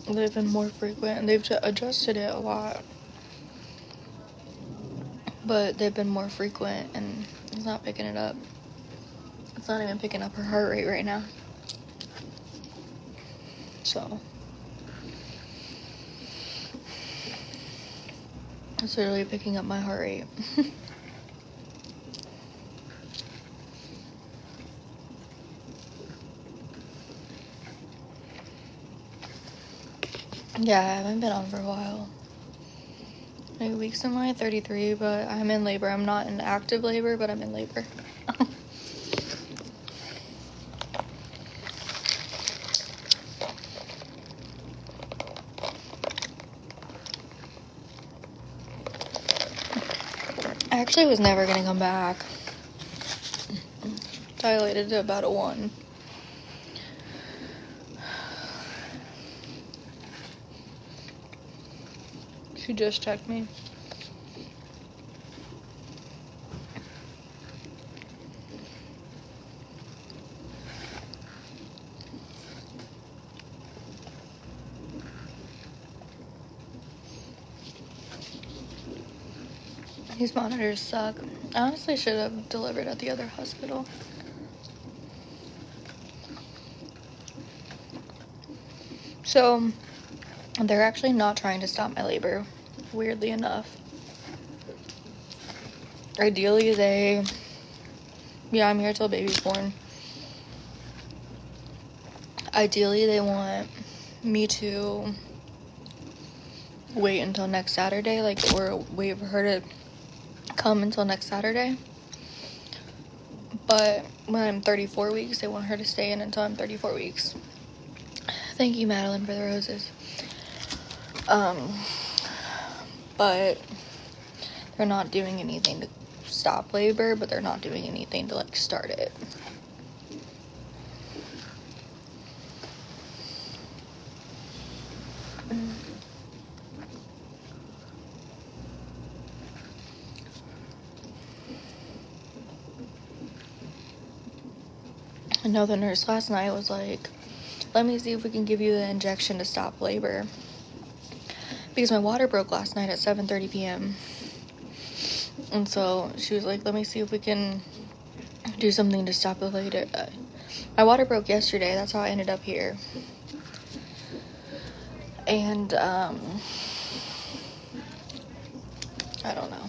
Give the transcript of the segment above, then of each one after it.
they've been more frequent, and they've adjusted it a lot. But they've been more frequent, and it's not picking it up. It's not even picking up her heart rate right now. So it's literally picking up my heart rate. Yeah, I haven't been on for a while. 8 weeks in my 33, but I'm in labor. I'm not in active labor, but I'm in labor. I actually was never gonna come back. Dilated to about a 1. She just checked me. These monitors suck. I honestly should have delivered at the other hospital. So, they're actually not trying to stop my labor, weirdly enough. Ideally, yeah, I'm here till baby's born. Ideally, they want me to wait until next Saturday, or wait for her to come until next Saturday. But when I'm 34 weeks, they want her to stay in until I'm 34 weeks. Thank you, Madeline, for the roses. But they're not doing anything to stop labor, but they're not doing anything to, start it. I know the nurse last night was like, let me see if we can give you the injection to stop labor. Because my water broke last night at 7:30 p.m. And so she was like, let me see if we can do something to stop the labor. My water broke yesterday. That's how I ended up here. And, I don't know.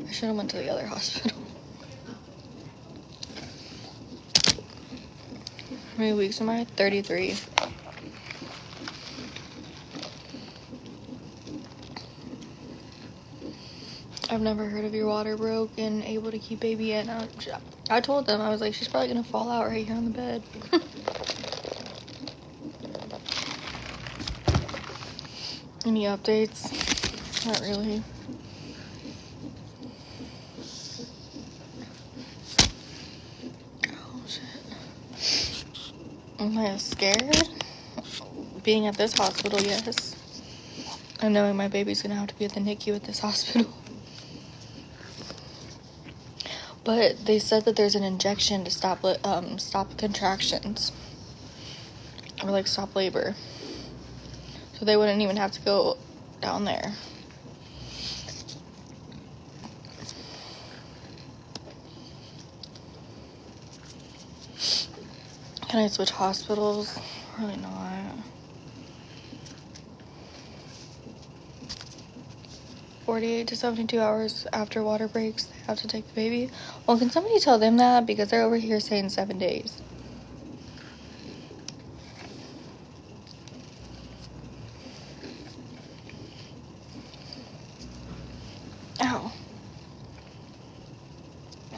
I should have went to the other hospital. How many weeks am I? 33. I've never heard of your water broke and able to keep baby in. I told them, I was like, she's probably gonna fall out right here on the bed. Any updates? Not really. Oh, shit. Am I scared? Being at this hospital, yes. And knowing my baby's gonna have to be at the NICU at this hospital. But they said that there's an injection to stop contractions. Or, stop labor. So they wouldn't even have to go down there. Can I switch hospitals? Probably not. "48 to 72 hours after water breaks, they have to take the baby." Well, can somebody tell them that? Because they're over here saying 7 days. Ow.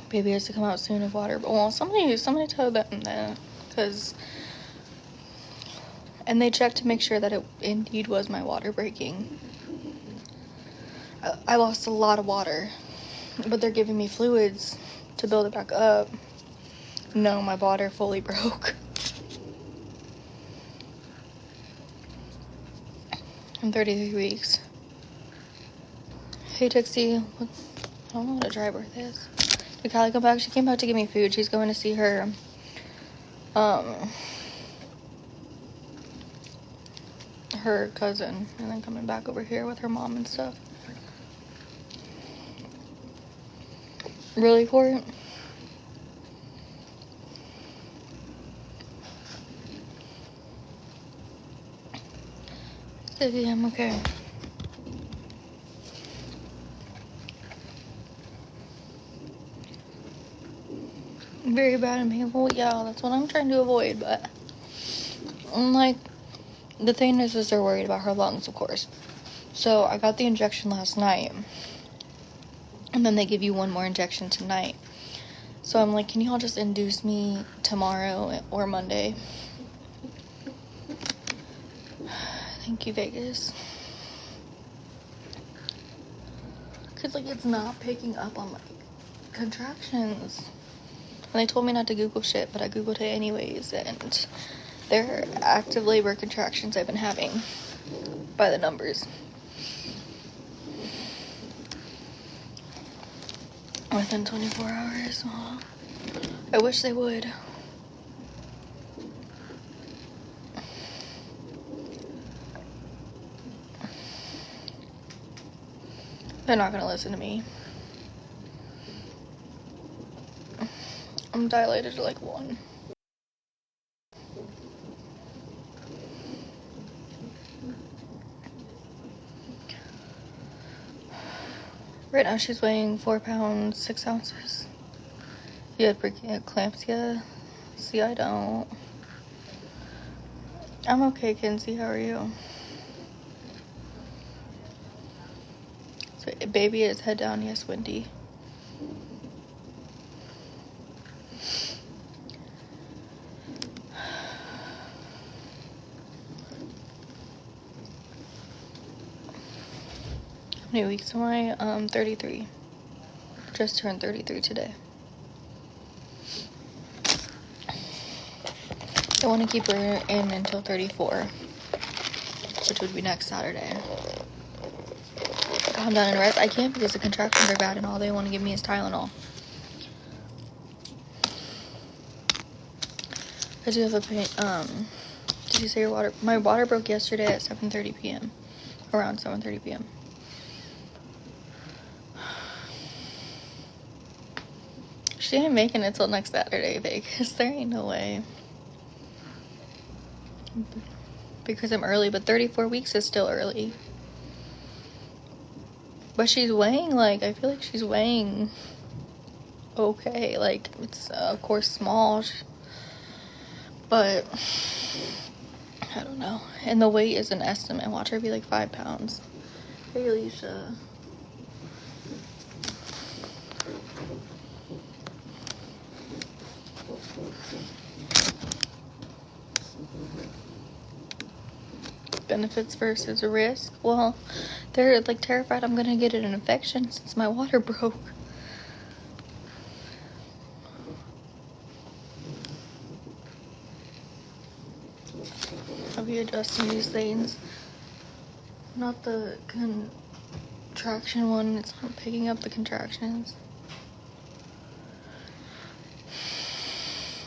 Baby has to come out soon if water... Well, somebody tell them that. Because... And they checked to make sure that it indeed was my water breaking. I lost a lot of water. But they're giving me fluids to build it back up. No, my water fully broke. I'm 33 weeks. Hey, Dixie. I don't know what a dry birth is. Did Callie come back? She came back to give me food. She's going to see her, her cousin and then coming back over here with her mom and stuff. Really, Court? Yeah, I'm okay. Very bad and painful. Yeah, that's what I'm trying to avoid, but I'm like, the thing is they're worried about her lungs, of course. So I got the injection last night, and then they give you one more injection tonight. So I'm like, can y'all just induce me tomorrow or Monday? Thank you, Vegas. Because, like, it's not picking up on my contractions. And they told me not to Google shit, but I Googled it anyways, and they're active labor contractions I've been having by the numbers. Within 24 hours. Well, I wish they would. They're not gonna listen to me. I'm dilated to like 1. Right now she's weighing 4 pounds, 6 ounces. You had preeclampsia? See, I don't. I'm okay, Kinsey. How are you? So, baby is head down. Yes, Wendy. How many weeks am I? 33. Just turned 33 today. I want to keep her in until 34, which would be next Saturday. Calm down and rest. I can't because the contractions are bad and all they want to give me is Tylenol. I do have a pain. Did you say your water? My water broke yesterday at 7:30 p.m. Around 7:30 p.m. She ain't making it till next Saturday, Vegas. There ain't no way. Because I'm early, but 34 weeks is still early. But she's weighing, like, I feel like she's weighing okay. Like, it's, of course, small. But, I don't know. And the weight is an estimate. Watch her be like 5 pounds. Hey, Alicia. Benefits versus risk. Well, they're like terrified I'm gonna get an infection since my water broke. I'll be adjusting these things. Not the contraction one. It's not picking up the contractions.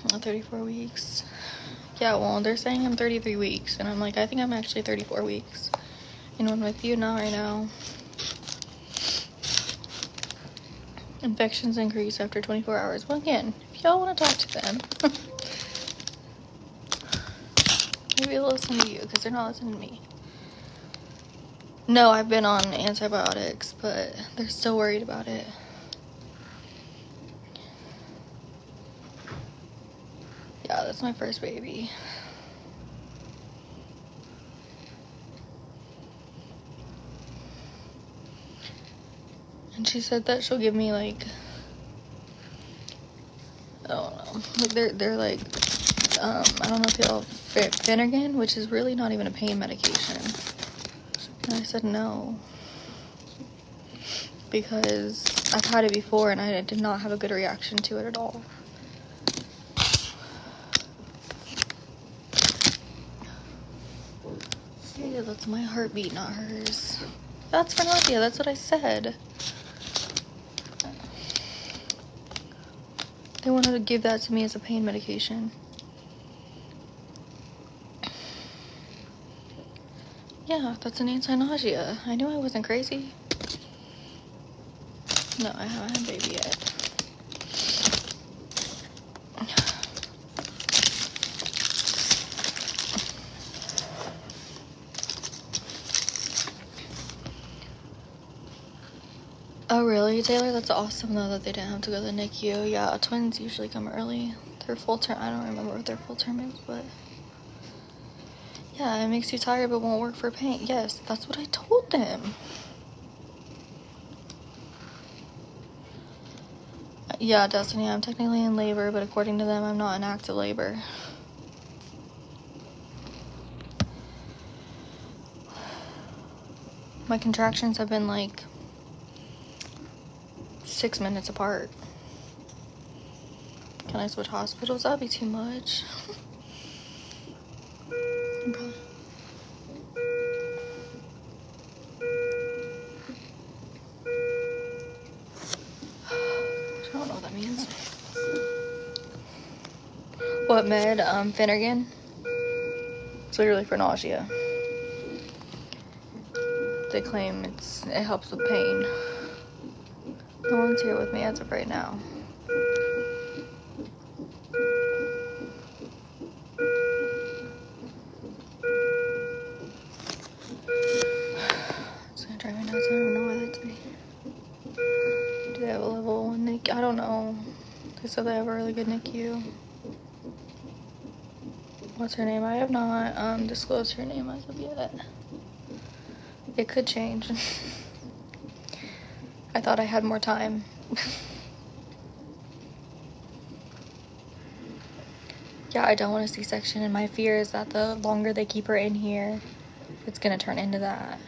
34 weeks. Yeah, well, they're saying I'm 33 weeks, and I'm like, I think I'm actually 34 weeks. You know, I'm with you now, right now. Infections increase after 24 hours. Well, again, if y'all want to talk to them, maybe they'll listen to you, because they're not listening to me. No, I've been on antibiotics, but they're still worried about it. Yeah, that's my first baby. And she said that she'll give me, like, I don't know. Like, they're like, I don't know if y'all Finnegan, which is really not even a pain medication. And I said no. Because I've had it before and I did not have a good reaction to it at all. Yeah, that's my heartbeat, not hers. That's for Nadia, that's what I said. They wanted to give that to me as a pain medication. Yeah, that's an anti-nausea. I knew I wasn't crazy. No, I haven't had a baby yet. Oh, really, Taylor? That's awesome, though, that they didn't have to go to the NICU. Yeah, twins usually come early. Their full term, I don't remember what their full term is, but... Yeah, it makes you tired but won't work for pain. Yes, that's what I told them. Yeah, Destiny, I'm technically in labor, but according to them, I'm not in active labor. My contractions have been like 6 minutes apart. Can I switch hospitals? That'd be too much. I don't know what that means. What med? Finnegan? It's literally for nausea. They claim it helps with pain. No one's here with me as of right now. It's gonna drive me nuts. I don't know why that's me. Do they have a level 1 NICU? I don't know. They said they have a really good NICU. What's her name? I have not disclosed her name as of yet. It could change. I thought I had more time. Yeah, I don't want a C-section, and my fear is that the longer they keep her in here, it's gonna turn into that.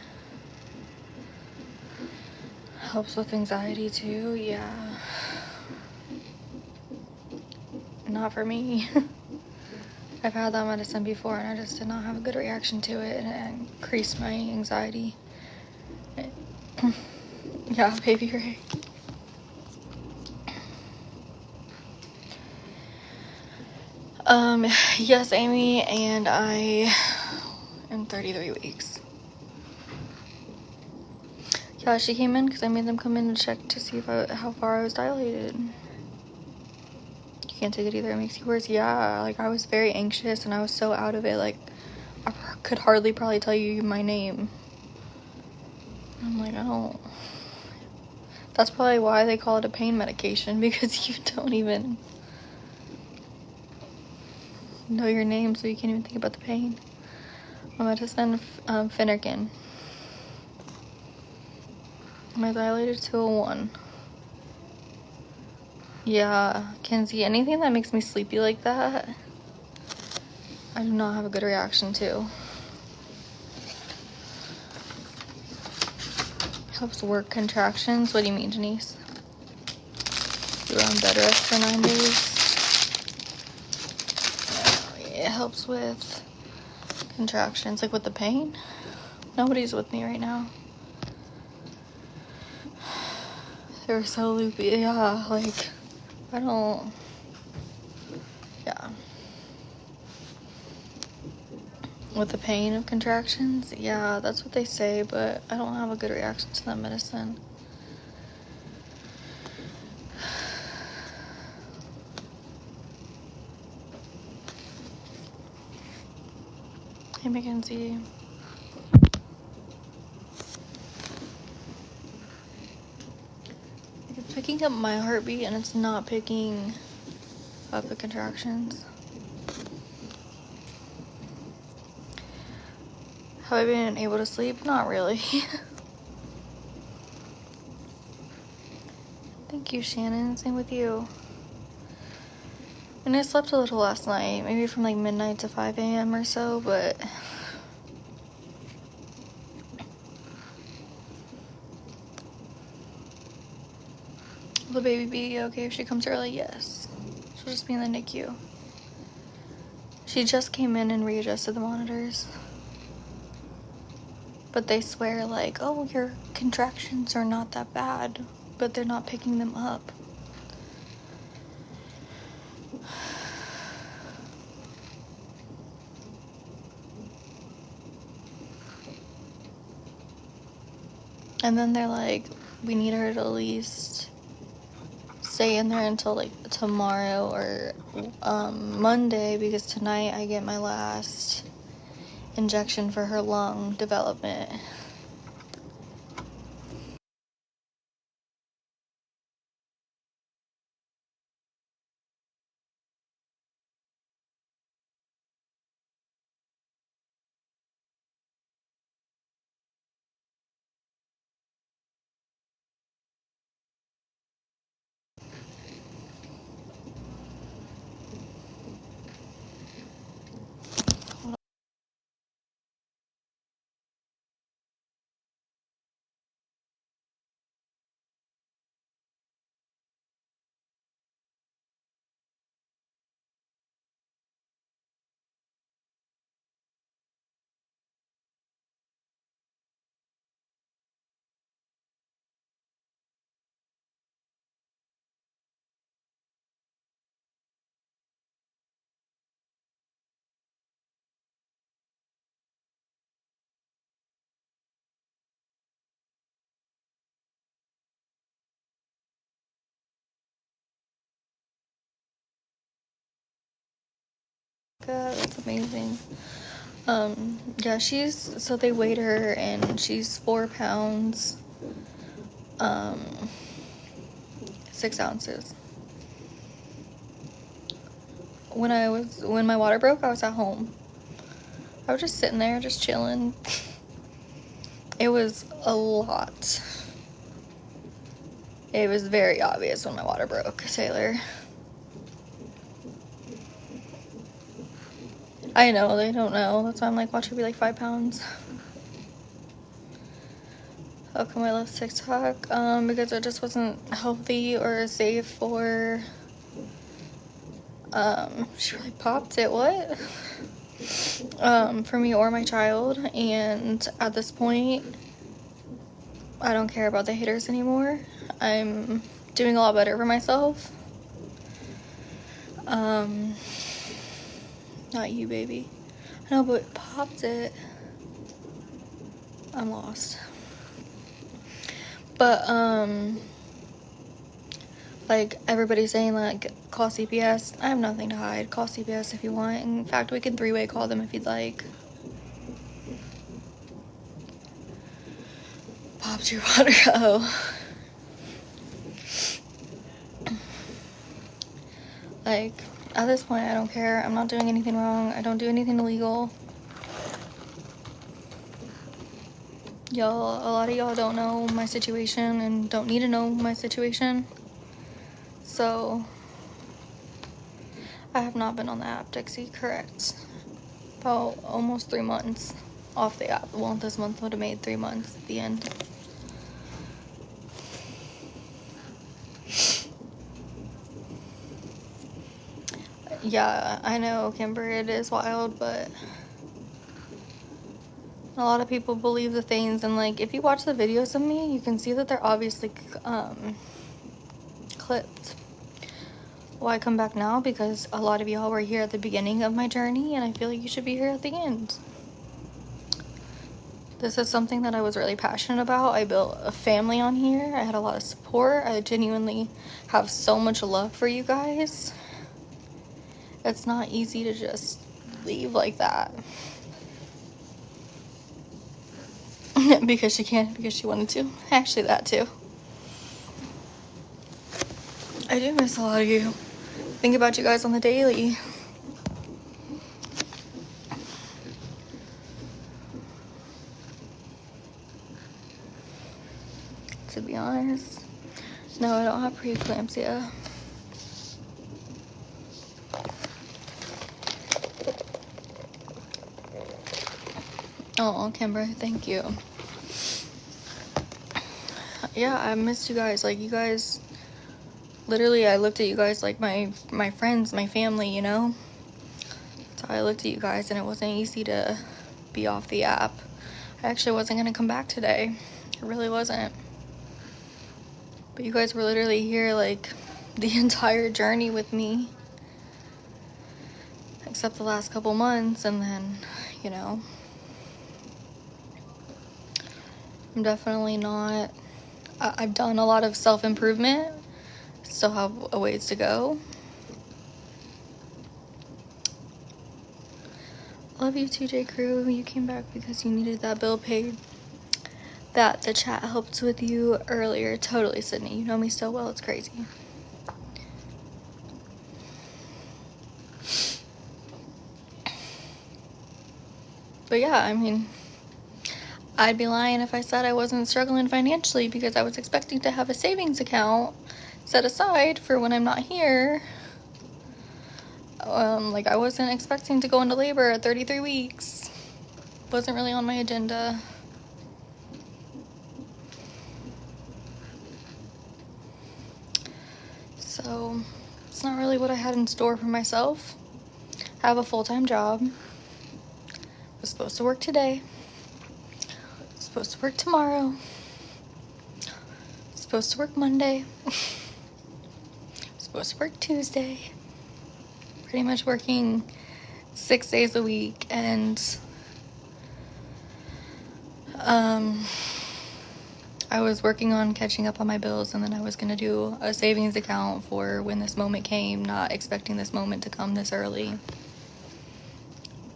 Helps with anxiety too, yeah. Not for me. I've had that medicine before and I just did not have a good reaction to it, and it increased my anxiety. Yeah, baby Ray. Yes, Amy, and I am 33 weeks. Yeah, she came in because I made them come in and check to see how far I was dilated. You can't take it either, it makes you worse. Yeah, like I was very anxious and I was so out of it, like I could hardly probably tell you my name. I'm like, I don't... That's probably why they call it a pain medication, because you don't even know your name, so you can't even think about the pain. My medicine, Finnegan. My dilated to a 1. Yeah, Kenzie, anything that makes me sleepy like that, I do not have a good reaction to. Helps work contractions. What do you mean, Denise? You were on bed rest for 9 days. It helps with contractions, like with the pain. Nobody's with me right now. They were so loopy. Yeah, like, I don't... Yeah. With the pain of contractions? Yeah, that's what they say, but I don't have a good reaction to that medicine. Hey, Mackenzie. It's picking up my heartbeat and it's not picking up the contractions. Have I been able to sleep? Not really. Thank you, Shannon. Same with you. And I slept a little last night, maybe from like midnight to 5 a.m. or so, but... Will the baby be okay if she comes early? Yes. She'll just be in the NICU. She just came in and readjusted the monitors. But they swear like, oh, your contractions are not that bad, but they're not picking them up. And then they're like, we need her to at least stay in there until like tomorrow or Monday, because tonight I get my last injection for her lung development. God, that's amazing. Yeah, so they weighed her and she's 4 pounds, 6 ounces. When my water broke, I was at home. I was just sitting there, just chilling. It was a lot. It was very obvious when my water broke, Taylor. I know, they don't know. That's why I'm like, watch her be like 5 pounds. How come I left TikTok? Because it just wasn't healthy or safe for, she really popped it, what? For me or my child, and at this point, I don't care about the haters anymore. I'm doing a lot better for myself. Not you, baby. I know, but popped it. I'm lost. But, like, everybody's saying, like, call CPS. I have nothing to hide. Call CPS if you want. In fact, we can 3-way call them if you'd like. Popped your water. Oh. Like, at this point, I don't care. I'm not doing anything wrong. I don't do anything illegal. Y'all, a lot of y'all don't know my situation and don't need to know my situation. So, I have not been on the app, Dixie, correct. About almost 3 months off the app. Well, this month would have made 3 months at the end. Yeah, I know, Kimber, it is wild, but a lot of people believe the things, and like, if you watch the videos of me, you can see that they're obviously clipped. Why come back now? Because a lot of y'all were here at the beginning of my journey, and I feel like you should be here at the end. This is something that I was really passionate about. I built a family on here. I had a lot of support. I genuinely have so much love for you guys. It's not easy to just leave like that. Because she can't, because she wanted to. Actually, that too. I do miss a lot of you. Think about you guys on the daily. To be honest, no, I don't have preeclampsia. Oh, Kimber, thank you. Yeah, I missed you guys. Like, you guys, literally, I looked at you guys like my friends, my family, you know? So I looked at you guys, and it wasn't easy to be off the app. I actually wasn't going to come back today. It really wasn't. But you guys were literally here, like, the entire journey with me. Except the last couple months, and then, you know. I'm definitely not. I've done a lot of self-improvement. Still have a ways to go. Love you too, J. Crew. You came back because you needed that bill paid. That the chat helped with you earlier. Totally, Sydney. You know me so well, it's crazy. But yeah, I mean, I'd be lying if I said I wasn't struggling financially because I was expecting to have a savings account set aside for when I'm not here. Like, I wasn't expecting to go into labor at 33 weeks. Wasn't really on my agenda. So, it's not really what I had in store for myself. I have a full-time job. Was supposed to work today. Supposed to work tomorrow. Supposed to work Monday. Supposed to work Tuesday. Pretty much working 6 days a week, and I was working on catching up on my bills, and then I was gonna do a savings account for when this moment came, not expecting this moment to come this early.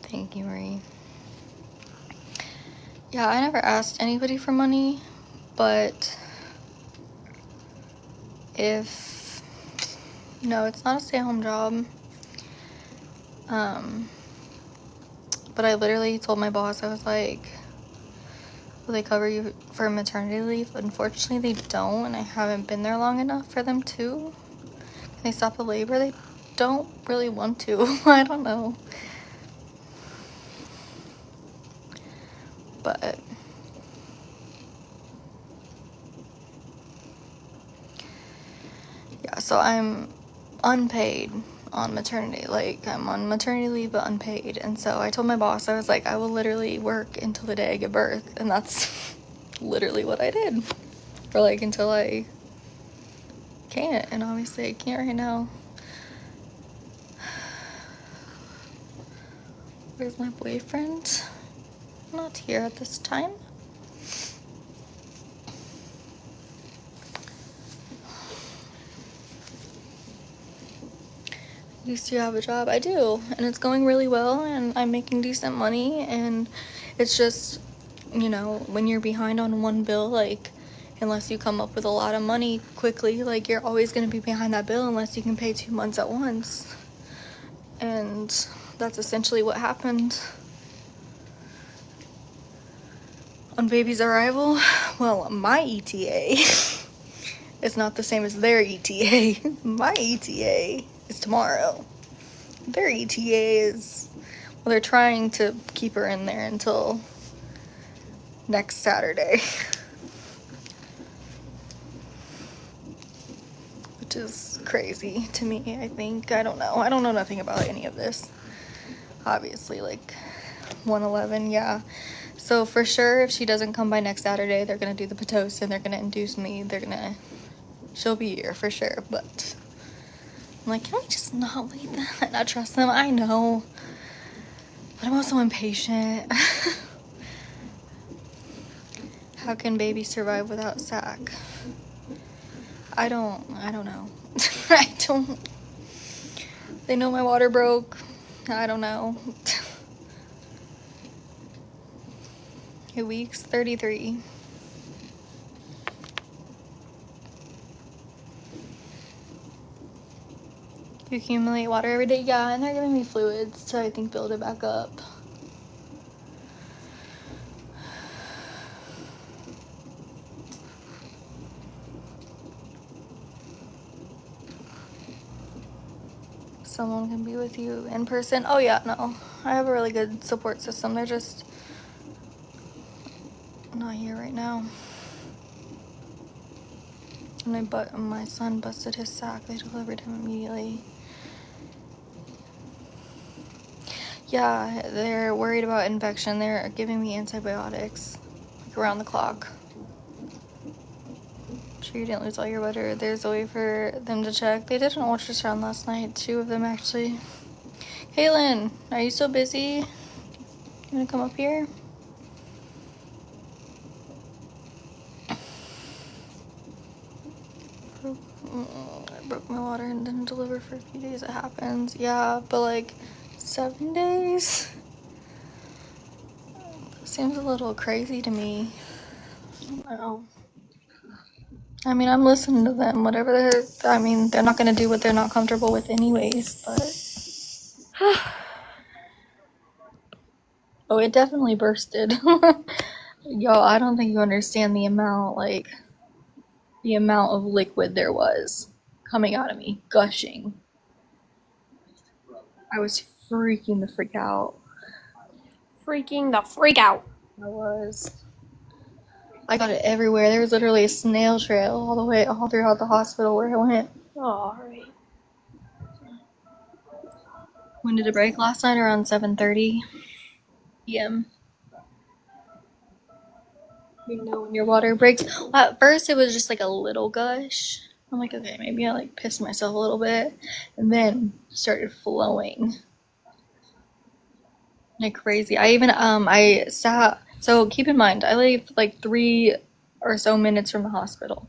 Thank you, Marie. Yeah, I never asked anybody for money, but no, it's not a stay-at-home job. But I literally told my boss, I was like, will they cover you for maternity leave? Unfortunately, they don't, and I haven't been there long enough for them to. Can they stop the labor? They don't really want to. I don't know. But yeah, so I'm unpaid on maternity. Like, I'm on maternity leave but unpaid. And so I told my boss, I was like, I will literally work until the day I give birth. And that's literally what I did. For like until I can't. And obviously I can't right now. Where's my boyfriend? Not here at this time. Used to have a job. I do, and it's going really well, and I'm making decent money, and it's just, you know, when you're behind on one bill, like, unless you come up with a lot of money quickly, like, you're always going to be behind that bill unless you can pay 2 months at once. And that's essentially what happened on baby's arrival. Well, my ETA is not the same as their ETA. My ETA is tomorrow. Their ETA is, well, they're trying to keep her in there until next Saturday. Which is crazy to me, I think. I don't know. I don't know nothing about any of this. Obviously, like, 111, yeah. So for sure, if she doesn't come by next Saturday, they're gonna do the Pitocin, they're gonna induce me, she'll be here for sure, but I'm like, can we just not wait that? Not trust them? I know, but I'm also impatient. How can baby survive without sac? I don't know. I don't. They know my water broke. I don't know. 2 weeks, 33. You accumulate water every day? Yeah, and they're giving me fluids to, I think, build it back up. Someone can be with you in person. Oh yeah, no. I have a really good support system. They're just not here right now. And my son busted his sac. They delivered him immediately. Yeah, they're worried about infection. They're giving me antibiotics, like, around the clock. I'm sure you didn't lose all your butter. There's a way for them to check. They did an ultrasound last night, 2 of them actually. Kaylin, are you still busy? You wanna come up here? I broke my water and didn't deliver for a few days. It happens. Yeah, but like 7 days seems a little crazy to me. Oh. I mean, I'm listening to them. Whatever they're not gonna do what they're not comfortable with, anyways. But oh, it definitely bursted. Yo, I don't think you understand the amount of liquid there was coming out of me, gushing. I was freaking the freak out. Freaking the freak out. I was. I got it everywhere. There was literally a snail trail all throughout the hospital where I went. Oh, alright. When did it break? Last night around 7:30 p.m. You know when your water breaks. Well, at first it was just like a little gush. I'm like, okay, maybe I like pissed myself a little bit, and then started flowing like crazy. I sat. So keep in mind, I live like 3 or so minutes from the hospital.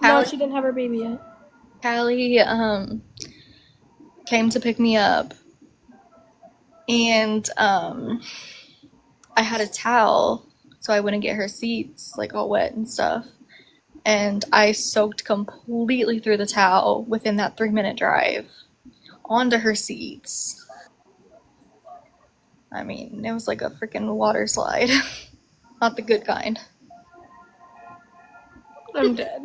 No, Callie, she didn't have her baby yet. Callie came to pick me up, and I had a towel, so I wouldn't get her seats like all wet and stuff. And I soaked completely through the towel within that 3-minute drive onto her seats. I mean, it was like a freaking water slide. Not the good kind. I'm dead.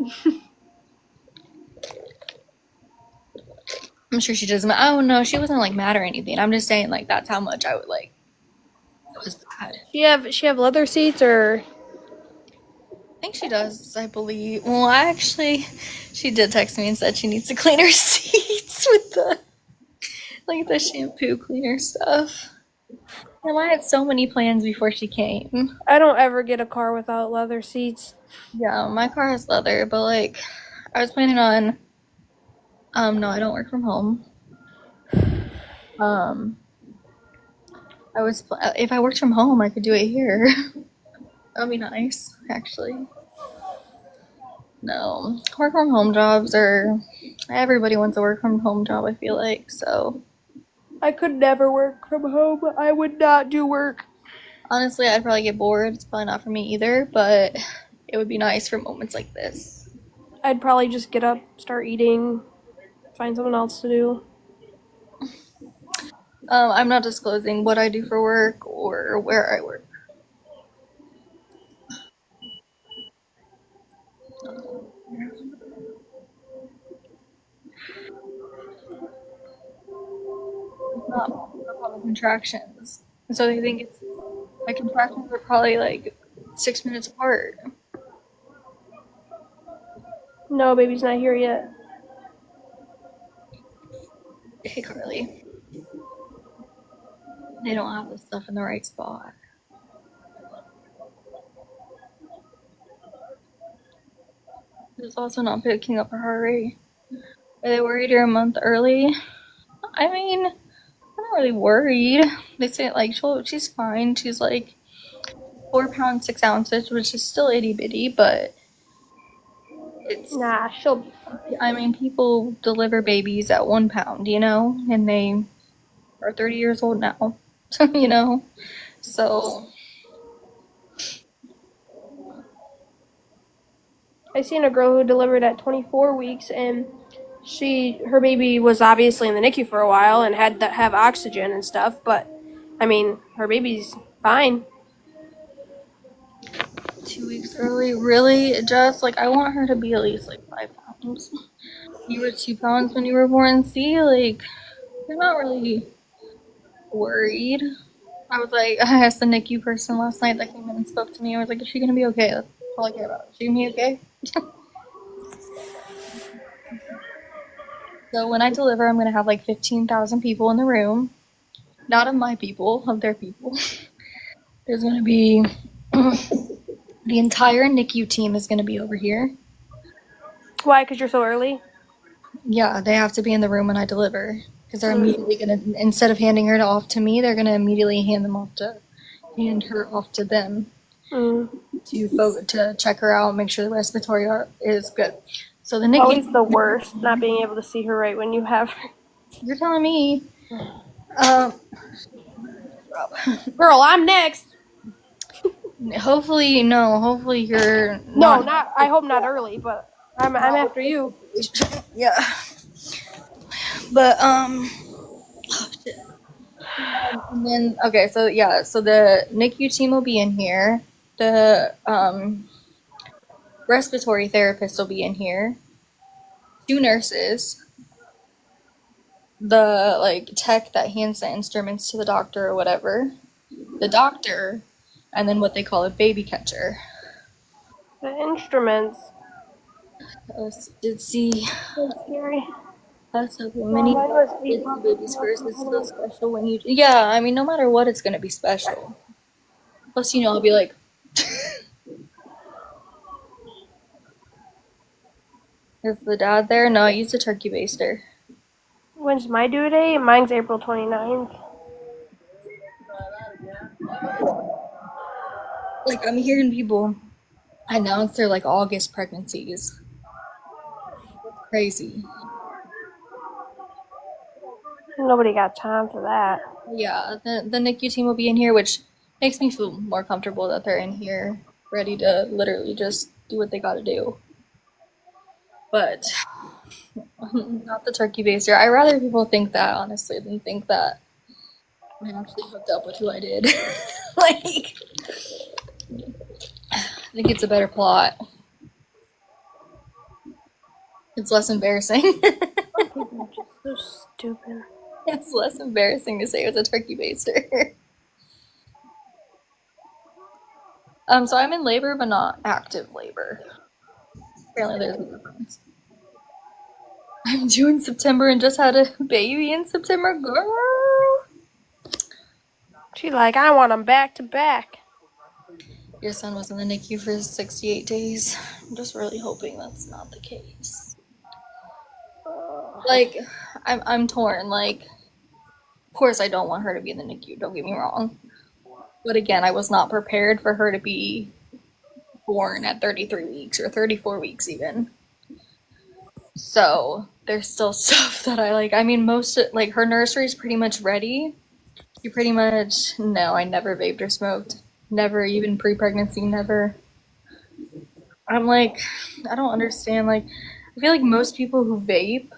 I'm sure she doesn't. Oh no, she wasn't like mad or anything. I'm just saying like that's how much I would like. It was bad. She have leather seats or I think she does. I believe. Well, actually, she did text me and said she needs to clean her seats with the shampoo cleaner stuff. And I had so many plans before she came. I don't ever get a car without leather seats. Yeah, my car has leather, but like, I was planning on. No, I don't work from home. Um, if I worked from home, I could do it here. That'd be nice, actually. No, work from home jobs are. Everybody wants a work from home job, I feel like, so. I could never work from home. I would not do work. Honestly, I'd probably get bored. It's probably not for me either, but it would be nice for moments like this. I'd probably just get up, start eating, find something else to do. I'm not disclosing what I do for work or where I work. It's not about the contractions. And so they think my contractions are probably like 6 minutes apart. No, baby's not here yet. Hey, Carly. They don't have the stuff in the right spot. It's also not picking up her heart rate. Are they worried you're a month early? I mean, I'm not really worried. They say like she's fine. She's like 4 pounds 6 ounces, which is still itty bitty, but it's. Nah, she'll be fine. I mean, people deliver babies at 1 pound, and they are 30 years old now, So I seen a girl who delivered at 24 weeks, and her baby was obviously in the NICU for a while and had to have oxygen and stuff. But I mean, her baby's fine. 2 weeks early, really? Just like I want her to be at least like 5 pounds. You were 2 pounds when you were born. See, like you're not really worried. I was like, I asked the NICU person last night that came in and spoke to me. I was like, is she gonna be okay? That's all I care about. Is she gonna be okay? So when I deliver, I'm gonna have like 15,000 people in the room. Not of my people, of their people. There's gonna be the entire NICU team is gonna be over here. Why? Because you're so early? Yeah, they have to be in the room when I deliver because they're immediately gonna, instead of handing her off to me, they're gonna immediately hand her off to them Mm. to check her out, make sure the respiratory is good. So the NICU. Always the worst, not being able to see her right when you have her. You're telling me. Um, Girl, I'm next. hopefully you're No, not. not. I hope not early, but I'm after you. Yeah. But and then okay, so yeah, so the NICU team will be in here. The respiratory therapist will be in here. 2 nurses. The like tech that hands the instruments to the doctor or whatever. The doctor, and then what they call a baby catcher. The instruments. Let's see. That's scary. That's okay. No, Many mine was 8 kids see months. babies first. It's still special when you. Yeah, I mean, no matter what, it's gonna be special. Plus, I'll be like, is the dad there? No, I used a turkey baster. When's my due date? Mine's April 29th. Like, I'm hearing people announce their like August pregnancies. That's crazy. Nobody got time for that. Yeah, the NICU team will be in here, which makes me feel more comfortable that they're in here, ready to literally just do what they gotta do. But not the turkey baster. I rather people think that honestly than think that I actually hooked up with who I did. Like, I think it's a better plot. It's less embarrassing. People are just so stupid. It's less embarrassing to say it was a turkey baster. So I'm in labor, but not active labor. Apparently, there's a difference. I'm due in September and just had a baby in September, girl. She's like, I want them back to back. Your son was in the NICU for 68 days. I'm just really hoping that's not the case. Like, I'm torn. Like, of course, I don't want her to be in the NICU. Don't get me wrong. But again, I was not prepared for her to be born at 33 weeks or 34 weeks even. So there's still stuff that I like. I mean, most like her nursery's pretty much ready. She pretty much no, I never vaped or smoked. Never, even pre-pregnancy, never. I'm like, I don't understand. Like, I feel like most people who vape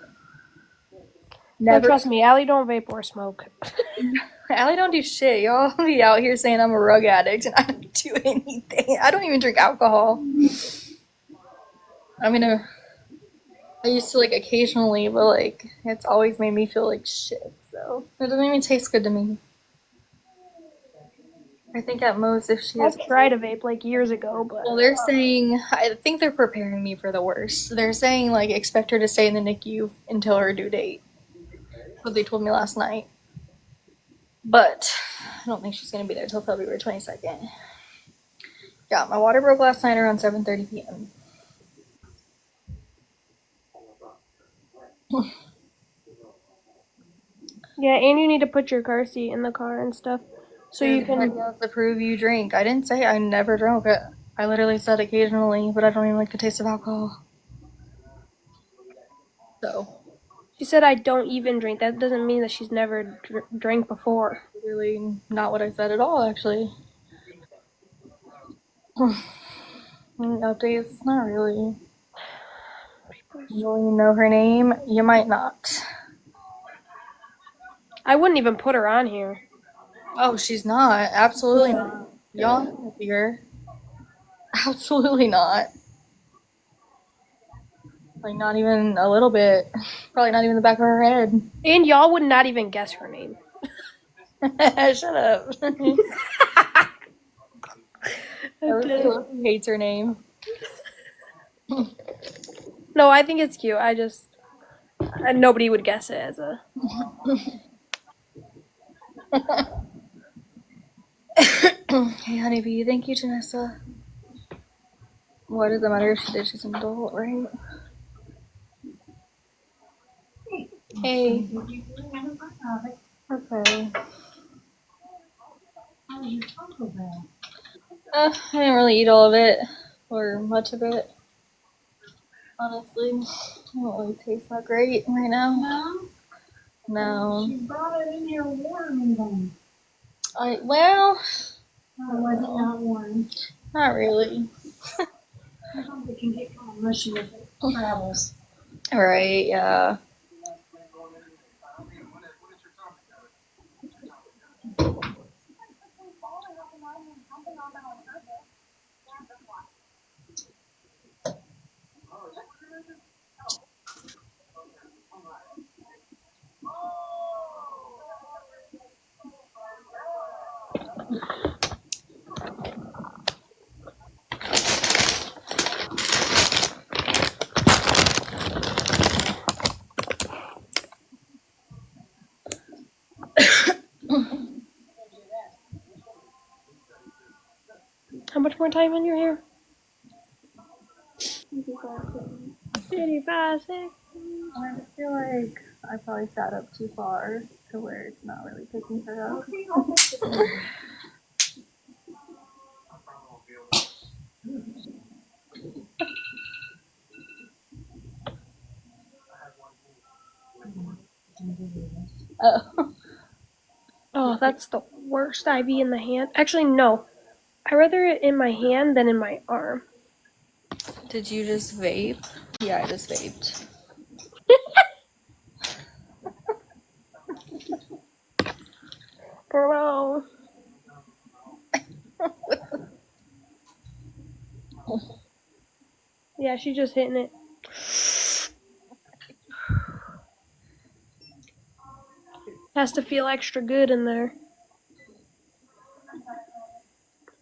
No, never. trust me, Allie don't vape or smoke. Allie don't do shit. Y'all be out here saying I'm a rug addict and I don't do anything. I don't even drink alcohol. I mean, I used to like occasionally, but like it's always made me feel like shit. So it doesn't even taste good to me. I think at most if she I is. tried a vape like years ago, but Well, they're saying, I think they're preparing me for the worst. They're saying, like, expect her to stay in the NICU until her due date. That's what they told me last night. But I don't think she's going to be there until February 22nd. Yeah, my water broke last night around 7:30 p.m. yeah, and you need to put your car seat in the car and stuff, so you can. That's to prove you drink. I didn't say I never drank it. I literally said occasionally, but I don't even like the taste of alcohol. So, She said I don't even drink. That doesn't mean that she's never drank before. really not what I said at all, actually. Updates? Not really. Will you know her name? You might not. I wouldn't even put her on here. Oh, she's not. Absolutely not. Y'all have to see her. Absolutely not. Like, not even a little bit. Probably not even the back of her head. And y'all would not even guess her name. Shut up. Everyone hates her name. No, I think it's cute. I just nobody would guess it as a. Hey, honeybee. Thank you, Janessa. What does it matter if she did? She's an adult, right? Hey. Okay. I didn't really eat all of it, or much of it. Honestly, it don't really taste that great right now. No? No. She brought it in here warm even. Well, Or was it not warm? not really. Sometimes it can get kind of mushy if it travels. Right, yeah. How much more time in your hair? 55 seconds. I just feel like I probably sat up too far to where it's not really picking her up. Oh. Oh, that's the worst IV in the hand. Actually, no. I'd rather it in my hand than in my arm. Did you just vape? Yeah, I just vaped. Bro. Yeah, she's just hitting it. Has to feel extra good in there.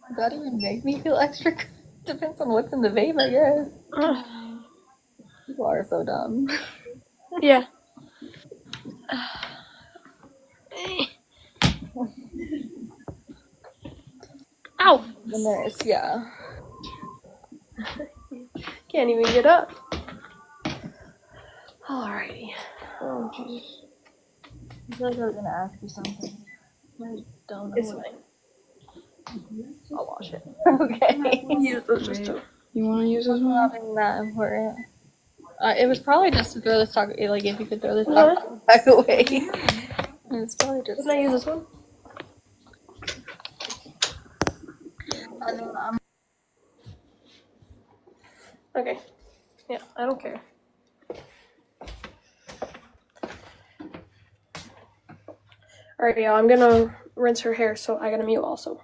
Does that even make me feel extra good? Depends on what's in the vape, I guess. People are so dumb. Yeah. Ow! The nurse, yeah. Can't even get up. Alrighty. Oh, Jesus. I feel like I was gonna ask you something. I don't know. It's what- fine. I'll wash it. Okay. Use this just to. You want to use this one? Nothing that important. It was probably just to throw this talk, like if you could throw this What? talk back away. It's probably just. Can I use this one? And then I'm Okay. Yeah, I don't care. Alright, y'all, I'm gonna rinse her hair, so I gotta mute also.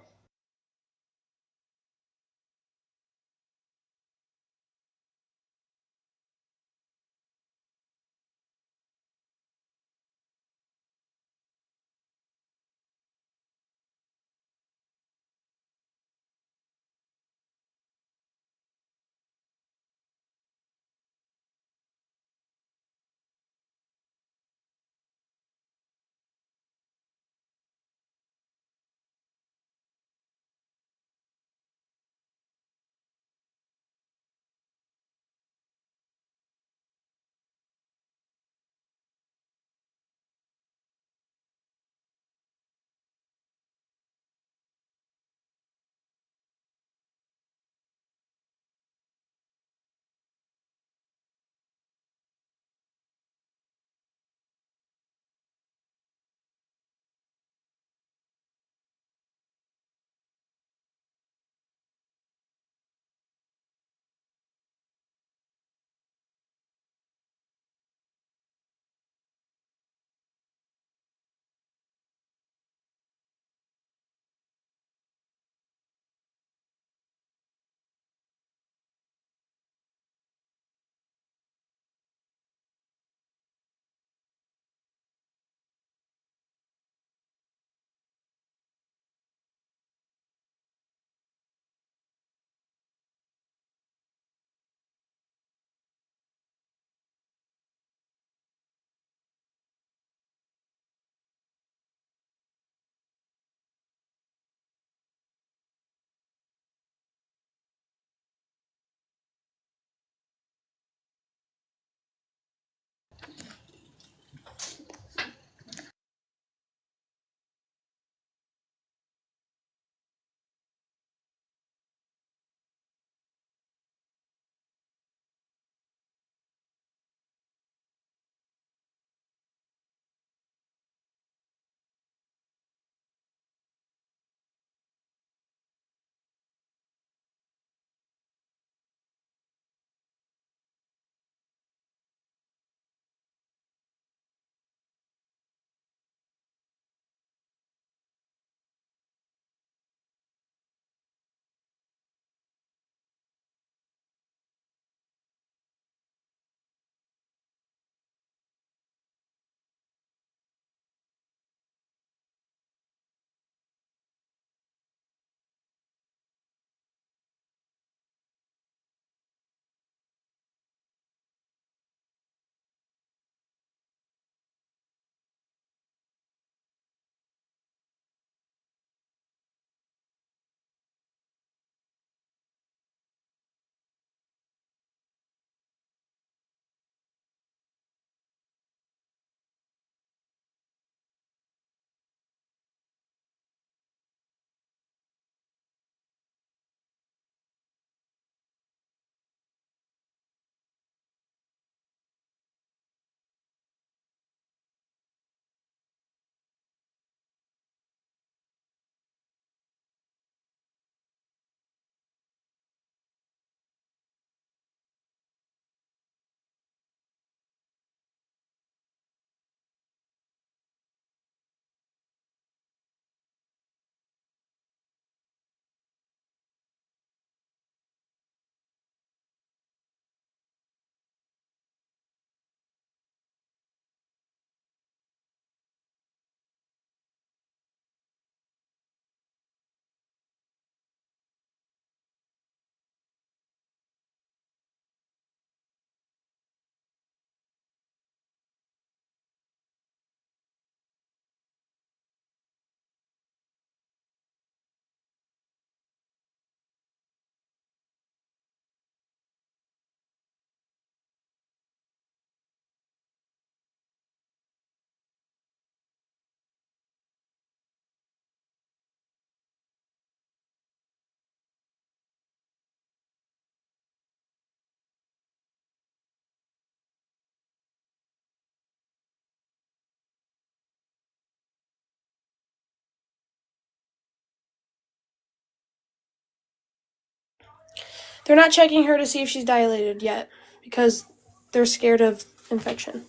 They're not checking her to see if she's dilated yet because they're scared of infection.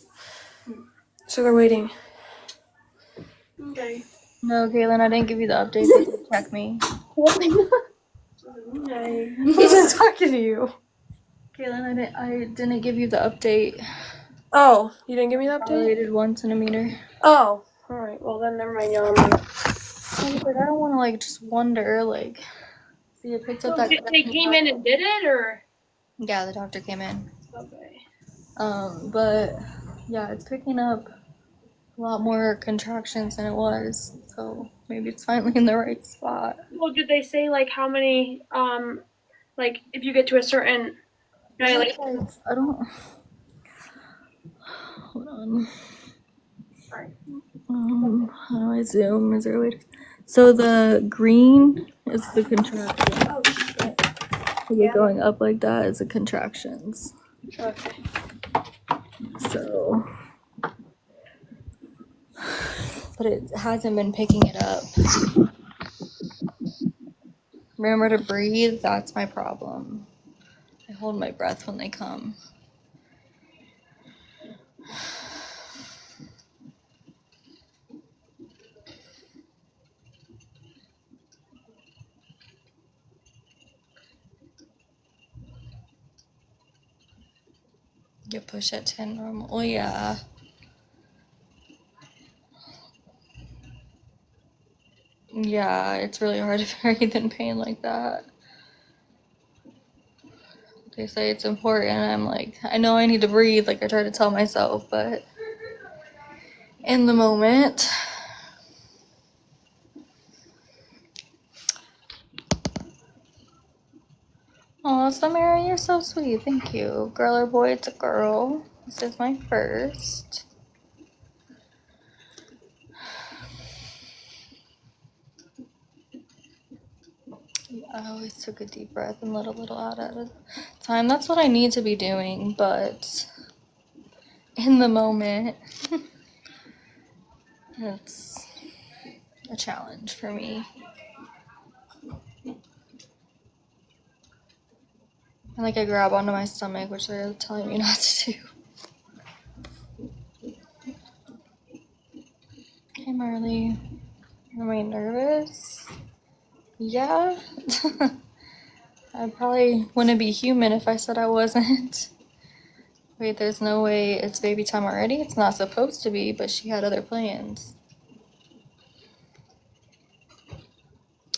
So they're waiting. Okay. No, Kaylin, I didn't give you the update. They did check me. Okay. Who's just talking to you? Kaylin, I didn't give you the update. Oh, you didn't give me the update? Dilated 1 centimeter. Oh, all right. Well, then never mind. I was like, I don't want to like just wonder like. See, it picks up that. They came in and did it, or? Yeah, the doctor came in. Okay. But yeah, it's picking up a lot more contractions than it was. So maybe it's finally in the right spot. Well, did they say like how many? Like if you get to a certain dilation? I don't. Hold on. Sorry. How do I zoom? Is there a way to... So the green is the contraction. Oh shit. Yeah. Going up like that is the contractions. Okay. So, but it hasn't been picking it up. Remember to breathe. That's my problem. I hold my breath when they come. Get pushed at 10 normal. Oh, yeah. Yeah, it's really hard to breathe in pain like that. They say it's important. I'm like, I know I need to breathe. Like I try to tell myself, but in the moment. Oh, Samara, you're so sweet. Thank you. Girl or boy, it's a girl. This is my first. I always took a deep breath and let a little out at a time. That's what I need to be doing, but in the moment, it's a challenge for me. And like I grab onto my stomach, which they're telling me not to do. Hey, Marley. Am I nervous? Yeah. I probably wouldn't be human if I said I wasn't. Wait, there's no way it's baby time already? It's not supposed to be, but she had other plans.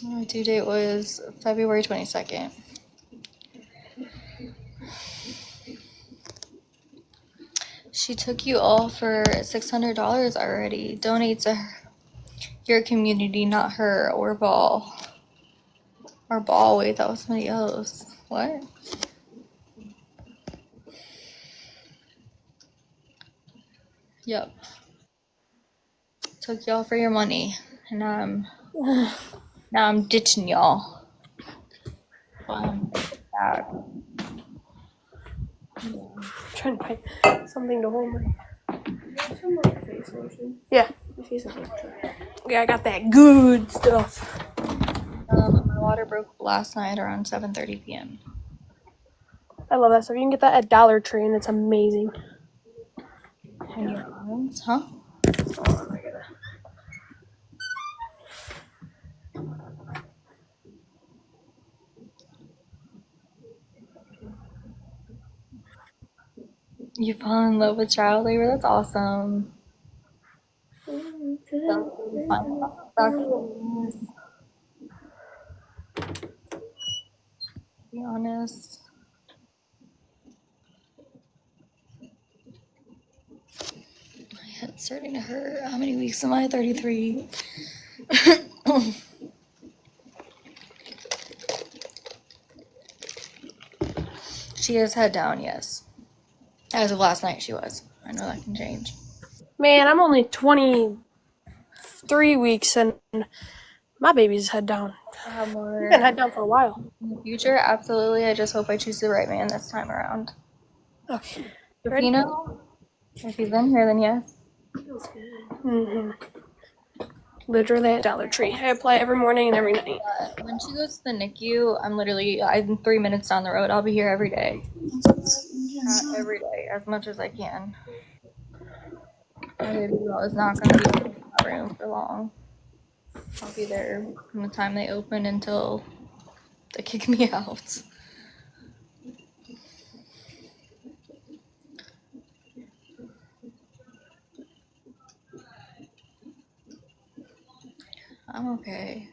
My due date was February 22nd. She took you all for $600 already. Donate to your community, not her or Ball. Or Ball, wait, that was somebody else. What? Yep. Took y'all for your money. And now I'm ditching y'all. Back. Trying to find something to hold my. Some like face lotion. Yeah. My face is like dry. Yeah, I got that good stuff. My water broke last night around 7:30 p.m. I love that stuff. You can get that at Dollar Tree, and it's amazing. And your arms, huh? You fall in love with child labor? That's awesome. That's really fun. To be honest. My head's starting to hurt. How many weeks am I? 33. She is head down, yes. As of last night, she was. I know that can change. Man, I'm only 23 weeks, and my baby's head down. I have more You've been head down for a while. in the future. Absolutely. I just hope I choose the right man this time around. Okay. If Ready? you know, if he's in here, then yes. Feels good. Mm-hmm. literally at Dollar Tree. I apply it every morning and every night. When she goes to the NICU, I'm 3 minutes down the road. I'll be here every day. Every day, as much as I can. My baby girl is not going to be in that room for long. I'll be there from the time they open until they kick me out. I'm okay.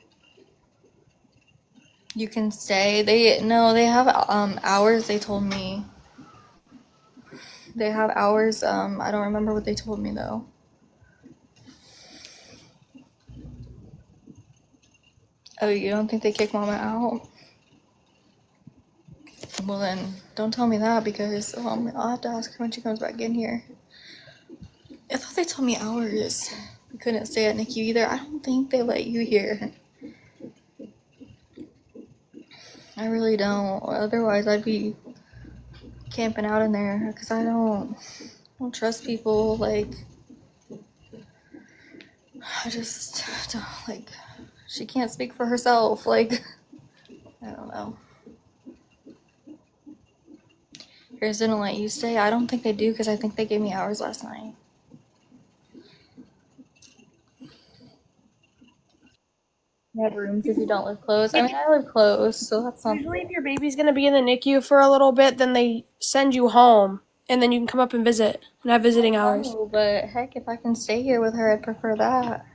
You can stay. They have hours. They told me they have hours. I don't remember what they told me though. Oh, you don't think they kick Mama out? Well then, don't tell me that because I'll have to ask her when she comes back in here. I thought they told me hours. We couldn't stay at NICU either. I don't think they let you here. I really don't. Otherwise, I'd be camping out in there because I don't trust people. Like, I just don't, like, she can't speak for herself. Like, I don't know. Yours didn't let you stay? I don't think they do because I think they gave me hours last night. You have rooms if you don't live close. I mean, I live close, so that's not. Usually, if your baby's gonna be in the NICU for a little bit, then they send you home, and then you can come up and visit and have visiting hours. No, but heck, if I can stay here with her, I'd prefer that.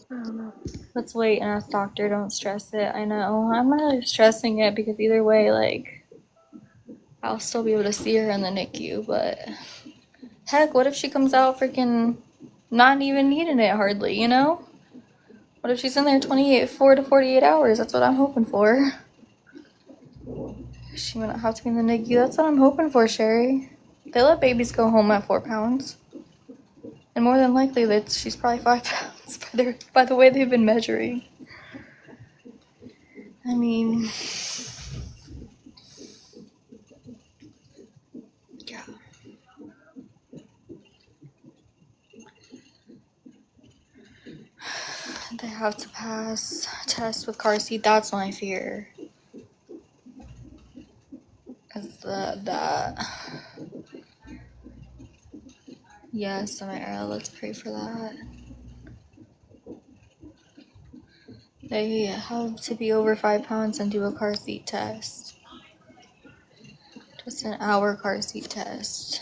I don't know. Let's wait and ask doctor. Don't stress it. I know. I'm not really stressing it because either way, like, I'll still be able to see her in the NICU, but heck, what if she comes out freaking not even needing it hardly, you know? What if she's in there 4 to 48 hours? That's what I'm hoping for. She might not have to be in the NICU. That's what I'm hoping for, Sherry. They let babies go home at 4 pounds. And more than likely, that she's probably 5 pounds by the way they've been measuring. I mean, yeah. They have to pass test with car seat. That's my fear. Is that. Yes, Amara, let's pray for that. They have to be over 5 pounds and do a car seat test. Just an hour car seat test.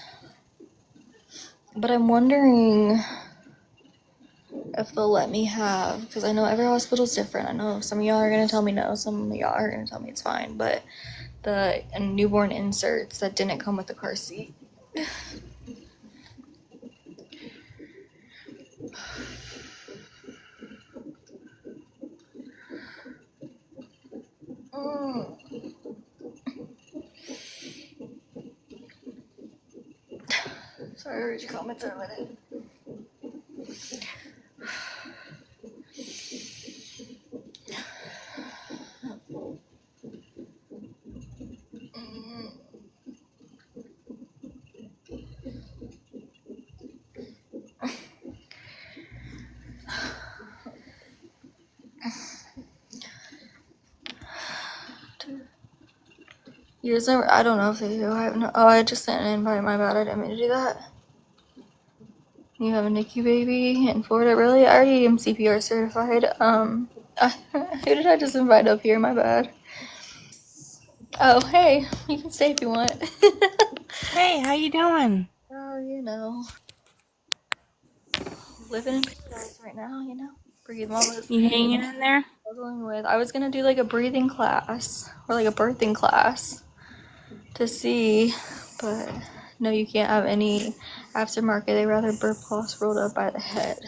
But I'm wondering if they'll let me have, because I know every hospital's different. I know some of y'all are going to tell me no, some of y'all are going to tell me it's fine, but the newborn inserts that didn't come with the car seat. Sorry, I read your comments in a minute. Yours never, I don't know if they do. I have no, oh, I just sent an invite. My bad. I didn't mean to do that. You have a NICU baby in Florida? Really? I already am CPR certified. Who did I just invite up here? My bad. Oh, hey. You can stay if you want. Hey, how you doing? Oh, you know. Living in paradise right now, you know? Breathe. Mama's You hanging in there? struggling with. I was gonna do like a breathing class or like a birthing class to see, but no, you can't have any aftermarket. They rather burp cloths rolled up by the head.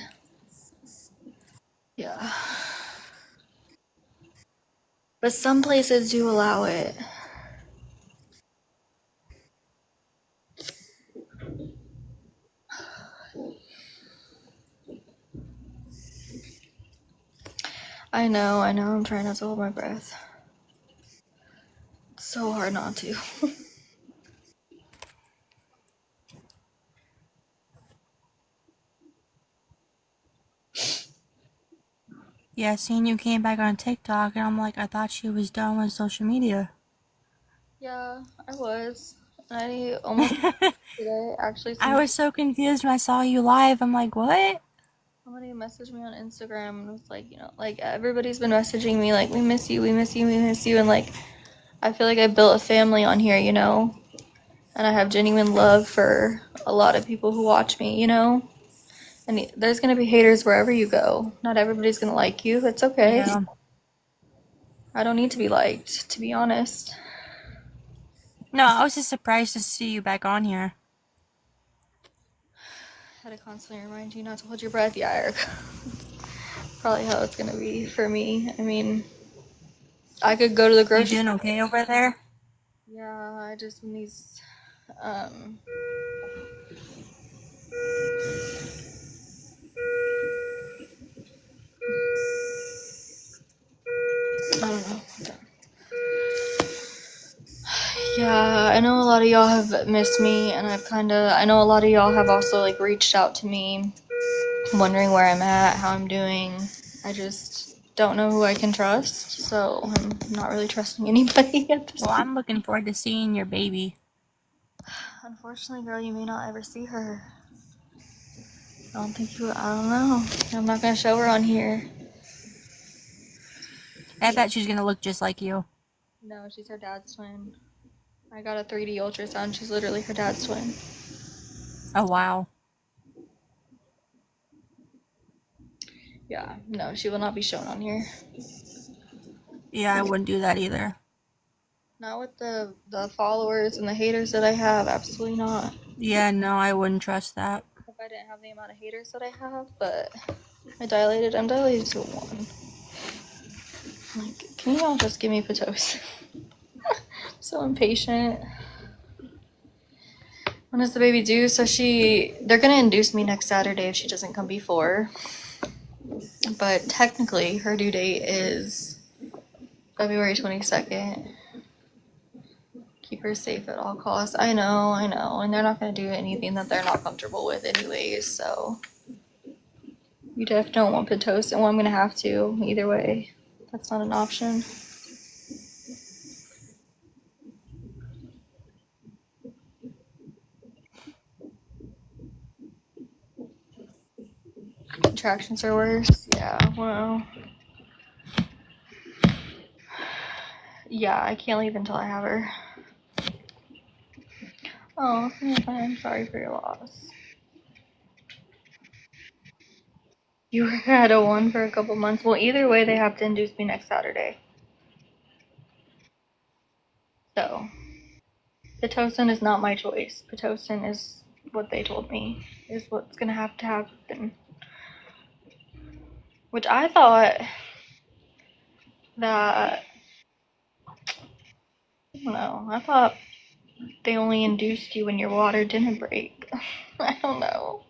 Yeah. But some places do allow it. I know. I'm trying not to hold my breath. It's so hard not to. Yeah, seeing you came back on TikTok, and I'm like, I thought she was done with social media. Yeah, I was. I almost today actually I was so confused when I saw you live. I'm like, what? somebody messaged me on Instagram and was like, like everybody's been messaging me like we miss you, we miss you, we miss you, and like I feel like I built a family on here, and I have genuine love for a lot of people who watch me, and there's gonna be haters wherever you go. Not everybody's gonna like you. It's okay. Yeah. I don't need to be liked, to be honest. No, I was just surprised to see you back on here. Had to constantly remind you not to hold your breath. Yeah, Eric. Probably how it's gonna be for me. I mean, I could go to the You grocery doing store. okay over there? Yeah, I just when these um I don't know. Yeah, I know a lot of y'all have missed me, and I know a lot of y'all have also like reached out to me, wondering where I'm at, how I'm doing. I just don't know who I can trust, so I'm not really trusting anybody at this Well, point. I'm looking forward to seeing your baby. Unfortunately, girl, you may not ever see her. I don't know. I'm not gonna show her on here. I bet she's gonna look just like you. No, she's her dad's twin. I got a 3D ultrasound. She's literally her dad's twin. Oh, wow. Yeah, no, she will not be shown on here. Yeah, I wouldn't do that either. Not with the followers and the haters that I have. Absolutely not. Yeah, no, I wouldn't trust that. If I didn't have the amount of haters that I have, but I'm dilated to a 1. Like, can you all just give me Pitocin? So impatient. When is the baby due? So they're gonna induce me next Saturday if she doesn't come before. But technically, her due date is February 22nd. Keep her safe at all costs. I know, and they're not gonna do anything that they're not comfortable with anyways, so. You definitely don't want Pitocin. Well, I'm gonna have to, either way. That's not an option. Contractions are worse. Yeah, well. Yeah, I can't leave until I have her. Oh, I'm sorry for your loss. You had a 1 for a couple months. Well, either way, they have to induce me next Saturday. So, Pitocin is not my choice. Pitocin is what they told me is what's gonna have to happen. Which I thought that, I don't know, I thought they only induced you when your water didn't break. I don't know.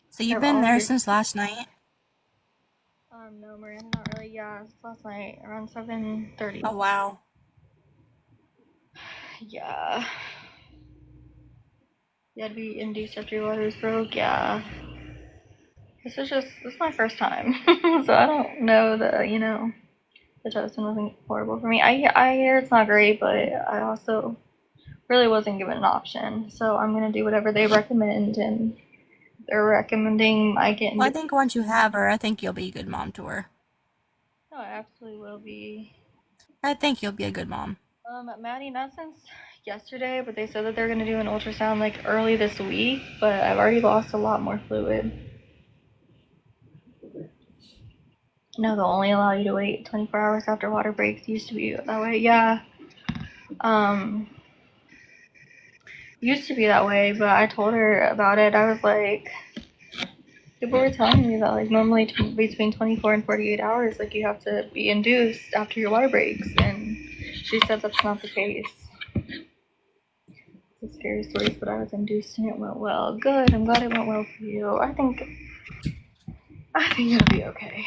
So you've They're been all there here. since last night? No, Miranda, not really. Yeah, it's last night around 7:30. Oh, wow. Yeah. You had to be induced after your water was broke. Yeah. This is my first time, so I don't know the Pitocin wasn't horrible for me. I hear it's not great, but I also really wasn't given an option. So I'm gonna do whatever they recommend, and they're recommending I get Well, I into. think once you have her, I think you'll be a good mom to her. No, I absolutely will be. I think you'll be a good mom. Maddie, not since yesterday, but they said that they're gonna do an ultrasound like early this week. But I've already lost a lot more fluid. No, they'll only allow you to wait 24 hours after water breaks. Used to be that way, yeah. Um, used to be that way, but I told her about it. I was like, people were telling me that like normally between 24 and 48 hours, like you have to be induced after your water breaks, and she said that's not the case. It's a scary story, but I was induced and it went well. Good. I'm glad it went well for you. I think it'll be okay.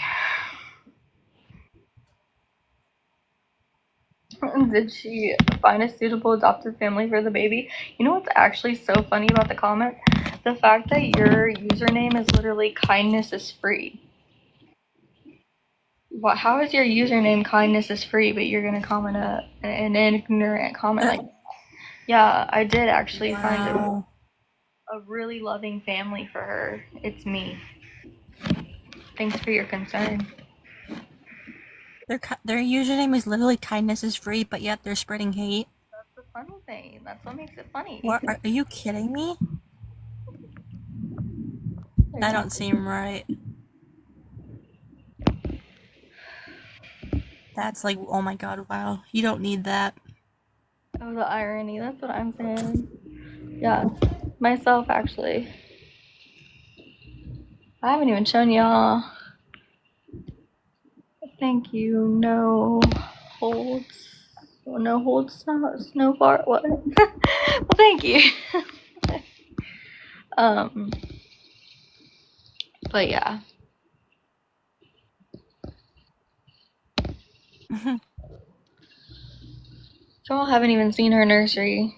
Did she find a suitable adoptive family for the baby? You know what's actually so funny about the comment? The fact that your username is literally kindness is free. What? How is your username kindness is free, but you're gonna comment an ignorant comment like, yeah, I did actually find Wow. a really loving family for her. It's me. Thanks for your concern. Their username is literally kindness is free, but yet they're spreading hate. That's the funny thing. That's what makes it funny. What are you kidding me? That don't seem right. That's like, oh my god, wow. You don't need that. Oh, the irony. That's what I'm saying. Yeah, myself actually. I haven't even shown y'all. Thank you. No holds. Well, no holds. Snow fart. What? Well, thank you. um. But yeah. Y'all haven't even seen her nursery.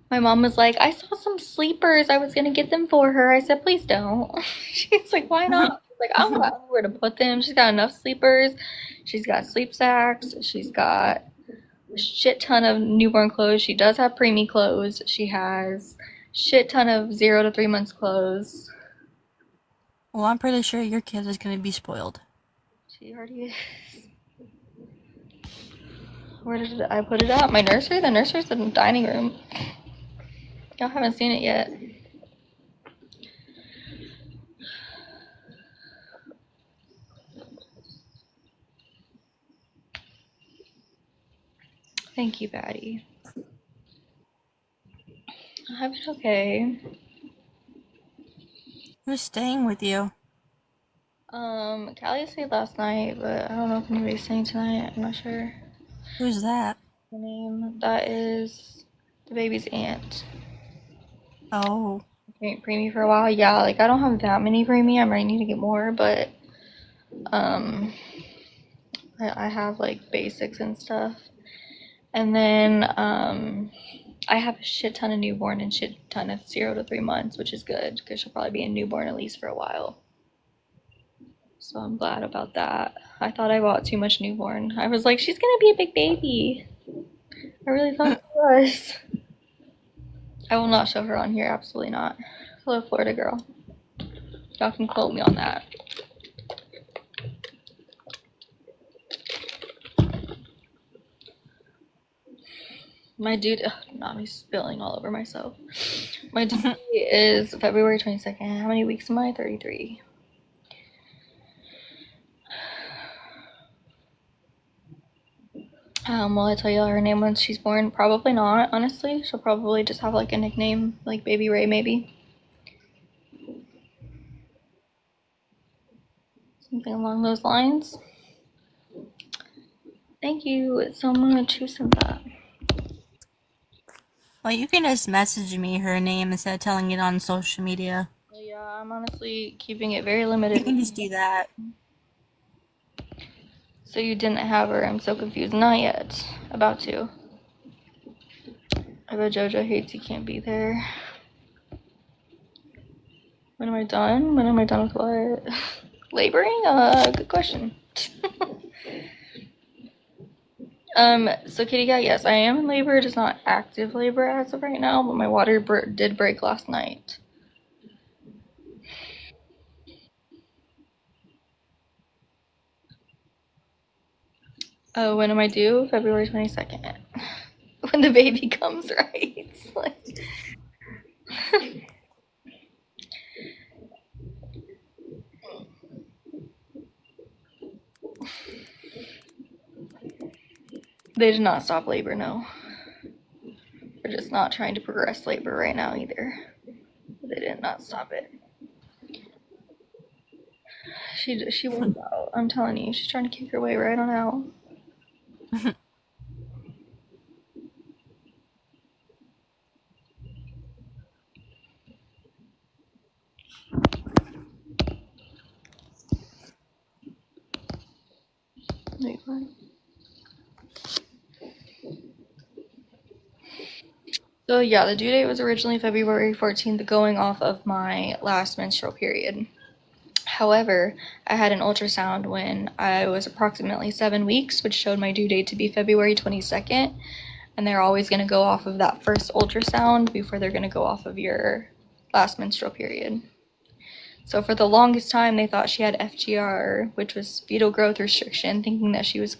My mom was like, I saw some sleepers. I was gonna get them for her. I said, please don't. She's like, why not? She's like, I don't know where to put them. She's got enough sleepers. She's got sleep sacks. She's got a shit ton of newborn clothes. She does have preemie clothes. She has shit ton of 0 to 3 months clothes. Well, I'm pretty sure your kid is gonna be spoiled. She already is. Where did I put it at? My nursery? The nursery's in the dining room. Y'all haven't seen it yet. Thank you, Patty. I've been okay. Who's staying with you? Callie stayed last night, but I don't know if anybody's staying tonight. I'm not sure Who's that? the name. That is the baby's aunt. Oh. Preemie for a while. Yeah, like I don't have that many preemie. I might need to get more, but um, I have like basics and stuff. And then I have a shit ton of newborn and shit ton of 0 to 3 months, which is good because she'll probably be a newborn at least for a while. So I'm glad about that. I thought I bought too much newborn. I was like, she's gonna be a big baby. I really thought she was. I will not show her on here. Absolutely not. Hello, Florida girl. Y'all can quote me on that. My dude, not me spilling all over myself. My due date is February 22nd. How many weeks am I? 33. Will I tell y'all her name when she's born? Probably not, honestly. She'll probably just have like a nickname, like Baby Ray, maybe. Something along those lines. Thank you so much. Who sent that? Well, you can just message me her name instead of telling it on social media. Yeah, I'm honestly keeping it very You limited. can just do that. So you didn't have her. I'm so confused. Not yet. About to. I bet JoJo hates he can't be there. When am I done? When am I done with what? Laboring? Good question. So Kitty Cat, yes, I am in labor. It is not active labor as of right now, but my water did break last night. Oh, when am I due? February 22nd. When the baby comes, right? Like, they did not stop labor, no. They're just not trying to progress labor right now either. They did not stop it. She wants out. I'm telling you, she's trying to kick her way right on out. Wait, what? So yeah, the due date was originally February 14th, going off of my last menstrual period. However, I had an ultrasound when I was approximately 7 weeks, which showed my due date to be February 22nd. And they're always going to go off of that first ultrasound before they're going to go off of your last menstrual period. So for the longest time, they thought she had FGR, which was fetal growth restriction, thinking that she was,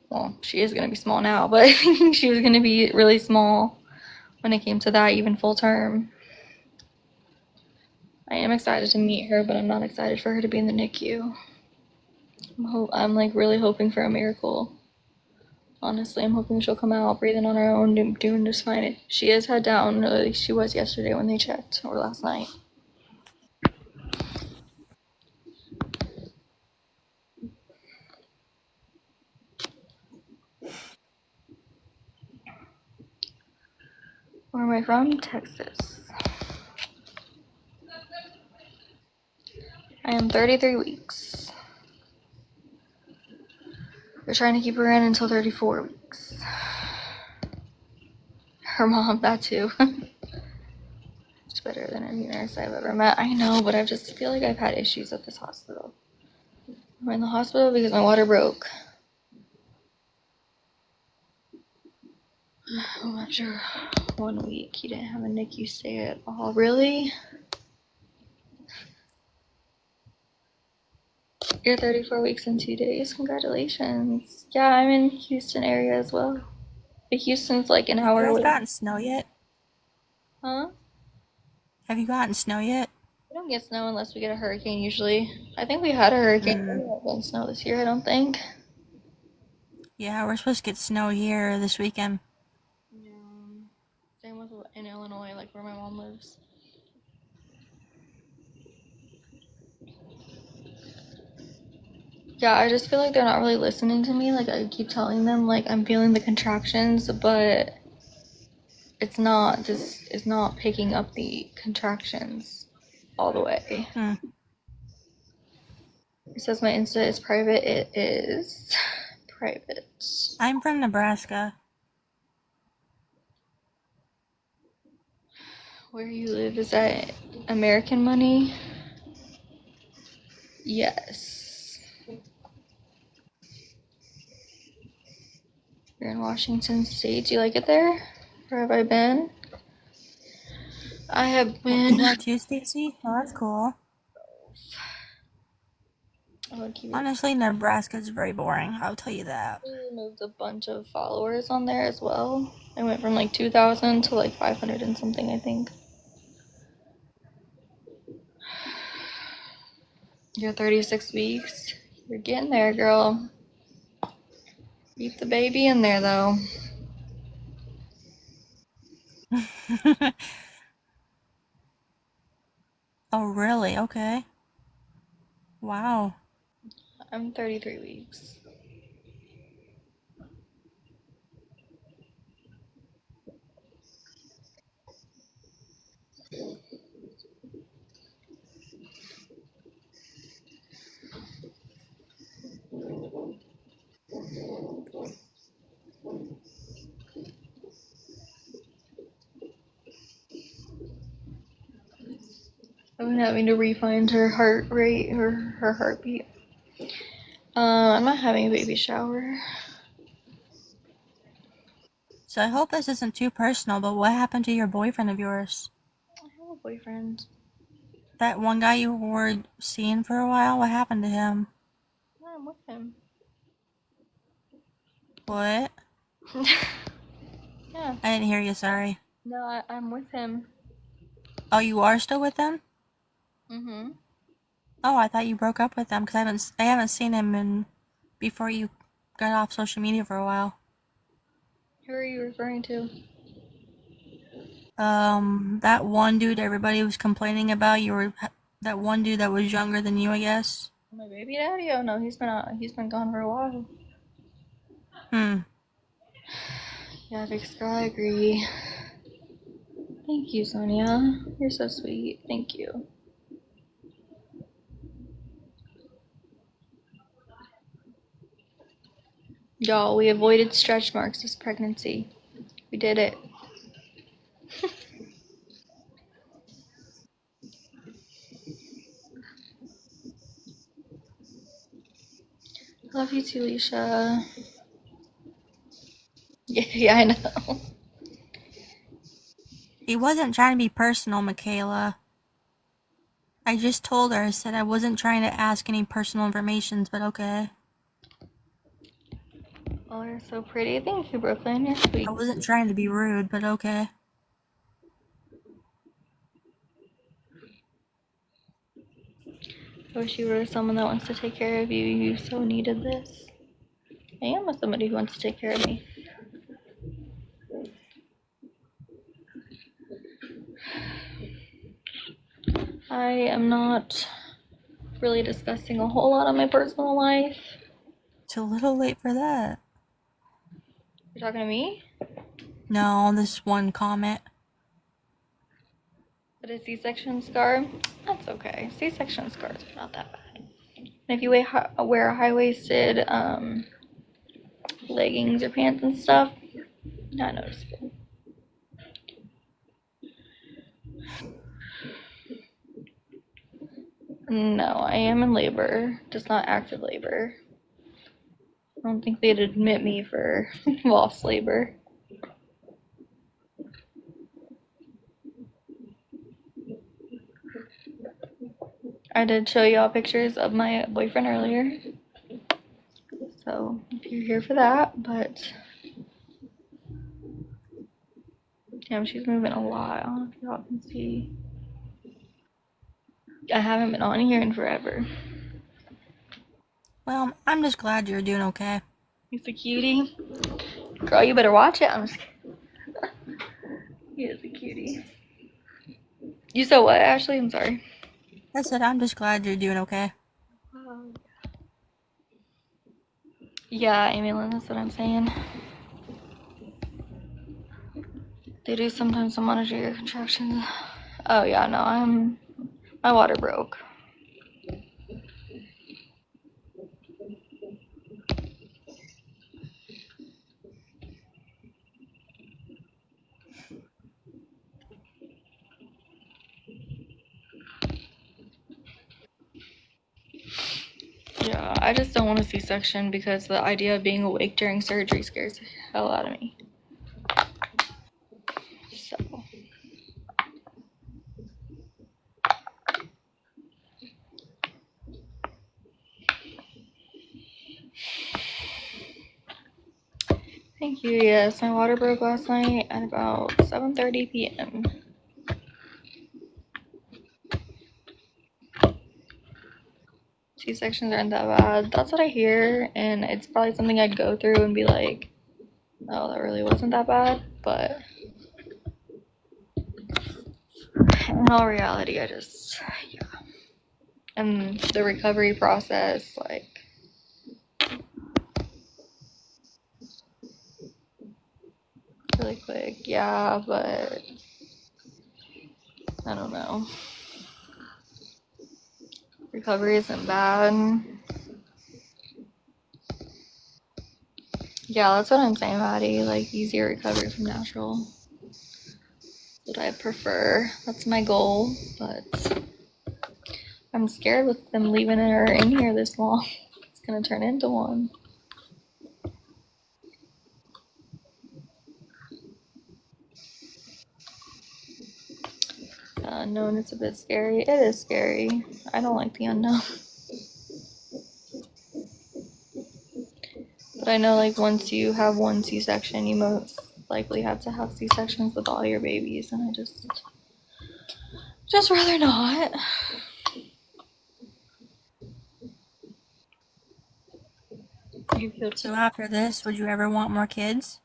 well, she is going to be small now, but thinking she was going to be really small when it came to that, even full term. I am excited to meet her, but I'm not excited for her to be in the NICU. I'm like really hoping for a miracle. Honestly, I'm hoping she'll come out breathing on her own, doing just fine. She is head down, like she was yesterday when they checked, or last night. Where am I from? Texas. I am 33 weeks. They're trying to keep her in until 34 weeks. Her mom, that too. It's better than any nurse I've ever met. I know, but I just feel like I've had issues at this hospital. I'm in the hospital because my water broke. After 1 week, he didn't have a NICU stay at all. Really? You're 34 weeks and 2 days. Congratulations. Yeah, I'm in Houston area as well. But Houston's like an Have you hour guys away. gotten snow yet? Huh? Have you gotten snow yet? We don't get snow unless we get a hurricane usually. I think we had a hurricane. We haven't gotten snow this year, I don't think. Yeah, we're supposed to get snow here this weekend. Yeah. Same with in Illinois, like where my mom lives. Yeah, I just feel like they're not really listening to me. Like I keep telling them like I'm feeling the contractions, but it's not picking up the contractions all the way. It says my Insta is private. It is private. I'm from Nebraska. Where you live, is that American money? Yes. You're in Washington State. Do you like it there? Where have I been? I have been. You are too, Stacy? Oh, that's cool. I would keep it. Honestly, Nebraska is very boring. I'll tell you that. I removed a bunch of followers on there as well. I went from like 2,000 to like 500 and something, I think. You're 36 weeks. You're getting there, girl. Keep the baby in there, though. Oh, really? Okay. Wow. I'm 33 weeks. I've been having to refind her heart rate, her heartbeat. I'm not having a baby shower. So I hope this isn't too personal, but what happened to your boyfriend of yours? I have a boyfriend. That one guy you were seeing for a while? What happened to him? Yeah, I'm with him. What? Yeah. I didn't hear you, sorry. No, I'm with him. Oh, you are still with him? Mm-hmm. Oh, I thought you broke up with him because I haven't seen him before you got off social media for a while. Who are you referring to? That one dude everybody was complaining about. That one dude that was younger than you, I guess. My baby daddy? Oh no, he's been out. He's been gone for a while. Yeah, Vic's girl, I agree. Thank you, Sonia. You're so sweet. Thank you. Y'all, we avoided stretch marks this pregnancy. We did it. Love you too, Leisha. Yeah, I know. He wasn't trying to be personal, Michaela. I just told her, I said I wasn't trying to ask any personal information, but okay. Oh, you're so pretty. Thank you, Brooklyn. You're sweet. I wasn't trying to be rude, but okay. I wish you were someone that wants to take care of you. You so needed this. I am with somebody who wants to take care of me. I am not really discussing a whole lot of my personal life. It's a little late for that. You're talking to me? No, this one comment. But a C-section scar? That's okay. C-section scars are not that bad. And if you wear high-waisted leggings or pants and stuff, not noticeable. No, I am in labor, just not active labor. I don't think they'd admit me for false labor. I did show y'all pictures of my boyfriend earlier. So if you're here for that, but damn, she's moving a lot. I don't know if y'all can see. I haven't been on here in forever. Well, I'm just glad you're doing okay. He's a cutie. Girl, you better watch it. I'm just kidding. He is a cutie. You said what, Ashley? I'm sorry. I said I'm just glad you're doing okay. Yeah, Amy Lynn, that's what I'm saying. They do sometimes to monitor your contractions. Oh yeah, no, my water broke. Yeah, I just don't want a C-section because the idea of being awake during surgery scares the hell out of me. So. Thank you. Yes, my water broke last night at about 7:30 p.m. C-sections aren't that bad. That's what I hear, and it's probably something I'd go through and be like, oh, that really wasn't that bad. But in all reality, yeah. And the recovery process, like, really quick. Yeah, but I don't know. Recovery isn't bad. Yeah, that's what I'm saying, Maddie. Like, easier recovery from natural. What I prefer. That's my goal, but I'm scared with them leaving her in here this long. It's gonna turn into one. The unknown is a bit scary. It is scary. I don't like the unknown. But I know, like, once you have one C-section, you most likely have to have C-sections with all your babies, and I just rather not. You feel So after this, would you ever want more kids?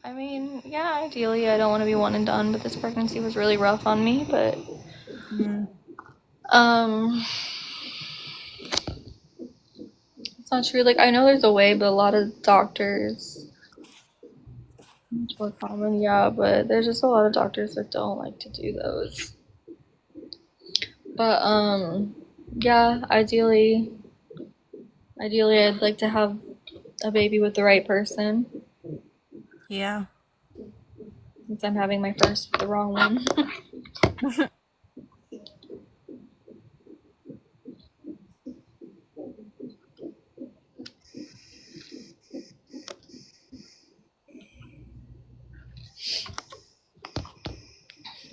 I mean, yeah, ideally I don't want to be one and done, but this pregnancy was really rough on me, but it's not true. Like, I know there's a way, but a lot of doctors, it's more common, yeah, but there's just a lot of doctors that don't like to do those. But, yeah, ideally I'd like to have a baby with the right person, Yeah. since I'm having my first with the wrong one.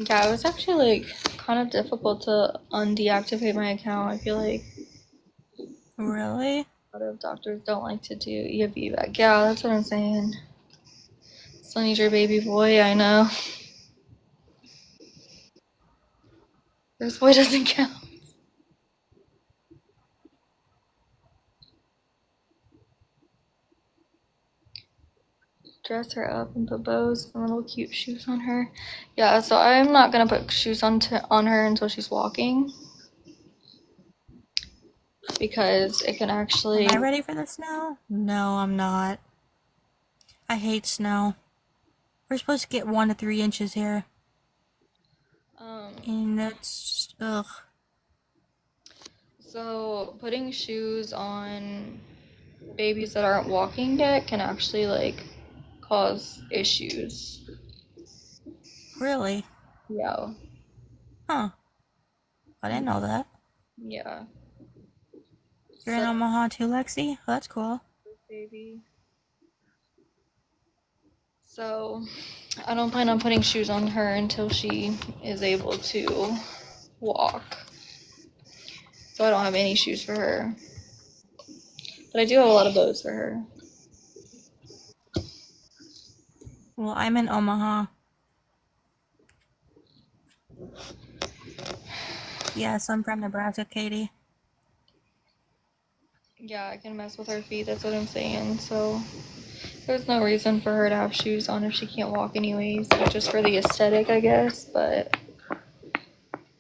Yeah, it was actually like kind of difficult to undeactivate my account. I feel like Really? a lot of doctors don't like to do EFV back. Yeah, that's what I'm saying. Still need your baby boy, I know. First boy doesn't count. Dress her up and put bows and little cute shoes on her. Yeah, so I'm not gonna put shoes on her until she's walking because it can actually. Am I ready for the snow? No, I'm not. I hate snow. We're supposed to get 1 to 3 inches here. And that's ugh. So putting shoes on babies that aren't walking yet can actually like cause issues. Really? Yeah. Huh. I didn't know that. Yeah. You're in So Omaha too, Lexi? Oh, that's cool. baby. So I don't plan on putting shoes on her until she is able to walk. So I don't have any shoes for her. But I do have a lot of bows for her. Well, I'm in Omaha. Yes, I'm from Nebraska, Katie. Yeah, I can mess with her feet, that's what I'm saying. So there's no reason for her to have shoes on if she can't walk anyways. Just for the aesthetic, I guess, but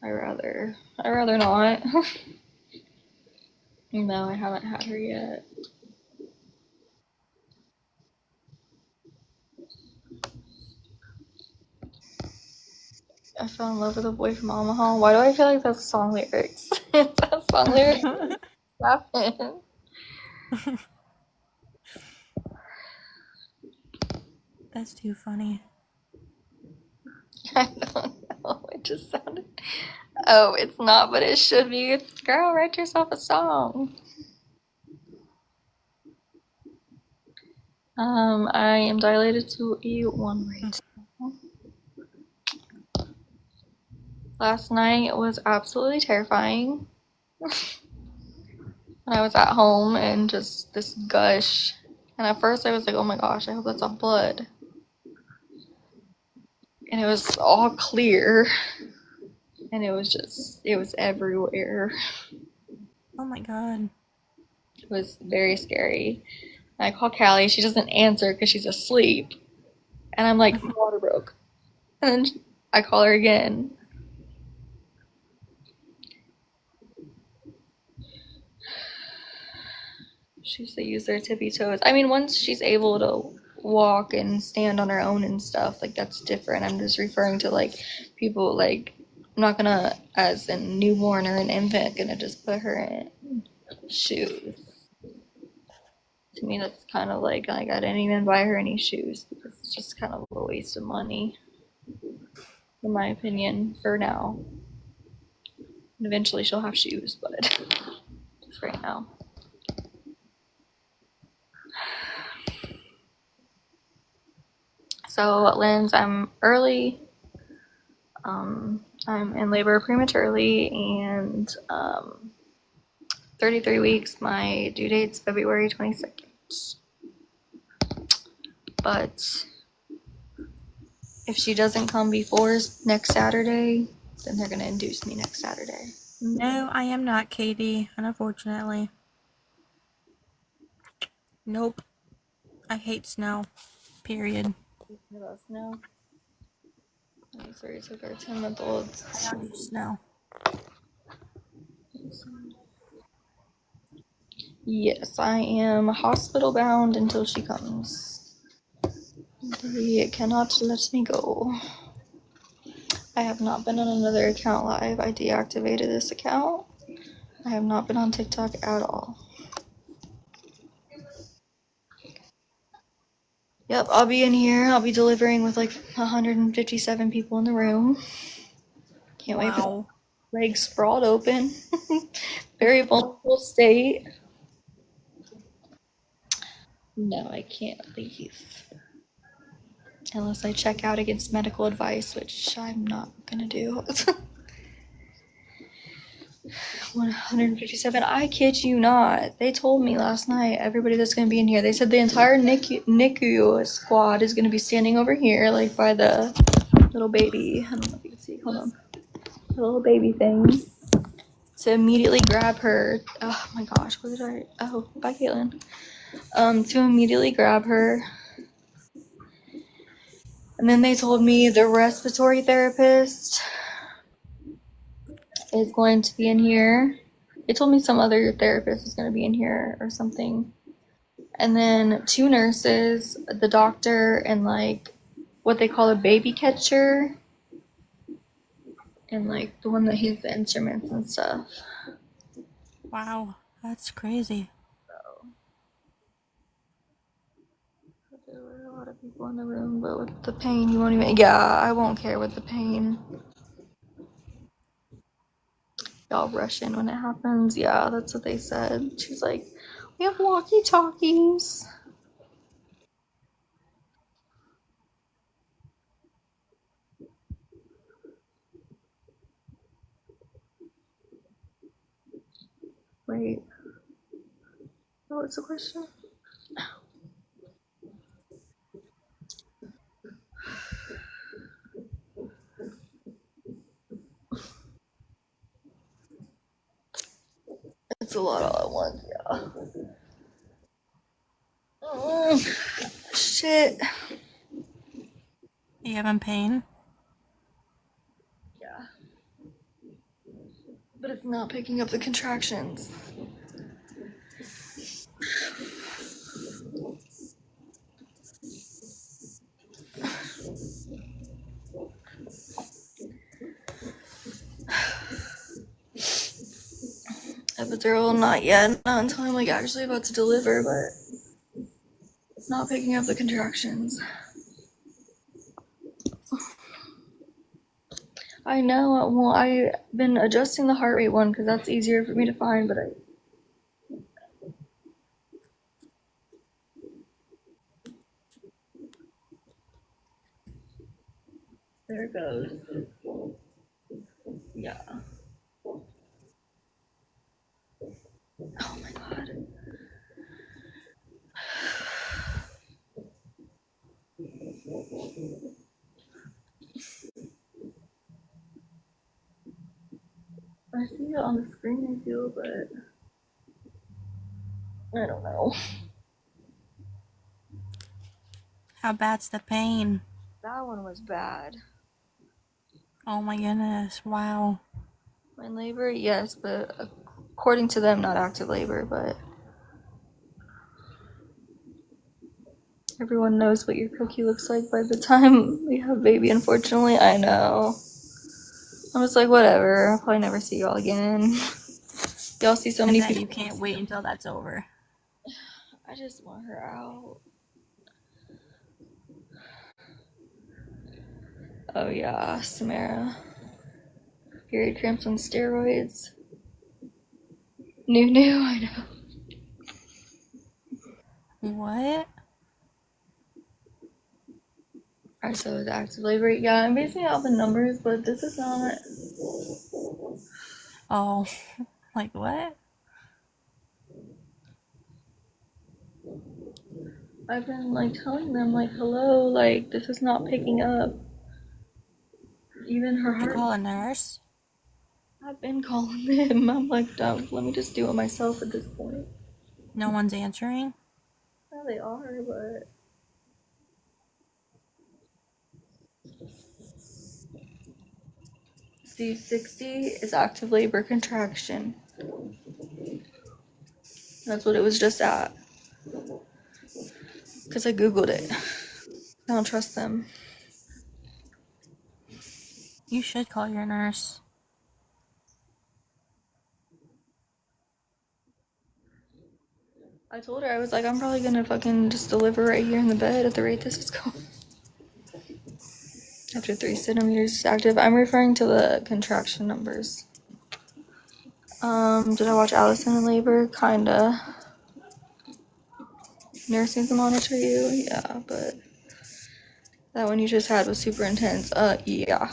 I rather not. No, I haven't had her yet. I fell in love with a boy from Omaha. Why do I feel like that's song lyrics? It's that song lyrics. Laughing. That's too funny. I don't know. It just sounded. Oh, it's not, but it should be. Girl, write yourself a song. I am dilated to a 1 right now. Last night was absolutely terrifying. When I was at home and just this gush. And at first I was like, oh my gosh, I hope that's not blood. And it was all clear. And it was everywhere. Oh my god. It was very scary. And I call Callie, she doesn't answer because she's asleep. And I'm like, my water broke. And then I call her again. She used to use their tippy toes. I mean, once she's able to walk and stand on her own and stuff, like that's different. I'm just referring to like people like I'm not gonna, as a newborn or an infant, gonna just put her in shoes. To me, that's kind of like I didn't even buy her any shoes because it's just kind of a waste of money, in my opinion, for now. And eventually, she'll have shoes, but just right now. So, Linz, I'm early. I'm in labor prematurely, and 33 weeks. My due date's February 22nd. But if she doesn't come before next Saturday, then they're going to induce me next Saturday. No, I am not, Katie, unfortunately. Nope. I hate snow. Period. Let us know. Sorry, took our 10-month-old. I don't do snow. Yes, I am hospital bound until she comes. They cannot let me go. I have not been on another account live. I deactivated this account. I have not been on TikTok at all. Yep, I'll be in here. I'll be delivering with like 157 people in the room. Can't wait for Wow. legs sprawled open. Very vulnerable state. No, I can't leave. unless I check out against medical advice, which I'm not gonna do. 157. I kid you not. They told me last night, everybody that's going to be in here, they said the entire NICU squad is going to be standing over here, like by the little baby. I don't know if you can see. Hold on. The little baby thing. To immediately grab her. Oh my gosh. What did I. Oh, bye, Caitlin. To immediately grab her. And then they told me the respiratory therapist is going to be in here. They told me some other therapist is going to be in here or something. And then 2 nurses, the doctor, and like what they call a baby catcher, and like the one that hears the instruments and stuff. Wow, that's crazy. There were a lot of people in the room, but with the pain, you won't even. Yeah, I won't care with the pain. Y'all rush in when it happens. Yeah, that's what they said. She's like, we have walkie talkies. Wait. What's the question? It's a lot all at once, yeah. Shit. You having pain? Yeah. But it's not picking up the contractions. Epidural, not yet. Not until I'm like actually about to deliver, but it's not picking up the contractions. I know. Well, I've been adjusting the heart rate one because that's easier for me to find, but there it goes. Yeah. Oh my god. I see it on the screen, I feel, but I don't know. How bad's the pain? That one was bad. Oh my goodness, wow. My labor, yes, but according to them, not active labor, but everyone knows what your cookie looks like by the time we have baby, unfortunately. I know. I'm just like, whatever. I'll probably never see y'all again. Y'all see so I many bet people. you can't wait until that's over. I just want her out. Oh yeah, Samara. Period cramps on steroids. New, I know. What? Alright, so the active labor. Yeah, I'm basing it off the numbers, but this is not. Oh, like what? I've been like telling them, like, hello, like, this is not picking up. Even her You heart. call a nurse? I've been calling them. I'm like, don't, let me just do it myself at this point. No one's answering? Well, they are, but. C60 is active labor contraction. That's what it was just at. Because I Googled it. I don't trust them. You should call your nurse. I told her, I was like, I'm probably gonna fucking just deliver right here in the bed at the rate this is going. After 3 centimeters active. I'm referring to the contraction numbers. Did I watch Allison in labor? Kinda. Nursing to monitor you? Yeah, but That one you just had was super intense. Yeah.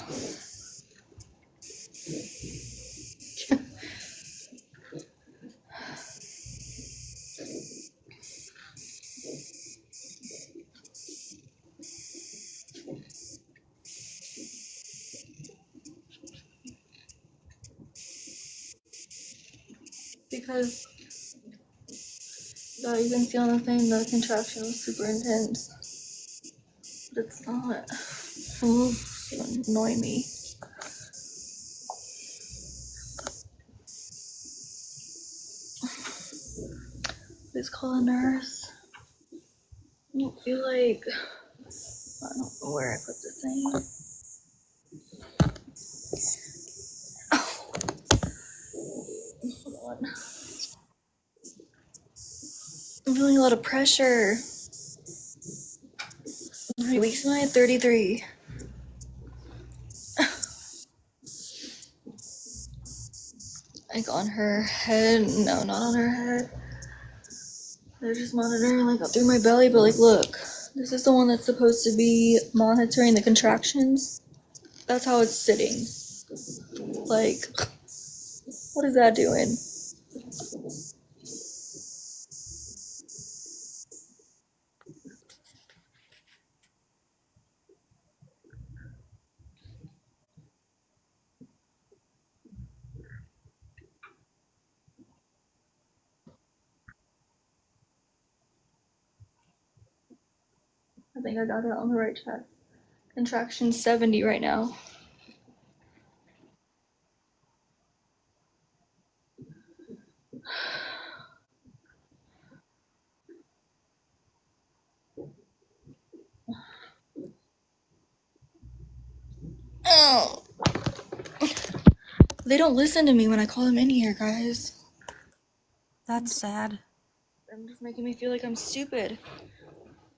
Because you can see on the thing the contraction was super intense. But it's not. Oh, it's gonna annoy me. Please call a nurse. I don't feel like. I don't know where I put the thing. Hold on. I'm feeling a lot of pressure. How many weeks am I at? 33. Like on her head. No, not on her head. They're just monitoring like up through my belly, but like look. This is the one that's supposed to be monitoring the contractions. That's how it's sitting. Like, what is that doing? I think I got it on the right track. Contraction 70 right now. Oh. They don't listen to me when I call them in here, guys. That's sad. They're just making me feel like I'm stupid.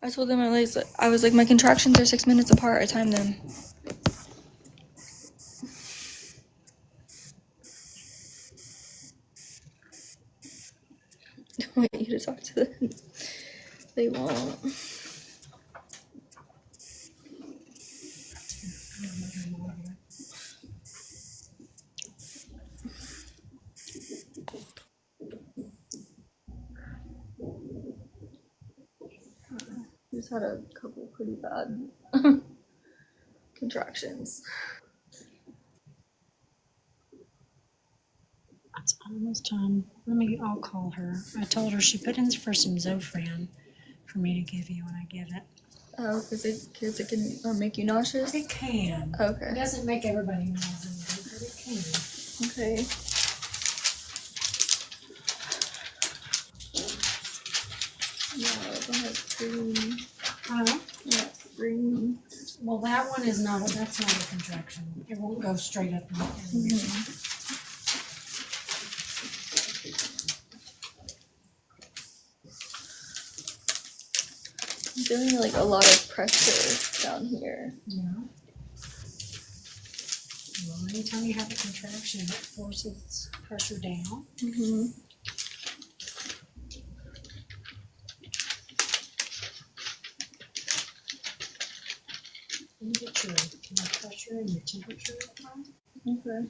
I told them I was like, my contractions are 6 minutes apart. I timed them. I want you to talk to them. They won't. Just had a couple pretty bad contractions. It's almost time. I'll call her. I told her she put in for some Zofran for me to give you when I get it. Oh, because it can make you nauseous? It can. Okay. It doesn't make everybody nauseous, but it can. Okay. Yeah, it has green. Huh? Yeah, it's green. Well, that one is not. That's not a contraction. It won't go straight up. I'm feeling like a lot of pressure down here. Yeah. Well, anytime you have a contraction, it forces pressure down. Mm-hmm. You get your pressure and your temperature up front. Okay.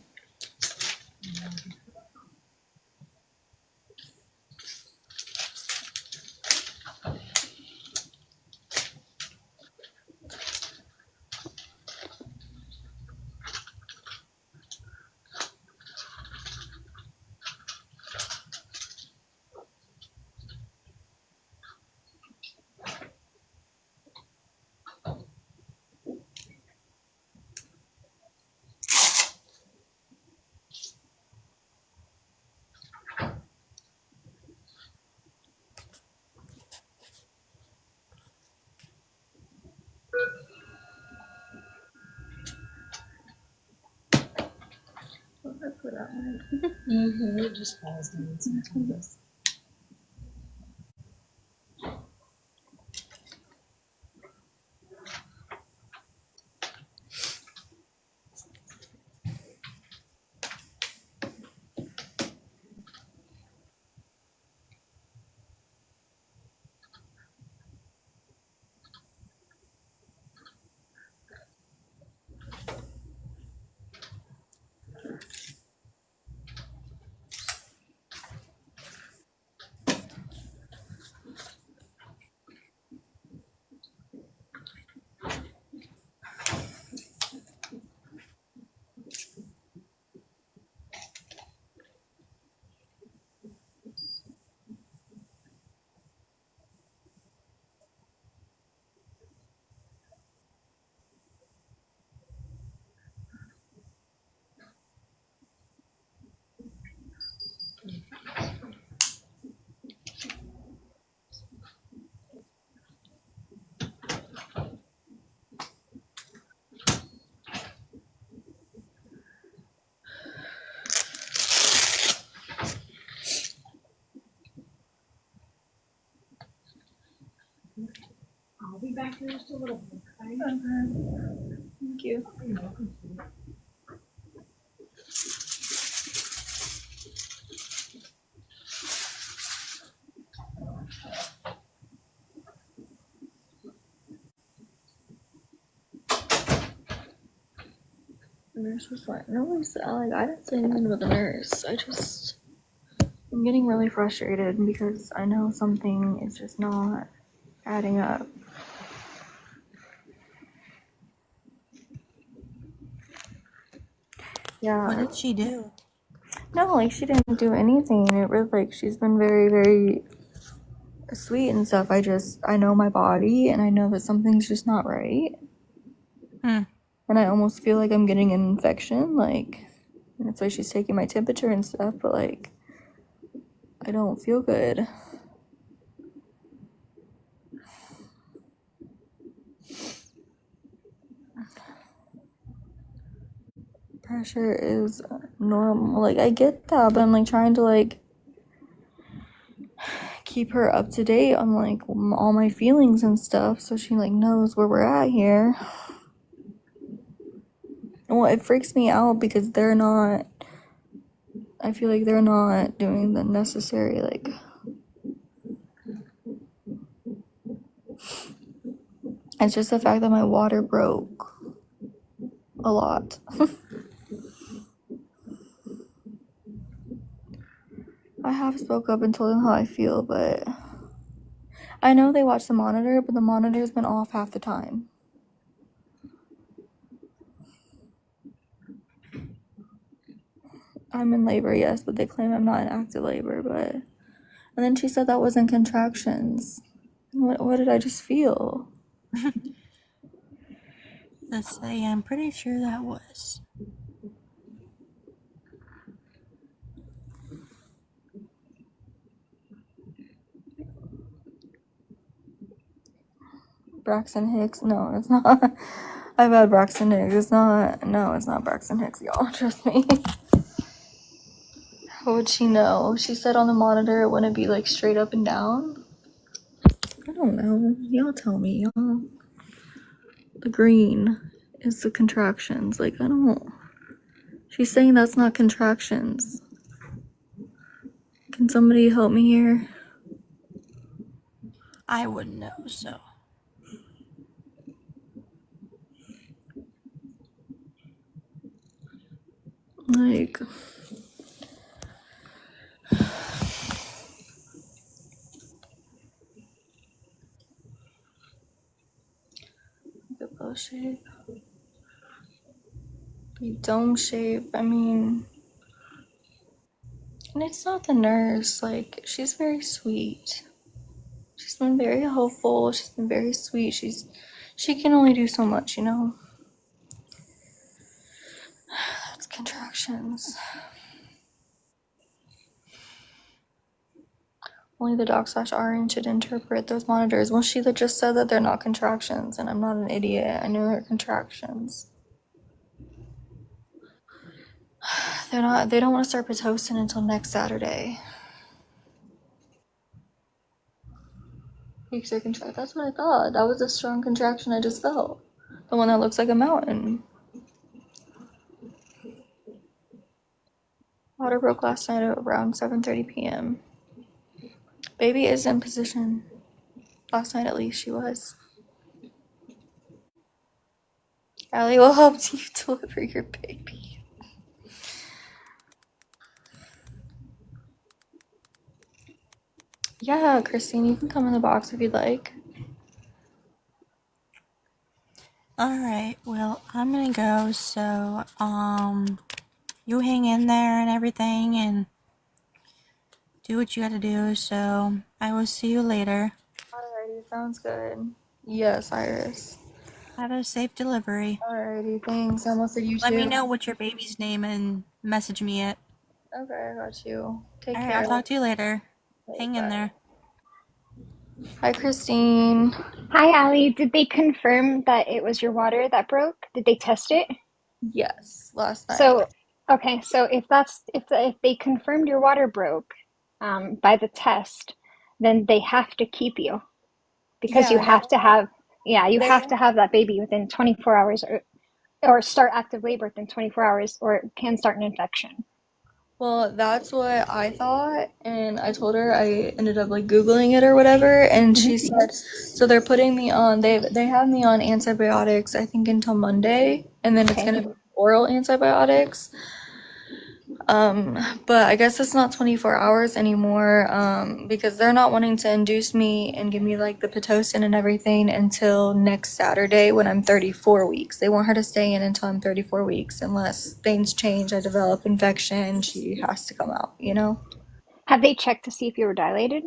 Well, that's what that meant. Mm-hmm. It just falls down sometimes. back here just a little bit, okay? Okay. Thank you. You're welcome. The nurse was like, no, I didn't say anything about the nurse. I'm getting really frustrated because I know something is just not adding up. Yeah. What did she do? No, like she didn't do anything. It really like she's been very, very sweet and stuff. I know my body and I know that something's just not right. Hmm. And I almost feel like I'm getting an infection, like, and it's like she's taking my temperature and stuff, but like, I don't feel good. Pressure is normal. Like, I get that, but I'm like trying to like keep her up to date on like all my feelings and stuff so she like knows where we're at here. Well, it freaks me out because I feel like they're not doing the necessary, like, it's just the fact that my water broke a lot. I have spoke up and told them how I feel, but I know they watch the monitor, but the monitor's been off half the time. I'm in labor, yes, but they claim I'm not in active labor, but... And then she said that wasn't contractions. What did I just feel? Let's say I'm pretty sure that was. Braxton Hicks? No, it's not. I've had Braxton Hicks. It's not. No, it's not Braxton Hicks, y'all. Trust me. How would she know? She said on the monitor it wouldn't be like straight up and down. I don't know. Y'all tell me, y'all. The green is the contractions. Like, I don't. She's saying that's not contractions. Can somebody help me here? I wouldn't know, so. Like, the bow shape, the dome shape. I mean, and it's not the nurse. Like, she's very sweet. She's been very helpful. She's been very sweet. She can only do so much, you know. That's contractions. Only the doc/RN should interpret those monitors. Well, Sheila just said that they're not contractions, and I'm not an idiot. I knew they're contractions. They're not. They don't want to start pitocin until next Saturday. Weeks are contract. That's what I thought. That was a strong contraction I just felt. The one that looks like a mountain. Water broke last night at around 7:30 p.m. Baby is in position. Last night, at least, she was. Allie will help you deliver your baby. Yeah, Christine, you can come in the box if you'd like. Alright, well, I'm gonna go, so, you hang in there and everything and do what you gotta do, so I will see you later. Alrighty, sounds good. Yes, Iris. Have a safe delivery. Alrighty, thanks. I almost said you Let too. me know what's your baby's name and message me it. Okay, I got you. Take Alright, care. I'll talk to you later. Okay, Hang in bye. there. Hi, Christine. Hi, Allie. Did they confirm that it was your water that broke? Did they test it? Yes, last night. So, okay, so if they confirmed your water broke by the test, then they have to keep you because you Yeah, have to have Yeah, you They have to have that baby within 24 hours or start active labor within 24 hours or it can start an infection. Well, that's what I thought, and I told her I ended up like Googling it or whatever, and she said, so they're putting me on, they have me on antibiotics, I think until Monday, and then it's Okay. gonna be oral antibiotics. But I guess it's not 24 hours anymore, because they're not wanting to induce me and give me like the Pitocin and everything until next Saturday when I'm 34 weeks. They want her to stay in until I'm 34 weeks. Unless things change, I develop infection, she has to come out, you know? Have they checked to see if you were dilated?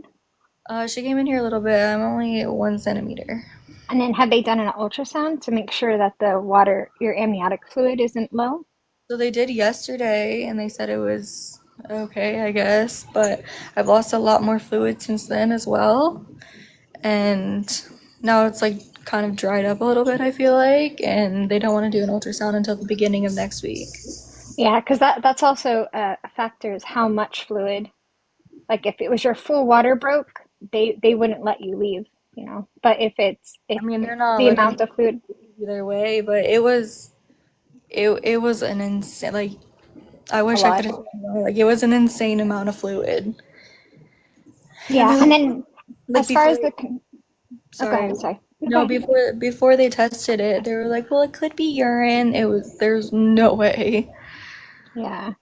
She came in here a little bit. I'm only 1 centimeter. And then have they done an ultrasound to make sure that the water, your amniotic fluid, isn't low? So they did yesterday, and they said it was okay, I guess. But I've lost a lot more fluid since then as well. And now it's like kind of dried up a little bit, I feel like, and they don't want to do an ultrasound until the beginning of next week. Yeah, because that's also a factor is how much fluid. Like if it was your full water broke, they wouldn't let you leave, you know. But if I mean, they're not the letting amount me of fluid, either way, but it was an insane, like, I a wish I lot. could have said more. Like, it was an insane amount of fluid. And Yeah, they're and like, then as far before, as the oh, go sorry. ahead, sorry. No, go No, ahead. before they tested it, they were like, well, it could be urine. There's no way. Yeah.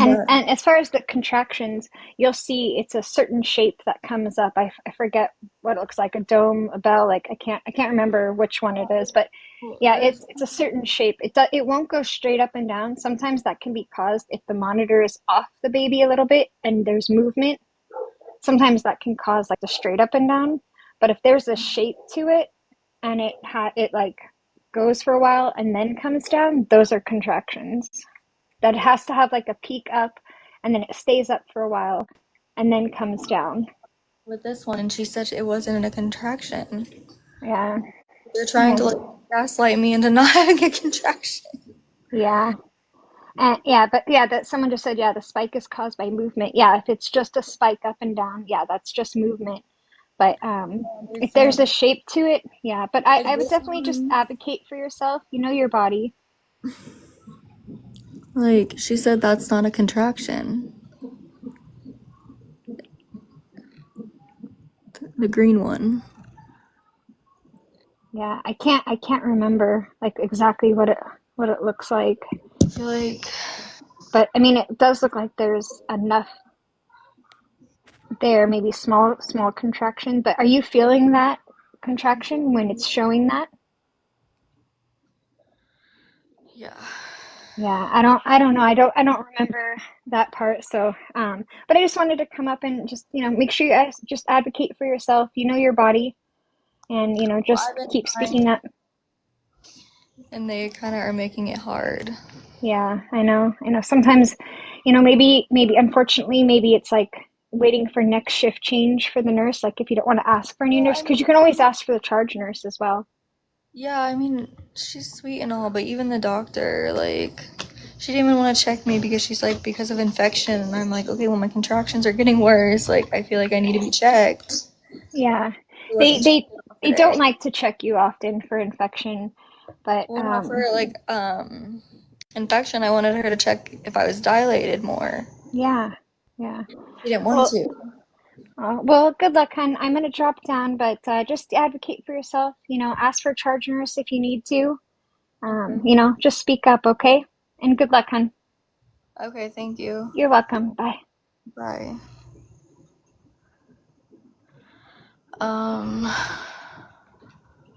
But And as far as the contractions, you'll see it's a certain shape that comes up. I forget what it looks like, a dome, a bell, like I can't remember which one it is, but well, yeah, there's it's a certain shape. It won't go straight up and down. Sometimes that can be caused if the monitor is off the baby a little bit and there's movement. Sometimes that can cause like the straight up and down. But if there's a shape to it and it like goes for a while and then comes down, those are contractions. That it has to have like a peak up and then it stays up for a while and then comes down. with this one, and she said it wasn't a contraction. Yeah. They're trying Yeah. to like gaslight me into not having a contraction. Yeah. And yeah, but yeah, that someone just said, yeah, the spike is caused by movement. Yeah, if it's just a spike up and down, yeah, that's just movement. But They if there's said a shape to it, yeah. But I like would this definitely just one, advocate for yourself. You know your body. like she said that's not a contraction. The green one. Yeah, I can't remember like exactly what it looks like. I feel like But I mean it does look like there's enough there, maybe small contraction. But are you feeling that contraction when it's showing that? yeah. Yeah, I don't know. I don't remember that part. So but I just wanted to come up and just, make sure you guys just advocate for yourself. You know your body and Well, just I've been keep trying, speaking up. and they kind of are making it hard. Yeah, I know. I know. Sometimes, maybe unfortunately, maybe it's like waiting for next shift change for the nurse. Like if you don't want to ask for a new Well, nurse, I because you mean, can always ask for the charge nurse as well. yeah, I mean, she's sweet and all, but even the doctor, like, she didn't even want to check me because she's like, because of infection. And I'm like, okay, well, my contractions are getting worse. Like, I feel like I need to be checked. Yeah, She they wasn't they checking they don't today. like to check you often for infection, but Well, no, for like, infection, I wanted her to check if I was dilated more. yeah, yeah. She didn't want Well, to. well, good luck, hon. I'm gonna drop down, but just advocate for yourself. Ask for a charge nurse if you need to. Okay. Just speak up, okay? And good luck, hon. Okay, thank you. You're welcome. Bye. Bye. Um,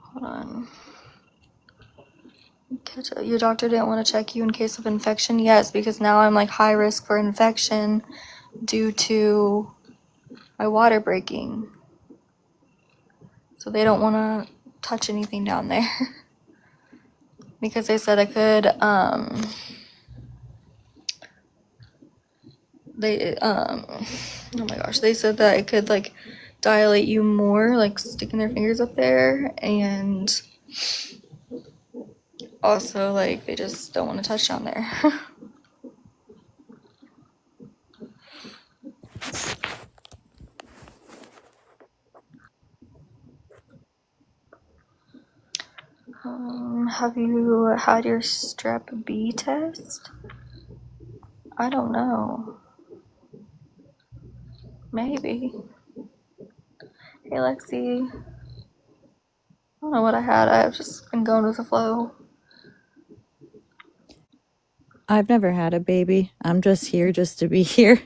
hold on. Your doctor didn't want to check you in case of infection? Yes, because now I'm like high risk for infection due to my water breaking. So they don't want to touch anything down there. Because they said I could, oh my gosh, they said that it could like dilate you more, like sticking their fingers up there, and also like they just don't want to touch down there. Have you had your strep B test? I don't know. Maybe. Hey, Lexi. I don't know what I had. I've just been going with the flow. I've never had a baby. I'm just here just to be here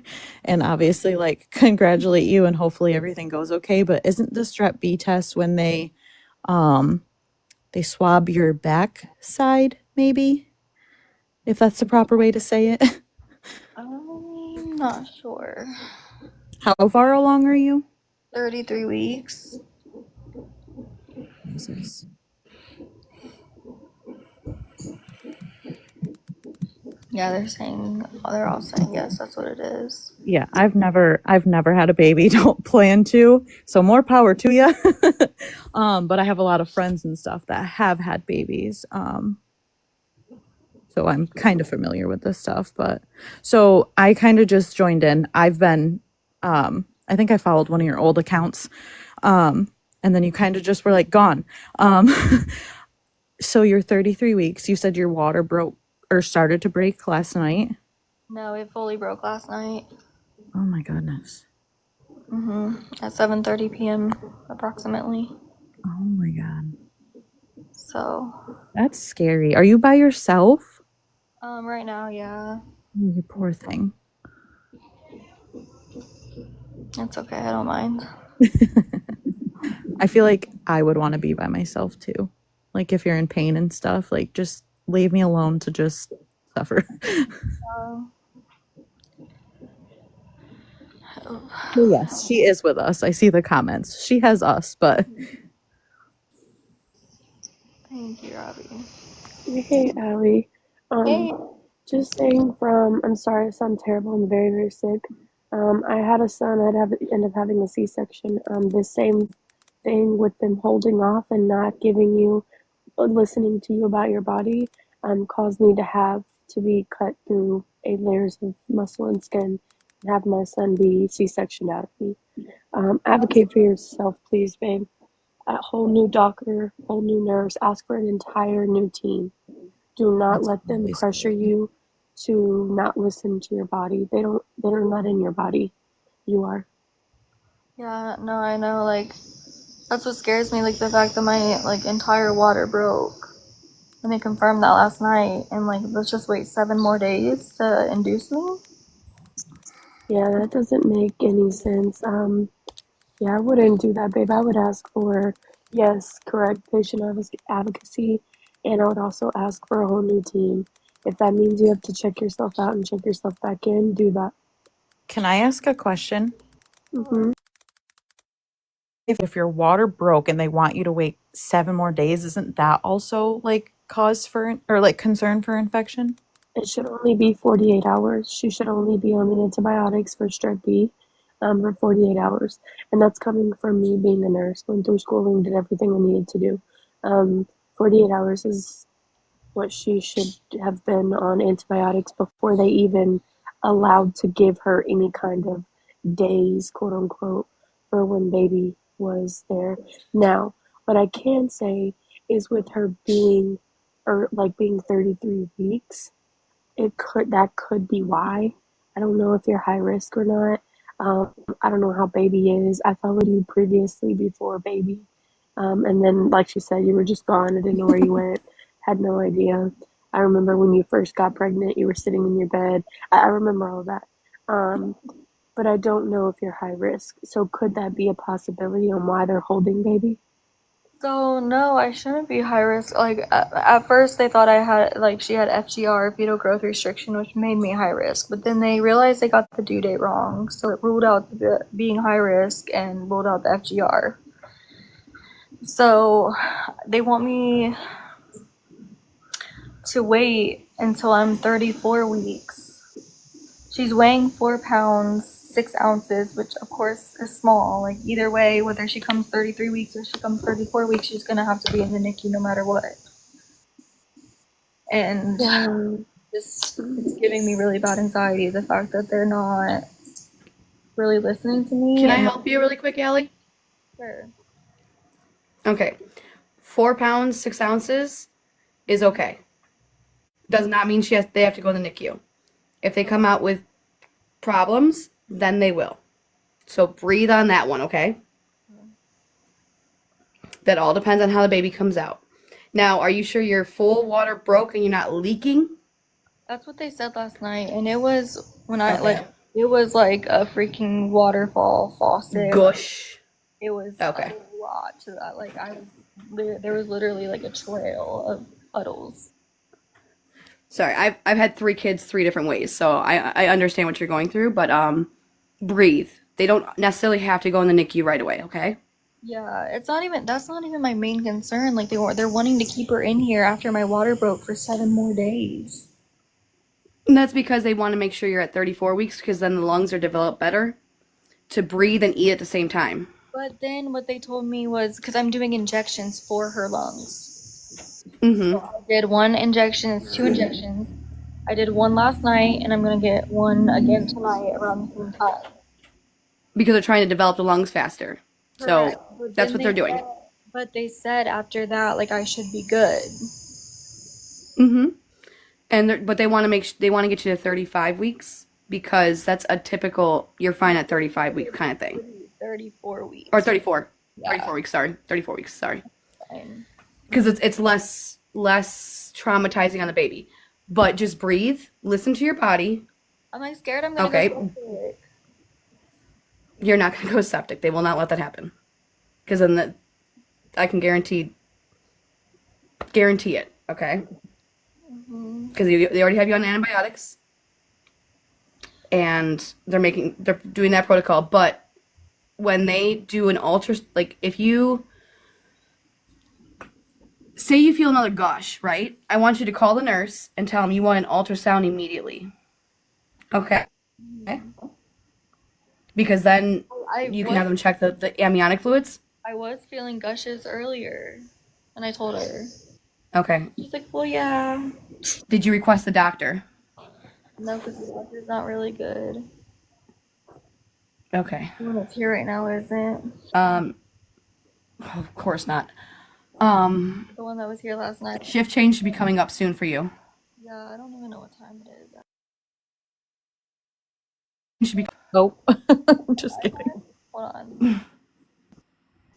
and obviously like congratulate you and hopefully everything goes okay. But isn't the strep B test when they swab your back side, maybe? If that's the proper way to say it. I'm not sure. How far along are you? 33 weeks. Jesus. Yeah, they're all saying yes, that's what it is. Yeah, I've never had a baby. Don't plan to. So more power to you. But I have a lot of friends and stuff that have had babies. So I'm kind of familiar with this stuff, but so I kind of just joined in. I've been I think I followed one of your old accounts. And then you kind of just were like gone. So you're 33 weeks. You said your water broke or started to break last night. No, it fully broke last night. Oh my goodness. At 7:30 p.m. approximately. Oh my god. So, That's scary. Are you by yourself? right now, yeah. Oh, you poor thing. It's okay, I don't mind. I feel like I would want to be by myself too. Like if you're in pain and stuff, like just leave me alone to just suffer. Well, yes, she is with us. I see the comments. She has us, but Thank you, Robbie. Hey, Allie. Hey. Just saying I'm sorry, I sound terrible. I'm very, very sick. I had a son. End up having a C-section. The same thing with them holding off and not giving you, listening to you about your body, caused me to have to be cut through 8 layers of muscle and skin and have my son be C-sectioned out of me. Advocate for yourself, please, babe. A whole new doctor, whole new nurse. Ask for an entire new team. Do not that's let them always pressure good. you to not listen to your body. They're not in your body. You are. Yeah, no, I know, like, that's what scares me, like, the fact that my, like, entire water broke. And they confirmed that last night, and, like, let's just wait 7 more days to induce me? Yeah, that doesn't make any sense. Yeah, I wouldn't do that, babe. I would ask for, yes, correct patient advocacy, and I would also ask for a whole new team. If that means you have to check yourself out and check yourself back in, do that. Can I ask a question? Hmm. If your water broke and they want you to wait 7 more days, isn't that also like cause for or like concern for infection? It should only be 48 hours. She should only be on the antibiotics for strep B for 48 hours. And that's coming from me being a nurse, went through schooling, did everything I needed to do. 48 hours is what she should have been on antibiotics before they even allowed to give her any kind of days, quote unquote, for when baby was there. Now, what I can say is with her being, or like being 33 weeks, that could be why. I don't know if you're high risk or not. I don't know how baby is. I followed you previously before baby. And then, like she said, you were just gone. I didn't know where you went. Had no idea. I remember when you first got pregnant, you were sitting in your bed. I remember all of that. But I don't know if you're high risk. So could that be a possibility on why they're holding baby? So, no, I shouldn't be high risk. Like, at first they thought I had, like, she had FGR, fetal growth restriction, which made me high risk. But then they realized they got the due date wrong, so it ruled out being high risk and ruled out the FGR. So, they want me to wait until I'm 34 weeks. She's weighing 4 pounds, 6 ounces, which of course is small. Like, either way, whether she comes 33 weeks or she comes 34 weeks, she's gonna have to be in the NICU no matter what. And Yeah. it's giving me really bad anxiety, the fact that they're not really listening to me. Can I And help you really quick, Allie? sure. Okay. 4 pounds, 6 ounces is okay. Does not mean they have to go to the NICU. If they come out with problems, then they will. So breathe on that one, okay? That all depends on how the baby comes out. Now, are you sure your full water broke and you're not leaking? That's what they said last night, and it was when I Okay. it was like a freaking waterfall faucet. Gush. It was Okay. a lot to that. Like there was literally like a trail of puddles. Sorry, I've had 3 kids 3 different ways, so I understand what you're going through, but breathe. They don't necessarily have to go in the NICU right away, okay? Yeah, that's not even my main concern. Like they're wanting to keep her in here after my water broke for 7 more days. And that's because they want to make sure you're at 34 weeks because then the lungs are developed better to breathe and eat at the same time. But then what they told me was because I'm doing injections for her lungs. Mm-hmm. So I did 1 injection, it's 2 injections. I did 1 last night, and I'm gonna get 1 again tonight around the same time. Because they're trying to develop the lungs faster. Correct. So that's what they're doing. But they said after that, like I should be good. Mm-hmm. But they want to they want to get you to 35 weeks because that's a typical you're fine at 35 week kind of thing. 34 weeks. Or 34. Yeah. 34 weeks, sorry. 34 weeks, sorry. Fine. Because it's less traumatizing on the baby. But just breathe, listen to your body. I'm like scared I'm gonna go septic. You're not going to go septic. They will not let that happen. Because then I can guarantee it, okay? Because they already have you on antibiotics. And they're doing that protocol. But when they do an like if you say you feel another gush, right? I want you to call the nurse and tell them you want an ultrasound immediately. Okay? Because then you can have them check the amniotic fluids. I was feeling gushes earlier, and I told her. Okay. She's like, well, yeah. Did you request the doctor? No, because the doctor's not really good. Okay. The one that's here right now isn't. Of course not. The one that was here last night. Shift change should be coming up soon for you. Yeah, I don't even know what time it is. Should be. Oh, I'm just kidding. Hold on.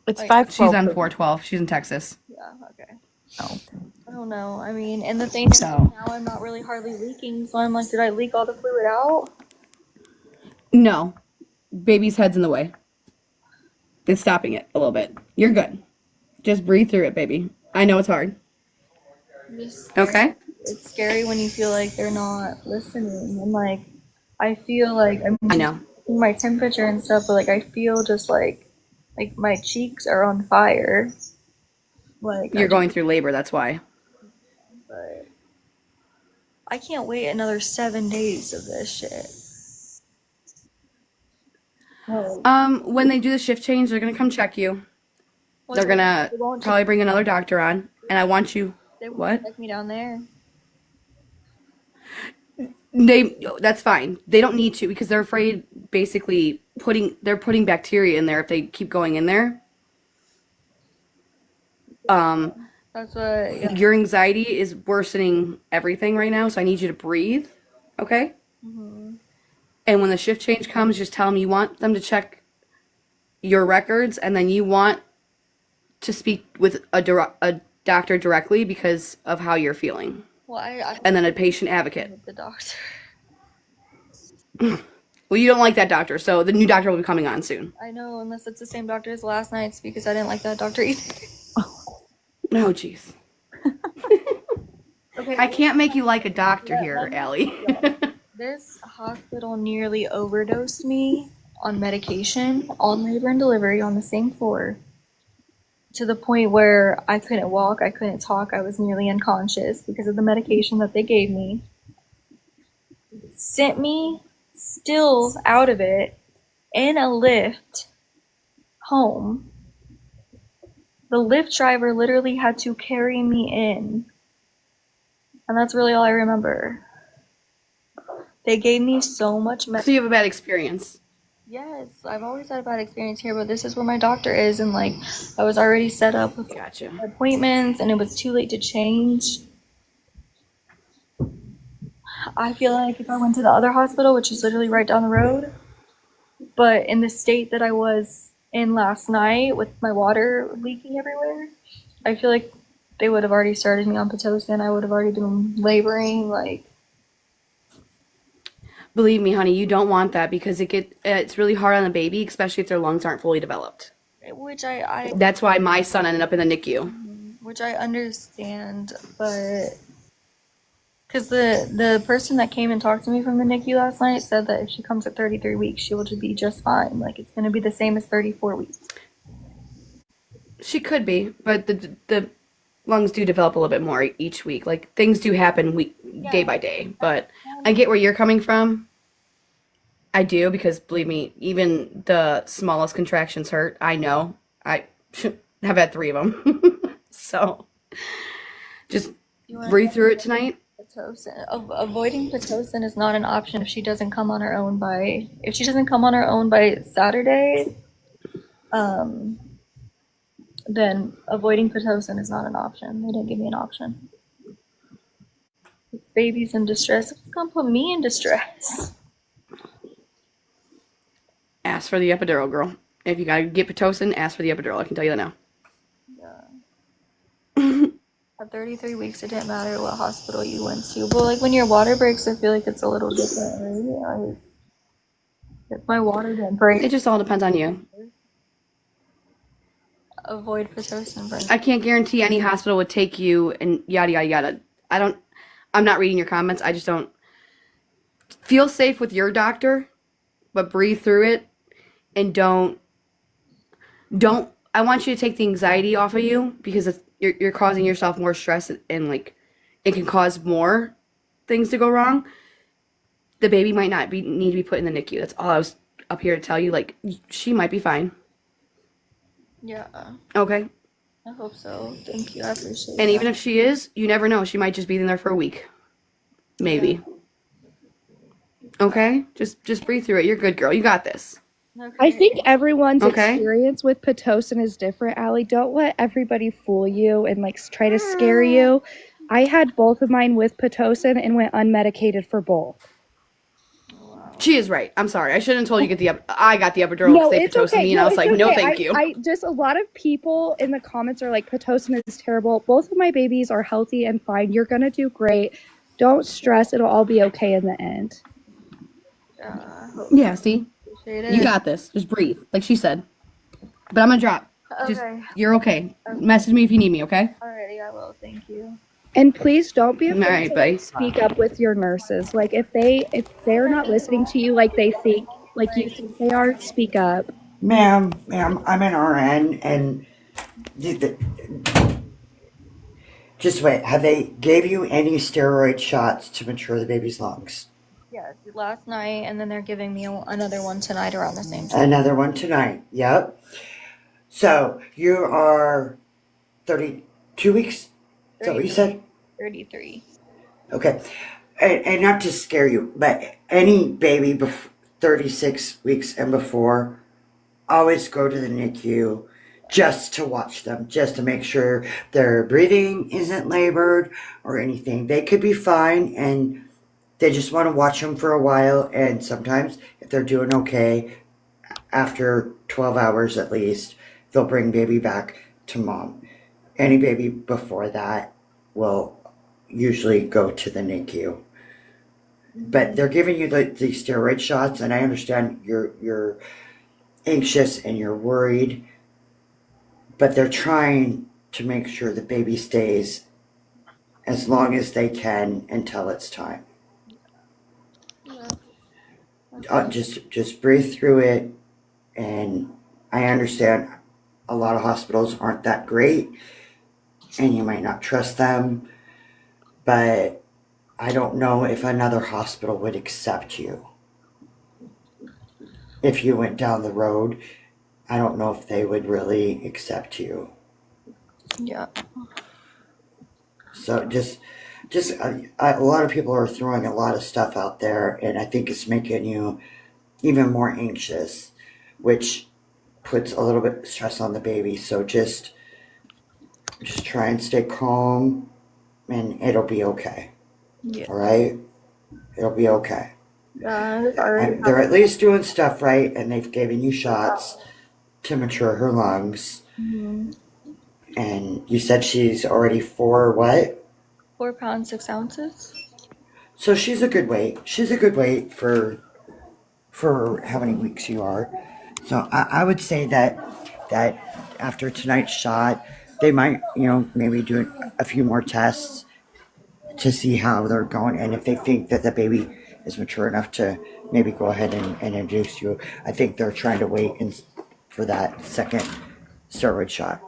It's Like, 5:12. She's on 412. She's in Texas. Yeah, okay. Oh. I don't know. I mean, and the thing is, now I'm not really hardly leaking, so I'm like, did I leak all the fluid out? No. Baby's head's in the way. It's stopping it a little bit. You're good. Just breathe through it, baby. I know it's hard. Okay? It's scary when you feel like they're not listening. And like, I feel like I know. my temperature and stuff, but like I feel just like my cheeks are on fire. Like You're going through labor, that's why. But I can't wait another 7 days of this shit. When they do the shift change, they're gonna come check you. They're gonna probably bring another doctor on, and I want you. They won't What? check me down there. That's fine. They don't need to because they're afraid. Basically, they're putting bacteria in there if they keep going in there. That's what. Yeah. Your anxiety is worsening everything right now, so I need you to breathe. Okay. And when the shift change comes, just tell them you want them to check your records, and then you want to speak with a doctor directly because of how you're feeling. Well, and then a patient advocate. With the doctor. Well, you don't like that doctor, so the new doctor will be coming on soon. I know, unless it's the same doctor as last night's, because I didn't like that doctor either. No, jeez. Okay. I can't make you like a doctor here, Allie. This hospital nearly overdosed me on medication, on labor and delivery, on the same floor, to the point where I couldn't walk, I couldn't talk, I was nearly unconscious because of the medication that they gave me. Sent me still out of it in a lift home. The lift driver literally had to carry me in. And that's really all I remember. They gave me so much So you have a bad experience. Yes, I've always had a bad experience here, but this is where my doctor is, and like I was already set up with appointments, and it was too late to change. I feel like if I went to the other hospital, which is literally right down the road, but in the state that I was in last night with my water leaking everywhere, I feel like they would have already started me on Pitocin. I would have already been laboring, like. Believe me, honey, you don't want that because it's really hard on the baby, especially if their lungs aren't fully developed. Which I That's why my son ended up in the NICU. which I understand, but because the person that came and talked to me from the NICU last night said that if she comes at 33 weeks, she will just be just fine. Like it's going to be the same as 34 weeks. She could be, but the lungs do develop a little bit more each week. Like things do happen day by day. But I get where you're coming from. I do, because believe me, even the smallest contractions hurt. I know. I have had 3 of them. So just breathe through it tonight. Pitocin. Avoiding Pitocin is not an option if she doesn't come on her own by Saturday. Then avoiding Pitocin is not an option. They didn't give me an option. If baby's in distress, it's gonna put me in distress. Ask for the epidural, girl. If you gotta get Pitocin, ask for the epidural. I can tell you that now. Yeah. At 33 weeks, it didn't matter what hospital you went to. But like when your water breaks, I feel like it's a little different, right? If my water didn't break, It just all depends on you. avoid Pitocin break. I can't guarantee any hospital would take you and yada yada yada. I'm not reading your comments. I just don't feel safe with your doctor, but breathe through it and don't. I want you to take the anxiety off of you, because you're causing yourself more stress, and like it can cause more things to go wrong. The baby might not need to be put in the NICU. That's all I was up here to tell you. Like, she might be fine. Yeah, Okay. I hope so. Thank you. I appreciate it. And even if she is, you never know. She might just be in there for a week. Maybe. Okay? Just breathe through it. You're good, girl. You got this. Okay. I think everyone's Okay. experience with Pitocin is different, Allie. Don't let everybody fool you and like try to scare you. I had both of mine with Pitocin and went unmedicated for both. She is right. I'm sorry. I shouldn't have told you I got the epidural because No, they it's Pitocin okay. me, and I was like, no, thank you. I just, a lot of people in the comments are like, Pitocin is terrible. Both of my babies are healthy and fine. You're going to do great. Don't stress. It'll all be okay in the end. Yeah, see? Appreciate it. You got this. Just breathe, like she said. But I'm going to drop. Okay. You're okay. Message me if you need me, okay? Alrighty, I will. Thank you. And please don't be afraid Alright, to buddy. speak up with your nurses. Like if they're not listening to you like they think, like you think they are, speak up. Ma'am, I'm an RN, and just wait. Have they gave you any steroid shots to mature the baby's lungs? Yes, last night, and then they're giving me another one tonight around the same time. Another one tonight. Yep. So you are 32 weeks. Is that what you said? 33. Okay. And not to scare you, but any baby 36 weeks and before, always go to the NICU just to watch them, just to make sure their breathing isn't labored or anything. They could be fine, and they just want to watch them for a while. And sometimes, if they're doing okay, after 12 hours at least, they'll bring baby back to mom. Any baby before that will usually go to the NICU. But they're giving you the steroid shots, and I understand you're anxious and you're worried, but they're trying to make sure the baby stays as long as they can until it's time. Just breathe through it, and I understand a lot of hospitals aren't that great, and you might not trust them, but I don't know if another hospital would accept you. If you went down the road, I don't know if they would really accept you. Yeah. So just a lot of people are throwing a lot of stuff out there, and I think it's making you even more anxious, which puts a little bit of stress on the baby. So just try and stay calm, and it'll be okay. Yeah. All right? It'll be okay. Yeah, it's already They're at happening. least doing stuff right, and they've given you shots to mature her lungs. Mm-hmm. And you said she's already 4 what? 4 pounds 6 ounces. So she's a good weight. She's a good weight for how many weeks you are. So I would say that after tonight's shot, they might, maybe do a few more tests to see how they're going, and if they think that the baby is mature enough to maybe go ahead and induce you. I think they're trying to wait for that second steroid shot.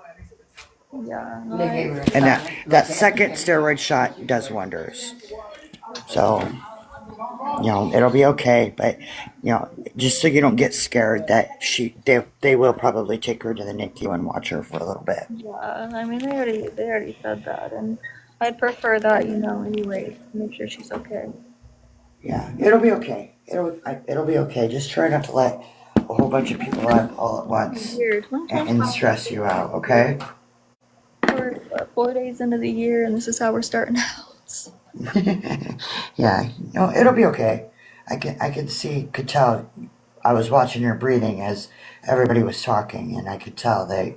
Yeah, no, And that second steroid shot does wonders. So, it'll be okay, but just so you don't get scared that they will probably take her to the NICU and watch her for a little bit. yeah. I mean, they already said that, and I'd prefer that, anyways, to make sure she's okay. Yeah, it'll be okay. It'll be okay. Just try not to let a whole bunch of people on all at once Year 2025. and stress you out, okay? We're 4 days into the year, and this is how we're starting out. Yeah, it'll be okay. Could tell. I was watching your breathing as everybody was talking, and I could tell that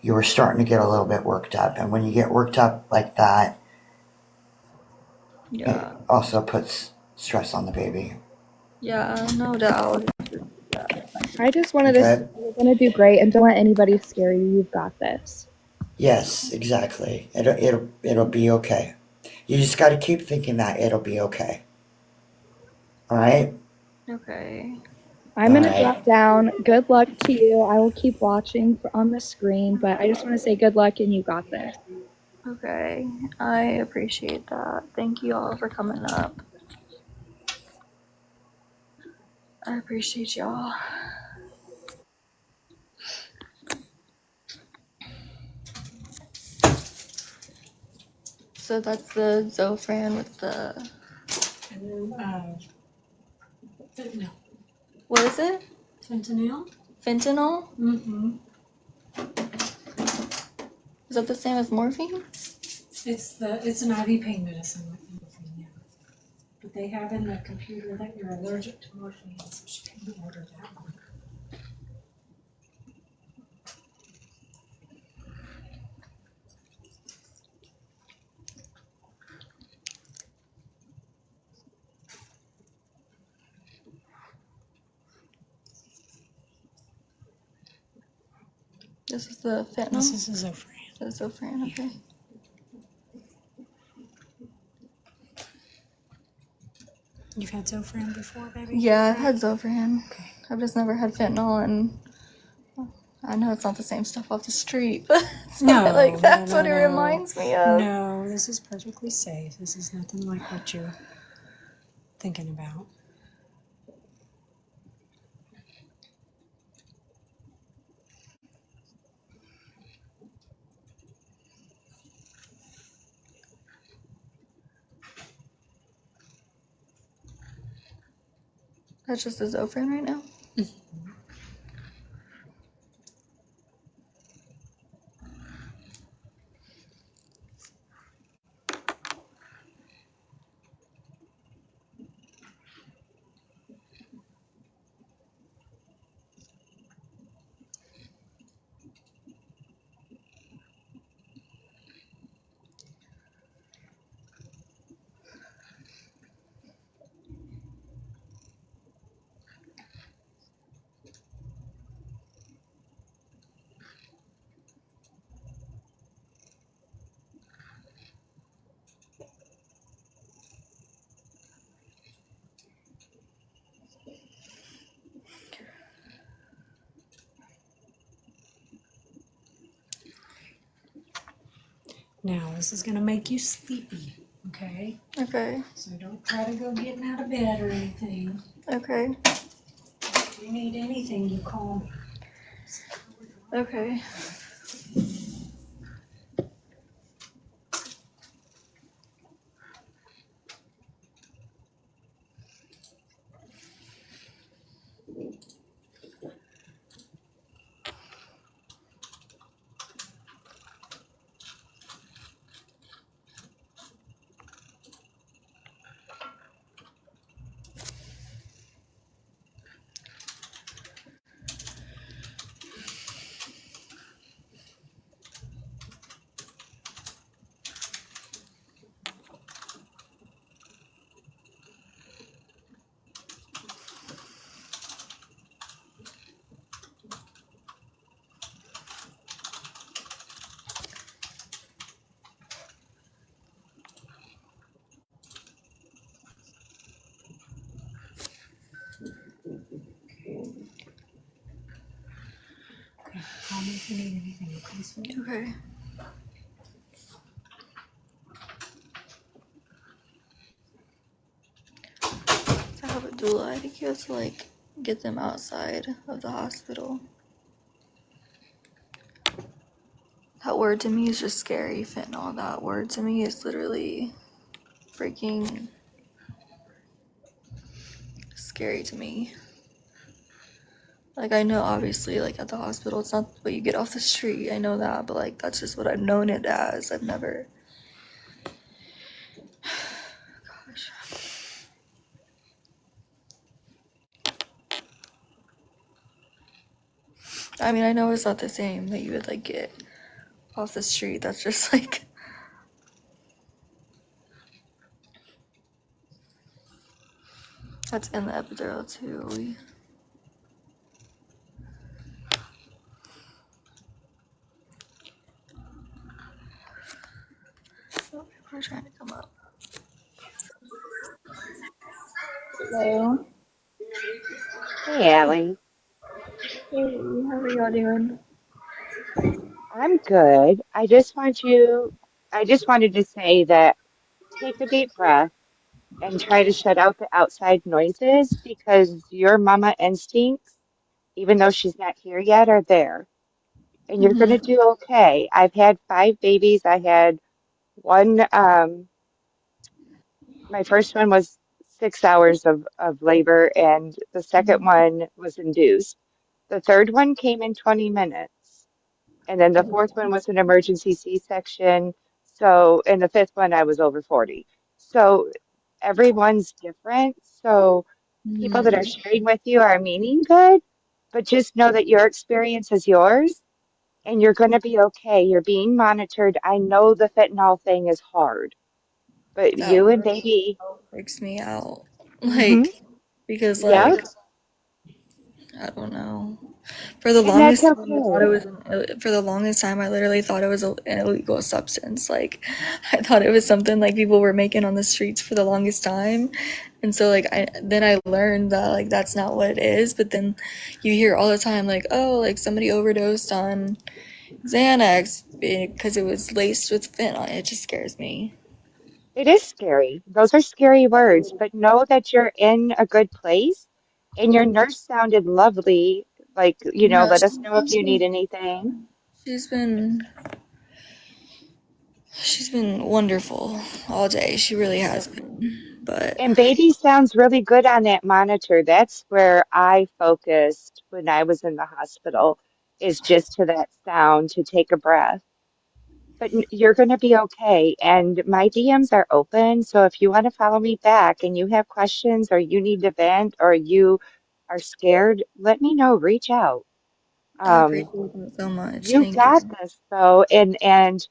you were starting to get a little bit worked up. And when you get worked up like that, it Yeah, also puts stress on the baby. yeah, no doubt. I just wanted to say Okay? you're gonna do great, and don't let anybody scare you. You've got this. Yes, exactly. It'll be okay. You just got to keep thinking that it'll be okay. All right. Okay. I'm All gonna right. drop down. Good luck to you. I will keep watching on the screen, but I just want to say good luck, and you got this. Okay. I appreciate that. Thank you all for coming up. I appreciate y'all. So that's the Zofran with the. And then fentanyl. What is it? Fentanyl? Fentanyl? Mm-hmm. Is that the same as morphine? It's an IV pain medicine like morphine, yeah. But they have in the computer that you're allergic to morphine, so she can order that one. This is the fentanyl? This is a Zofran. The Zofran, okay. You've had Zofran before, baby? Yeah, I've had Zofran. Okay. I've just never had fentanyl, and I know it's not the same stuff off the street, but that's what it reminds me of. No, this is perfectly safe. This is nothing like what you're thinking about. That's just the Zofran right now? Now, this is going to make you sleepy, okay? Okay. So don't try to go getting out of bed or anything. Okay. If you need anything, you call me. Okay. Okay, call me if you need anything, okay, sweetie? Okay. I have a doula. I think you have to like get them outside of the hospital. That word to me is just scary. Fentanyl. That word to me is literally freaking scary to me. Like, I know obviously, like, at the hospital, it's not what you get off the street. I know that, but like, that's just what I've known it as. I've never. Gosh. I mean, I know it's not the same that you would like get off the street. That's just like. That's in the epidural too. Oh, people are trying to come up. Hello. Hey, Allie. Hey, how are y'all doing? I'm good. I just wanted to say that take a deep breath and try to shut out the outside noises because your mama instincts, even though she's not here yet, are there. And you're going to Mm-hmm. do okay. I've had 5 babies. I had one, my first one was 6 hours of labor, and the second one was induced. The third one came in 20 minutes. And then the fourth one was an emergency C-section. So, and the fifth one, I was over 40. So everyone's different. So people that are Mm-hmm. sharing with you are meaning good, but just know that your experience is yours and you're going to be okay. You're being monitored. I know the fentanyl thing is hard, but That you and word baby, freaks me out. hmm Like, because yep, like, I don't know. For the and that's longest time, I thought it okay. was for the longest time, I literally thought it was an illegal substance. Like, I thought it was something like people were making on the streets for the longest time, and so like I learned that like that's not what it is. But then you hear all the time like, oh, like somebody overdosed on Xanax because it was laced with fentanyl. It just scares me. It is scary. Those are scary words, but know that you're in a good place and your nurse sounded lovely. Like, No, let us know if you need anything. she's been she's been wonderful all day. She really has been. But And baby sounds really good on that monitor. That's where I focused when I was in the hospital, is just to that sound to take a breath. But you're going to be okay. And my DMs are open. So if you want to follow me back and you have questions or you need to vent or you are scared, let me know. Reach out. I Um, appreciate that so much. you Thank you. got this though, and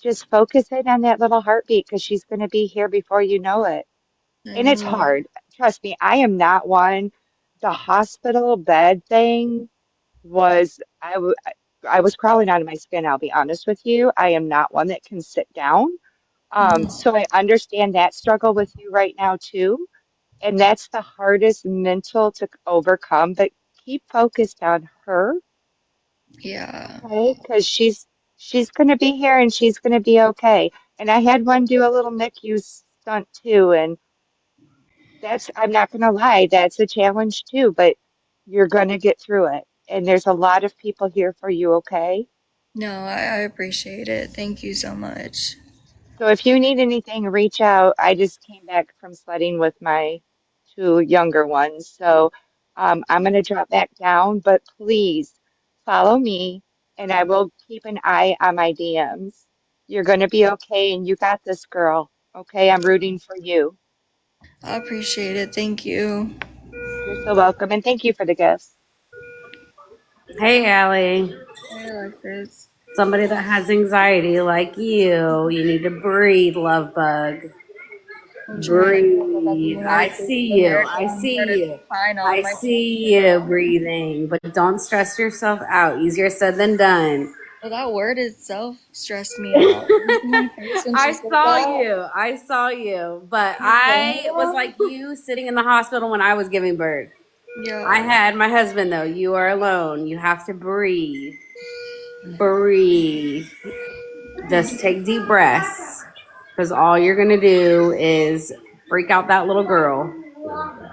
just focus in on that little heartbeat because she's going to be here before you know it. I And it's know. hard. Trust me, I am not one. The hospital bed thing was I was crawling out of my skin, I'll be honest with you. I am not one that can sit down. Mhm. So I understand that struggle with you right now too. And that's the hardest mental to overcome, but keep focused on her. Yeah. Okay, because she's going to be here and she's going to be okay. And I had one do a little NICU stunt too, and that's I'm not going to lie, that's a challenge too, but you're going to get through it. And there's a lot of people here for you, okay? No, I appreciate it. Thank you so much. So if you need anything, reach out. I just came back from sledding with my two younger ones, so I'm going to drop back down, but please follow me and I will keep an eye on my DMs. You're going to be okay and you got this, girl. Okay, I'm rooting for you. I appreciate it. Thank you. You're so welcome and thank you for the gifts. Hey, Allie. Hey, Alexis. Somebody that has anxiety like you need to breathe, love bug. I'm trying. I feel like the Breathe. I United States of see you. America. I I'm trying to see you. find all I my see you you know. breathing, but don't stress yourself out. Easier said than done. Well, that word itself stressed me out. Did you see my face when she I said saw that? you. I saw you. But What the I was hell? like you sitting in the hospital when I was giving birth. Yeah. I had my husband though. You are alone. You have to breathe. Breathe. Just take deep breaths. Because all you're gonna do is freak out that little girl.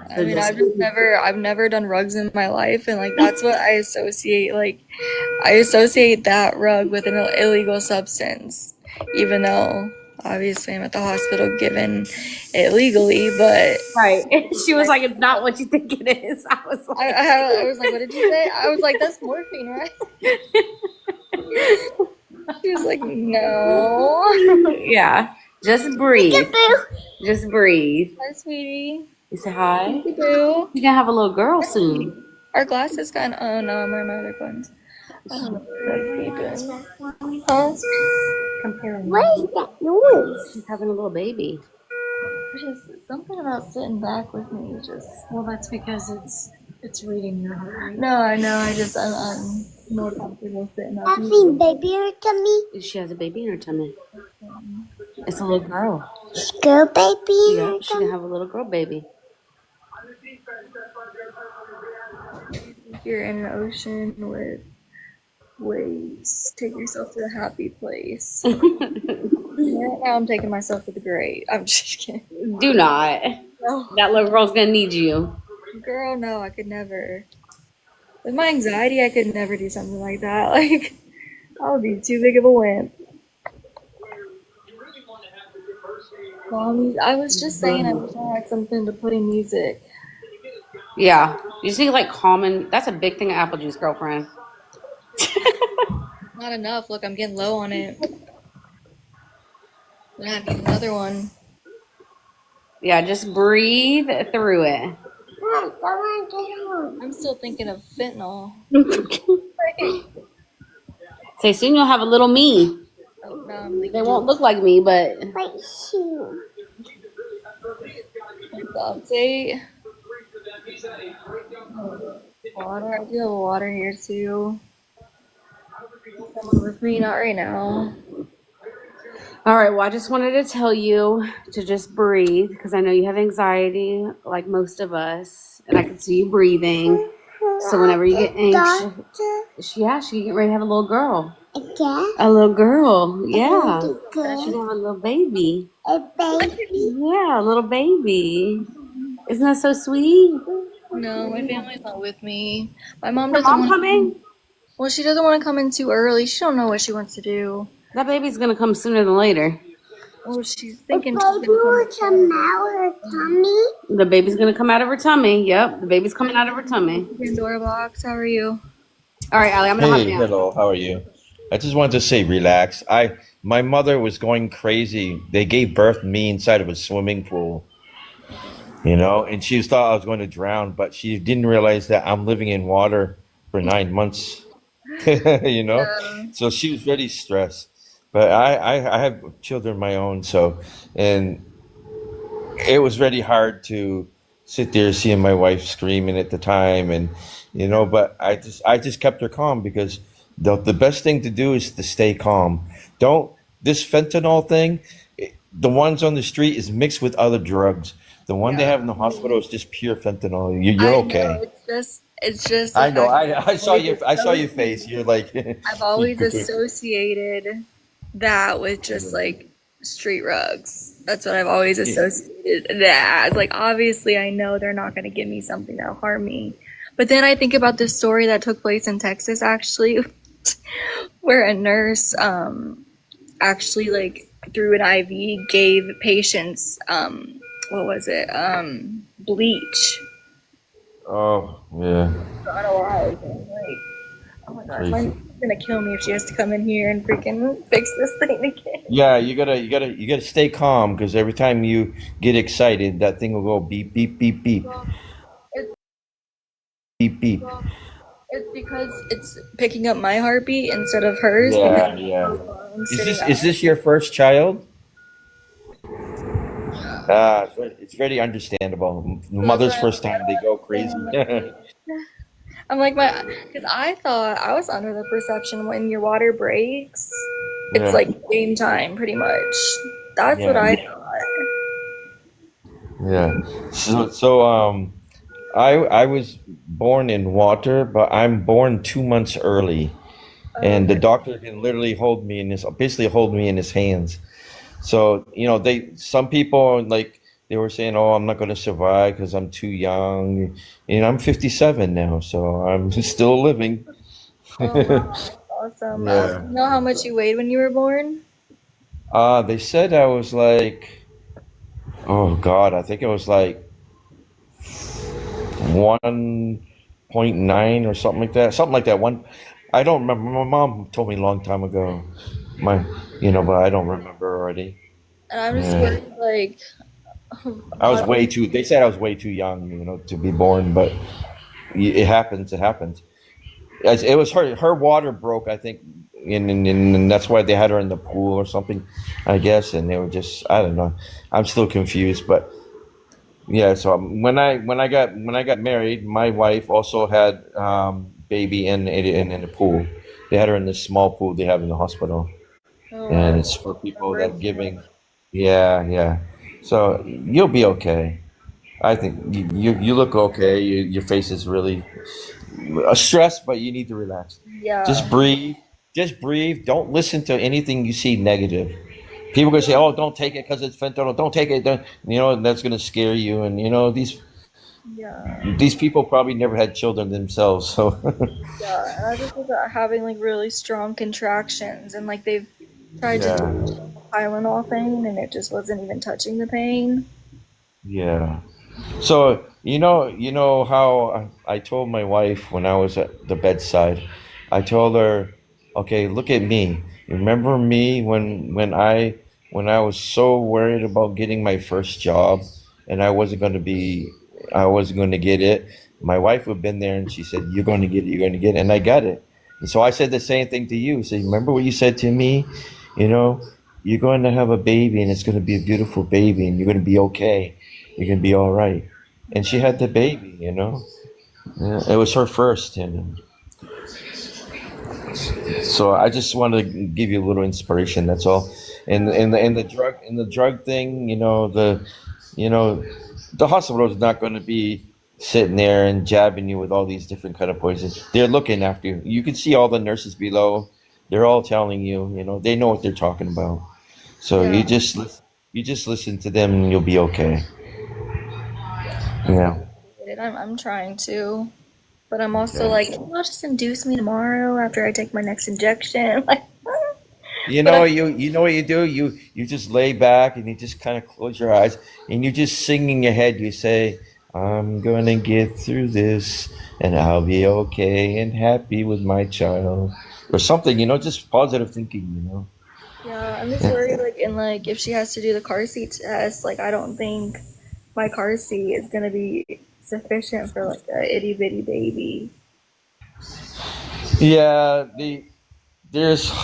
I So mean, just I've never done rugs in my life, and like that's what I associate. Like, I associate that rug with an illegal substance, even though obviously I'm at the hospital given it legally. But right. She was like, "It's not what you think it is." I was like, I was like, "What did you say?" I was like, "That's morphine, right?" She was like, "No." "Yeah, just breathe. Just breathe." Hi, sweetie. You say hi. Boo. You're gonna have a little girl soon. Our glasses got. Oh no, I'm wearing my other ones. I don't know what that's beeping. Huh? comparing. What is that noise? She's having a little baby. Just something about sitting back with me. Just Well, that's because it's reading your heart rate. no, I know. I'm more comfortable sitting up. Baby in her tummy. She has a baby in her tummy. It's a little girl. Girl baby. Yeah, she's gonna have a little girl baby. If you're in an ocean with waves, take yourself to a happy place. Right now, I'm taking myself to the great. I'm just kidding. Do not. No, That little girl's gonna need you. girl, no, I could never. With my anxiety, I could never do something like that. Like, I would be too big of a wimp. Mommy, I was just saying I wish I had something to put in music. Yeah. You just need like common. That's a big thing of apple juice, girlfriend. Not enough. Look, I'm getting low on it. I'm gonna have to get another one. Yeah, just breathe through it. I'm still thinking of fentanyl. Say soon you'll have a little me. Oh, now I'm They thinking won't look like me, but update. Water. I do have water here too. Come with me, not right now. all right. Well, I just wanted to tell you to just breathe because I know you have anxiety, like most of us, and I can see you breathing. So whenever you get anxious, yeah, she get ready to have a little girl. A little girl, yeah. She have a little baby. Yeah, a little baby. Isn't that so sweet? No, my family's not with me. My mom Your doesn't mom want. coming? Well, she doesn't want to come in too early. She don't know what she wants to do. That baby's gonna come sooner than later. Well, she's thinking she's gonna come. The baby's gonna come out of her tummy. Yep, the baby's coming out of her tummy. Pandora box. How are you? All right, Allie, I'm gonna hop Hey, down. hello. How are you? I just wanted to say, relax. My mother was going crazy. They gave birth to me inside of a swimming pool, and she thought I was going to drown, but she didn't realize that I'm living in water for 9 months, you know. Yeah. So she was very stressed. But I have children of my own, and it was very hard to sit there seeing my wife screaming at the time, and but I just kept her calm because the best thing to do is to stay calm. Don't This fentanyl thing, the ones on the street is mixed with other drugs. The one they Yeah. have in the hospital is just pure fentanyl. You're I know. okay. It's just the I know. fact that I saw your face. You're like I've always associated that with just like street rugs. That's what I've always associated that as. Like, obviously, I know they're not going to give me something that'll harm me. But then I think about this story that took place in Texas, actually, where a nurse, actually, like, through an IV gave patients, what was it? Bleach. oh yeah, Unalive. And, like, oh my gosh, my crazy. mom's gonna kill me if she has to come in here and freaking fix this thing again. Yeah, you gotta stay calm because every time you get excited, that thing will go beep beep beep beep Well, it's beep beep. it's because it's picking up my heartbeat instead of hers because Yeah, yeah. I'm Is sitting this up. is this your first child? It's very understandable. So that's Mother's why first I time, they go don't crazy. understand. I'm like because I thought I was under the perception when your water breaks, it's Yeah, like game time, pretty much. That's what yeah, I thought. yeah. So I was born in water, but I'm born 2 months early, Oh, and the okay. doctor can literally basically hold me in his hands. So, some people like they were saying, "Oh, I'm not going to survive because I'm too young." And I'm 57 now, so I'm still living. Oh wow, that's awesome. Yeah. You know how much you weighed when you were born? They said I was like, oh God, I think it was like 1.9 or something like that. Something like that. I don't remember. My mom told me a long time ago. My, but I don't remember already. And I'm just Yeah. worried, like, I was I way too. They said I was way too young, to be born. But it happens. It happens. It was her water broke, I think, and that's why they had her in the pool or something, I guess. And they were just, I don't know. I'm still confused, but yeah. So when I got married, my wife also had baby in the pool. They had her in this small pool they have in the hospital, oh and wow, it's for that people that are breaks my giving. Yeah, yeah. So you'll be okay. I think you look okay. Your face is really stressed, but you need to relax. Just yeah, breathe. Just breathe. Don't listen to anything you see negative. People gonna say, "Oh, don't take it because it's fentanyl. Don't take it." That's gonna scare you. And yeah, these people probably never had children themselves. So yeah. And I just was having like really strong contractions, and like they've tried to do yeah, a Tylenol thing, and it just wasn't even touching the pain. yeah. So you know how I told my wife when I was at the bedside, I told her, "Okay, look at me. Remember me when I was so worried about getting my first job, and I wasn't going to get it. My wife would have been there, and she said, "You're going to get it. You're going to get it," and I got it. And so I said the same thing to you. So remember what you said to me? You know, you're going to have a baby, and it's going to be a beautiful baby, and you're going to be okay. You're going to be all right. And she had the baby. Yeah, it was her first, and so I just wanted to give you a little inspiration. That's all. And the drug thing, you know the hospital is not going to be sitting there and jabbing you with all these different kind of poisons. They're looking after you. You can see all the nurses below. They're all telling you. They know what they're talking about. So Yeah, you just listen to them, and you'll be okay. yeah. That's Yeah. appreciated. I'm trying to, but I'm also Okay. like, can you all just induce me tomorrow after I take my next injection? Like, You but know I, you know what you do? You just lay back and you just kind of close your eyes and you just sing in your head. You say, "I'm gonna get through this and I'll be okay and happy with my child," or something. Just positive thinking. yeah, I'm just Yeah. worried, like, and like if she has to do the car seat test, like, I don't think my car seat is gonna be sufficient for like a itty bitty baby. Yeah.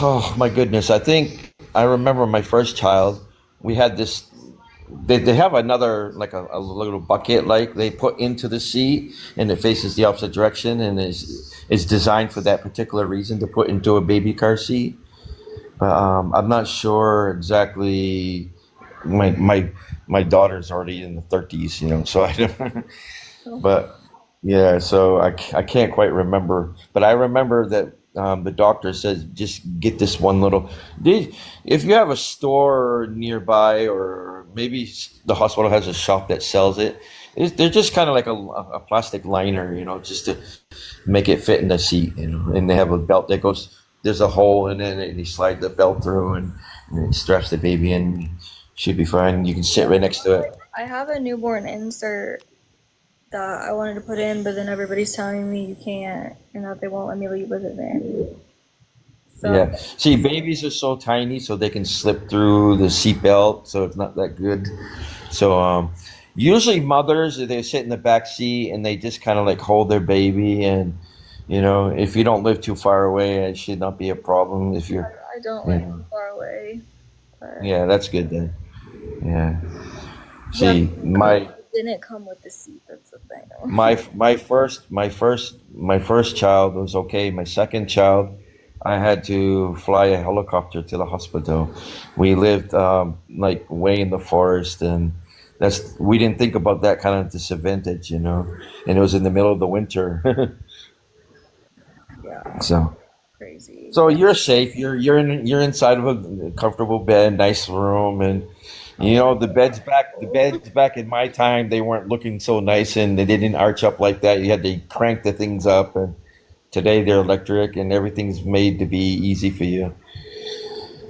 Oh my goodness. I think I remember my first child. We had this. They have another like a little bucket like they put into the seat and it faces the opposite direction and is designed for that particular reason to put into a baby car seat. But I'm not sure exactly. My daughter's already in the 30s, so I don't. Oh, But yeah, so I can't quite remember, but I remember that the doctor says just get this one little. If you have a store nearby, or maybe the hospital has a shop that sells it, they're just kind of like a plastic liner, just to make it fit in the seat, and they have a belt that goes. There's a hole in it, and you slide the belt through, and it straps the baby in. Should be fine. You can sit right next to it. I have a newborn insert that I wanted to put in, but then everybody's telling me you can't, and that they won't let me leave with it in. So Yeah. See, babies are so tiny, so they can slip through the seatbelt, so it's not that good. So, usually mothers, they sit in the back seat and they just kind of like hold their baby, and if you don't live too far away, it should not be a problem. If you're, I don't you live too know, far away, but yeah, that's good then. Yeah. yeah, See, my it didn't come with the seat. That's the thing. my first child was okay. My second child, I had to fly a helicopter to the hospital. We lived like way in the forest, and we didn't think about that kind of disadvantage, and it was in the middle of the winter. Yeah, so crazy. so you're safe. You're inside of a comfortable bed, nice room, and the beds back in my time, they weren't looking so nice, and they didn't arch up like that. You had to crank the things up, and today they're electric, and everything's made to be easy for you.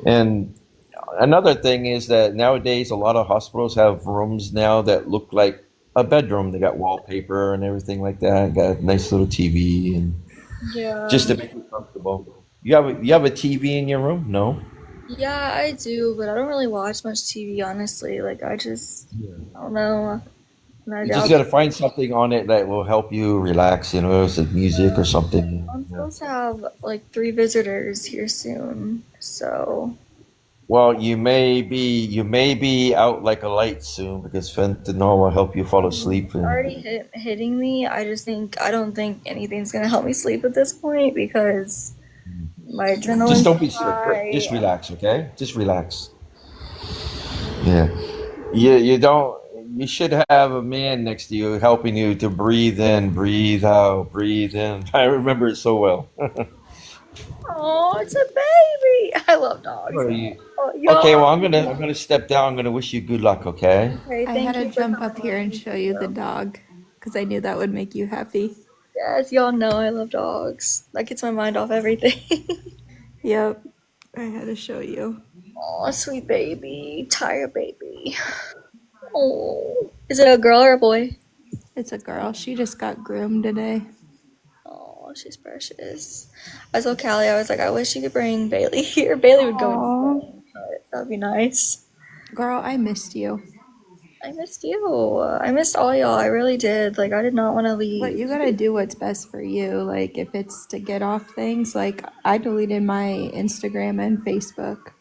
And another thing is that nowadays a lot of hospitals have rooms now that look like a bedroom. They got wallpaper and everything like that. Got a nice little TV, and just Yeah. to make you comfortable. You have a TV in your room? No. Yeah, I do, but I don't really watch much TV, honestly. Like, I don't know. And You just got to find something on it that will help you relax. Is it music or something? I'm Yeah. supposed to have like 3 visitors here soon, so Well, you may be out like a light soon because fentanyl will help you fall asleep. it's already hitting me. I don't think anything's gonna help me sleep at this point because my Just adrenaline's don't be high. just relax, okay? Just relax. Yeah. You don't. You should have a man next to you helping you to breathe in, breathe out, breathe in. I remember it so well. Oh, it's a baby. I love dogs. What are you? Oh, Okay, well, y'all. I'm gonna step down. I'm gonna wish you good luck. Okay. Okay, I had thank to you for jump up coming here with and me show you the too. dog because I knew that would make you happy. Yes, y'all know I love dogs. That gets my mind off everything. Yep, I had to show you. Oh, sweet baby, tired baby. Oh, is it a girl or a boy? It's a girl. She just got groomed today. Oh, she's precious. I told Callie, I was like, I wish you could bring Bailey here. Bailey would go Aww. insane, but that'd be nice. Girl, I missed you. I missed you. I missed all y'all. I really did. Like, I did not want to But you leave. gotta do what's best for you. Like, if it's to get off things, like, I deleted my Instagram and Facebook.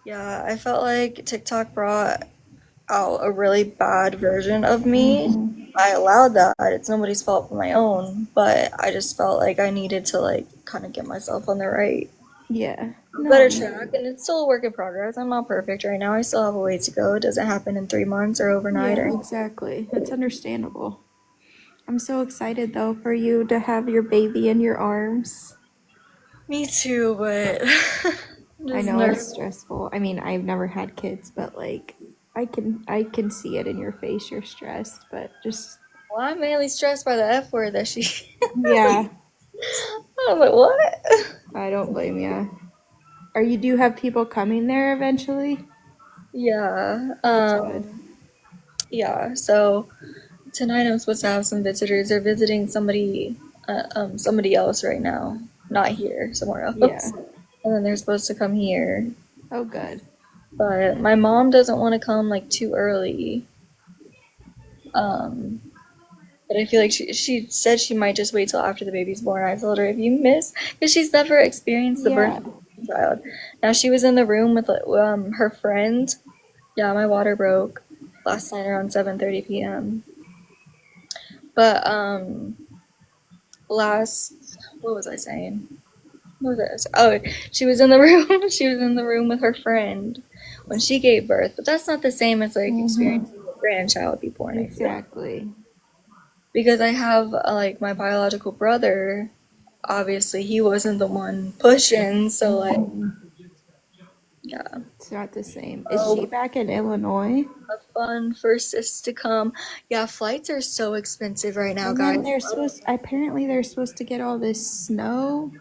Yeah, I felt like TikTok brought out a really bad version of me. Mm-hmm. I allowed that. It's nobody's fault but my own. But I just felt like I needed to, like, kind of get myself on the right Yeah. better No. track, and it's still a work in progress. I'm not perfect right now. I still have a way to go. It doesn't happen in 3 months or overnight or Yeah, anything. exactly. That's understandable. I'm so excited, though, for you to have your baby in your arms. Me too, but I'm I just know it's nervous. stressful. I mean, I've never had kids, but like I can see it in your face. You're stressed, but just Well, I'm mainly stressed by the F word that she. yeah, I was like, what? I don't blame you. Are you do you have people coming there eventually? Yeah. That's good. Yeah. So tonight I'm supposed to have some visitors. They're visiting somebody else right now. Not here, somewhere Yeah. else. And then they're supposed to come here. Oh, good. But my mom doesn't want to come like too early. Um, but I feel like she said she might just wait till after the baby's born. I told her if you miss, because she's never experienced the birth Yeah. of a child. Now she was in the room with her friend. Yeah, my water broke last night around 7:30 p.m. But last what was I saying? What was it? Oh, she was in the room. She was in the room with her friend when she gave birth. But that's not the same as like Mm-hmm. experiencing a grandchild be born. I feel Exactly. because I have like my biological brother. Obviously, he wasn't the one pushing. So like, Mm-hmm. yeah. It's not the same. Is she Oh, back in Illinois? a fun for sis to come. Yeah, flights are so expensive right now, And then guys. apparently they're supposed to get all this snow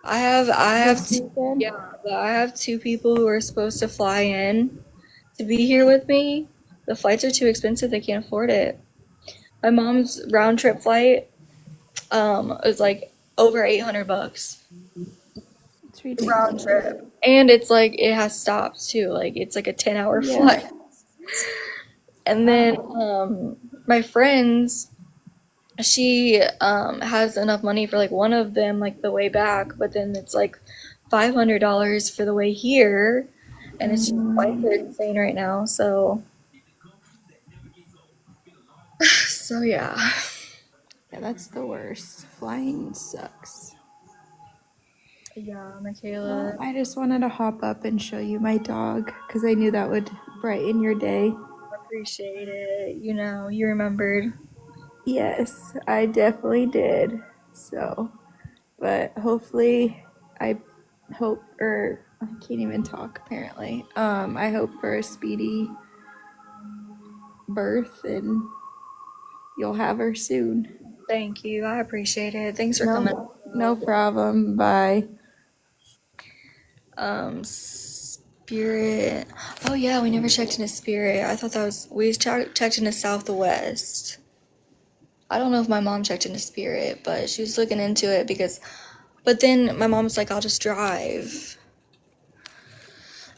I have this two, weekend. yeah, but I have two people who are supposed to fly in to be here with me. The flights are too expensive. They can't afford it. My mom's round trip flight is like over $800 It's round ridiculous. trip, and it's like it has stops too. Like it's like a 10-hour Yeah. flight. And then my friends, she has enough money for like one of them like the way back, but then it's like $500 for the way here, and it's just flights are insane right now. So yeah. Yeah, that's the worst. Flying sucks. Yeah, Well, Michaela. I just wanted to hop up and show you my dog because I knew that would brighten your day. appreciate it. You know, you remembered. Yes, I definitely did. So, but hopefully, I hope, or I can't even talk apparently. I hope for a speedy birth and you'll have her soon. Thank you. I appreciate it. Thanks for coming. No problem. Bye. Spirit. Oh yeah, we never checked into Spirit. I thought that was we checked into Southwest. I don't know if my mom checked into Spirit, but she was looking into it but then my mom's like, I'll just drive.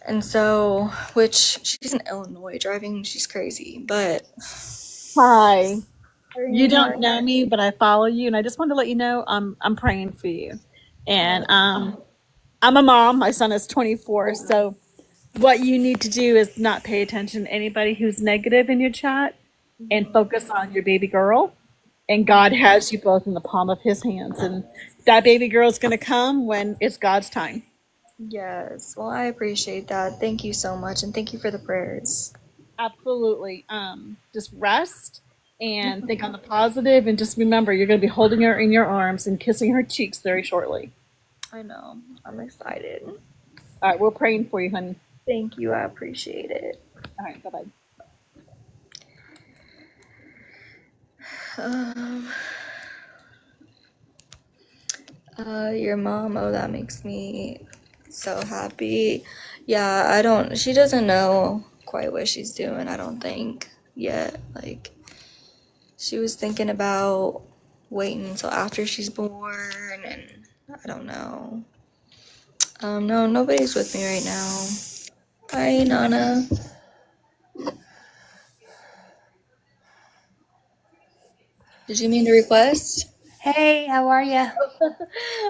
And so, which she's in Illinois driving, she's crazy, but Hi. You how don't know me, but I follow you, and I just wanted to let you know I'm praying for you. And I'm a mom. My son is 24, so what you need to do is not pay attention to anybody who's negative in your chat and focus on your baby girl. And God has you both in the palm of his hands, and that baby girl is going to come when it's God's time. yes. Well, I appreciate that. Thank you so much, and thank you for the prayers. Absolutely. Just rest and think on the positive, and just remember you're going to be holding her in your arms and kissing her cheeks very shortly. I know. I'm excited. All right, we're praying for you, honey. Thank you. I appreciate it. All right, bye-bye. Um, your mom, oh, that makes me so happy. Yeah, she doesn't know quite what she's doing, I don't think, yet. Like, she was thinking about waiting until after she's born, and I don't know. No, nobody's with me right now. Hi, Nana. Did you mean to request? Hey, how are you?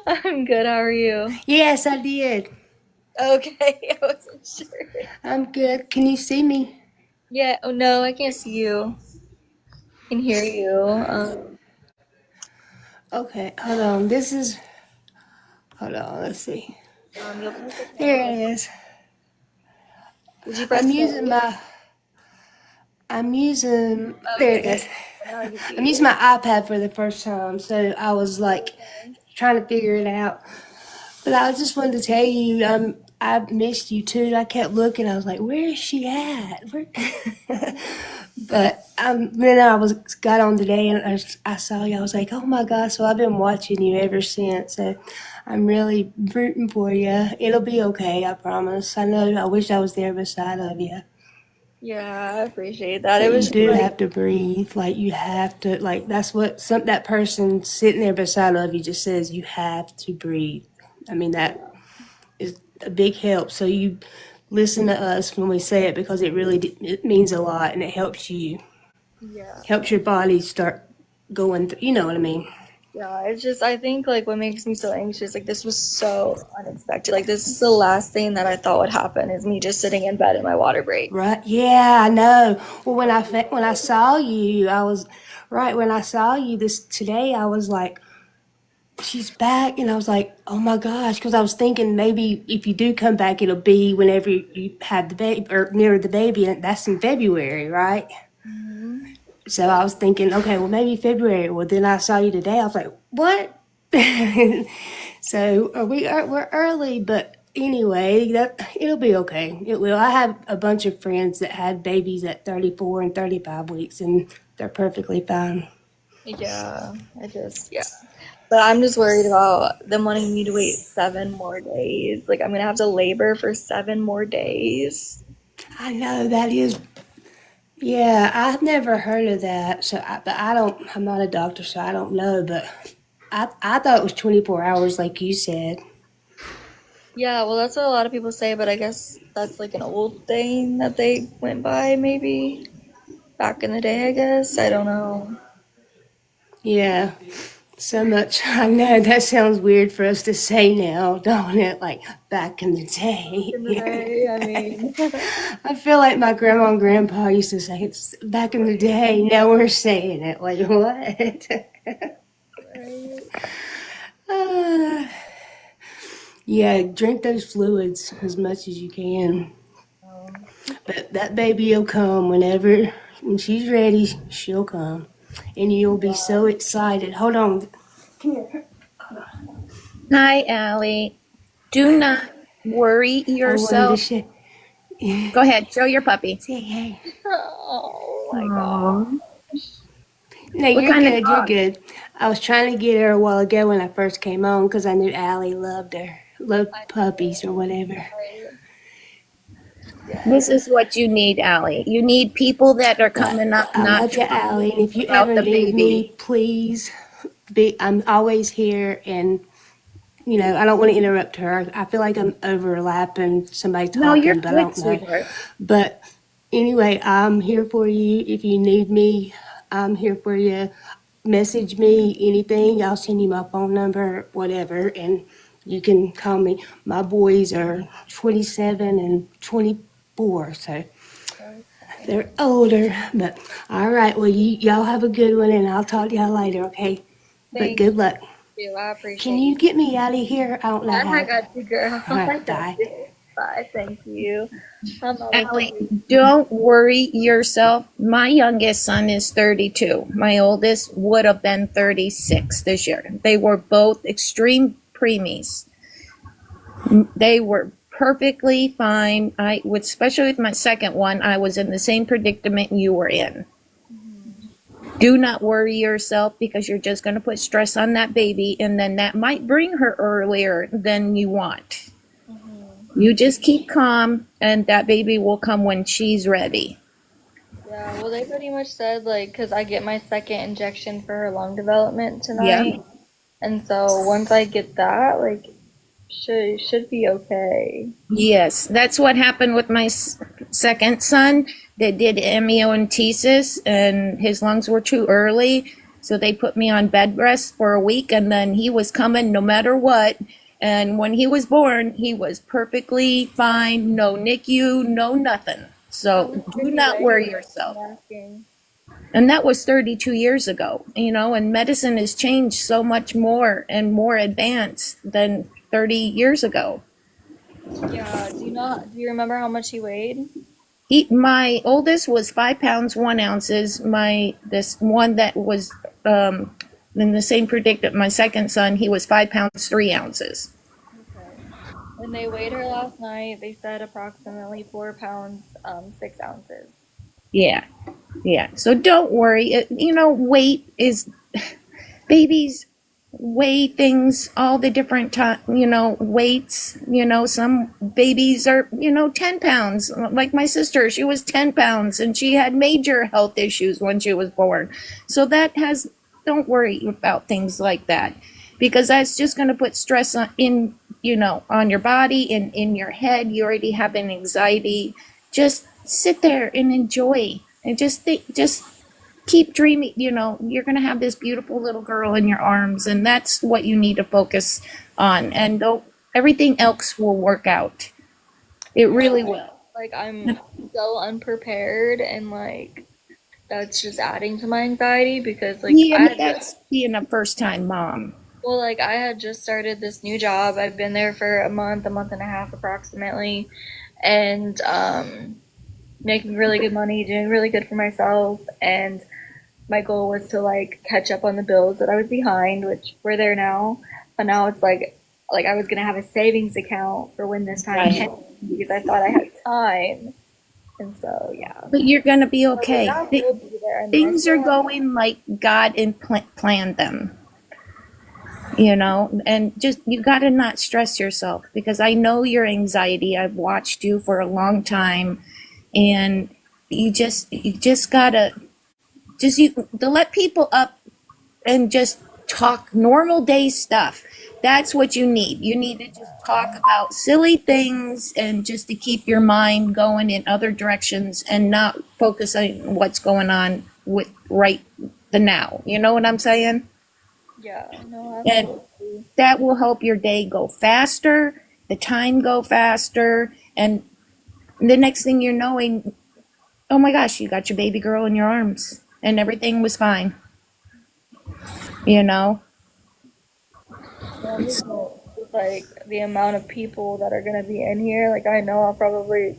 I'm good, how are you? Yes, I did. Okay, I wasn't sure. I'm good. Can you see me? Yeah, oh no, I can't see you. I can hear you. Okay, hold on. Hold on, let's see. You'll press the There camera. it is. Did you I'm press using play? my, I'm using, there it Okay, is. now I can see I'm you. using my iPad for the first time, so I was like Okay. trying to figure it out. But I just wanted to tell you, I missed you too. I kept looking. I was like, "Where is she at?" But then got on today and I saw you. I was like, "Oh my gosh!" So I've been watching you ever since. So I'm really rooting for you. It'll be okay. I promise. I know. I wish I was there beside of you. Yeah, I appreciate that. It But was you just do like, have to breathe. Like you have to. Like that's what that person sitting there beside of you just says. You have to breathe. I mean that is a big help. So you listen to us when we say it because it means a lot and it yeah, helps your body start going. You know what I mean? yeah. It's just, I think like what makes me so anxious, like this was so unexpected. Like this is the last thing that I thought would happen is me just sitting in bed in my water break. Right? Yeah, I know. Well, when I saw you, I was right when I saw you this today. I was like, she's back, and I was like, oh my gosh, because I was thinking maybe if you do come back, it'll be whenever you have the baby or near the baby, and that's in February, right? Hmm. So I was thinking, okay, well maybe February. Well, then I saw you today. I was like, what? So we're early, but anyway, that it'll be okay. It will. I have a bunch of friends that had babies at 34 and 35 weeks, and they're perfectly fine. Yeah, yeah. But I'm just worried about them wanting me to wait 7 more days. Like I'm gonna have to labor for 7 more days. I know that is. Yeah, I've never heard of that. But I don't. I'm not a doctor, so I don't know. But I thought it was 24 hours, like you said. Yeah, well, that's what a lot of people say, but I guess that's like an old thing that they went by, maybe back in the day, I guess. I don't know. Yeah. So much. I know that sounds weird for us to say now, don't it? Like back in the day. In the day, I mean, I feel like my grandma and grandpa used to say it's back in the day. Now we're saying it. Like what? right? Uh, yeah, drink those fluids as much as you can. Um, But That baby will come when she's ready, she'll come. And you'll be so excited. Hold on. Come here. Hi, Allie. Do not worry I wanted to yourself. say, Go ahead, show your puppy. say hey. Oh my god. Aww. No, What you're kind of good. You're dog? good. I was trying to get her a while ago when I first came on because I knew Allie loved her. Loved I puppies or whatever. right. Yeah. This is what you need, Allie. You need people that are But coming up I not love you, Allie. And talking if you about ever the need me, baby. please I'm always here. And, I don't want to interrupt her. I feel like I'm overlapping somebody No, you're talking, but I good, don't know. sweetheart. But anyway, I'm here for you. If you need me, I'm here for you. Message me anything. I'll send you my phone number, whatever, and you can call me. My boys are 27 and 24, so Okay. they're older. But all right, well, y'all have a good one, and I'll talk to y'all later, okay? But Thank good luck. you. I Can appreciate you. you get me out of here? I don't know I how. got you, girl. All I right, got bye. you. Bye. Thank you. I'm always Allie, don't worry yourself. My youngest son is 32. My oldest would have been 36 this year. They were both extreme preemies. They were perfectly fine. Especially with my second one, I was in the same predicament you were in. Do not worry yourself because you're just going to put stress on that baby, and then that might bring her earlier than you want. You just keep calm, and that baby will come when she's ready. Yeah, well, they pretty much said, like, because I get my second injection for her lung development Yeah. tonight. And so once I get that, like, should be okay. Yes, that's what happened with my second son. They did amniocentesis, and his lungs were too early, so they put me on bed rest for a week, and then he was coming no matter what. And when he was born, he was perfectly fine, no NICU, no nothing. How So much did do he not weigh? worry If yourself. I'm asking. And that was 32 years ago, and medicine has changed so much more and more advanced than 30 years ago. Yeah, do you remember how much he weighed? My oldest was 5 pounds 1 ounces. This one that was in the same predicament, my second son, he was 5 pounds 3 ounces. Okay. When they weighed her last night, they said approximately 4 pounds, 6 ounces. Yeah, yeah. So don't worry. Weight is babies weigh things all the different time, weights. Some babies are 10 pounds, like my sister. She was 10 pounds and she had major health issues when she was born. So don't worry about things like that, because that's just going to put stress on your body and in your head. You already have an anxiety. Just sit there and enjoy, and just keep dreaming. You're going to have this beautiful little girl in your arms, and that's what you need to focus on. And everything else will work out. It Yeah, really will. like I'm so unprepared, and like that's just adding to my anxiety because like Yeah, but that's being a first time mom. well, like I had just started this new job. I've been there for a month and a half approximately, and making really good money, doing really good for myself, and my goal was to like catch up on the bills that I was behind, which we're there now. But now it's like I was gonna have a savings account for when this time came because I thought I had time. And so yeah. But you're going to be So, like, okay. I will be there. I mean, I Things are still have going like God planned them. And just you got to not stress yourself, because I know your anxiety. I've watched you for a long time, and you just gotta to let people up and just talk normal day stuff. That's what you need. You need to just talk about silly things, and just to keep your mind going in other directions and not focus on what's going on with right the now. You know what I'm saying? yeah, no, And absolutely. that will help your day go faster, the time go faster, and the next thing you're knowing, oh my gosh, you got your baby girl in your arms and everything was fine. You know? Yeah, I'm just with like the amount of people that are gonna be in here. Like I know I'll probably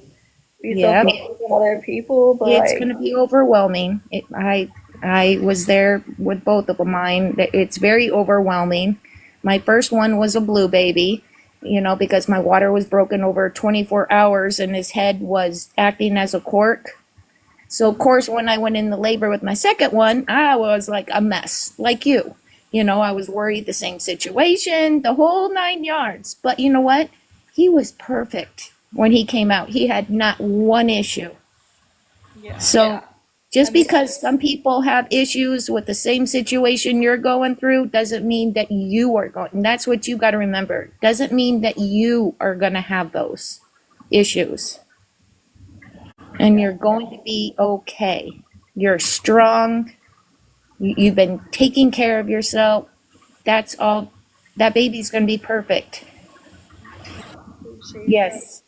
be so Yep. focused on other people, but It's like, going to be overwhelming. I was there with both of mine. It's very overwhelming. My first one was a blue baby, because my water was broken over 24 hours and his head was acting as a cork. So of course, when I went into labor with my second one, I was like a mess, like you. I was worried, the same situation, the whole 9 yards. But you know what? He was perfect when he came out. He had not one issue. yeah. So I just mean, because some people have issues with the same situation you're going through doesn't mean that you are going. And that's what you got to remember. Doesn't mean that you are going to have those issues. And yeah. you're going to be okay. You're strong. You've been taking care of yourself. That's all. That baby's going to be perfect. Appreciate that. Yes.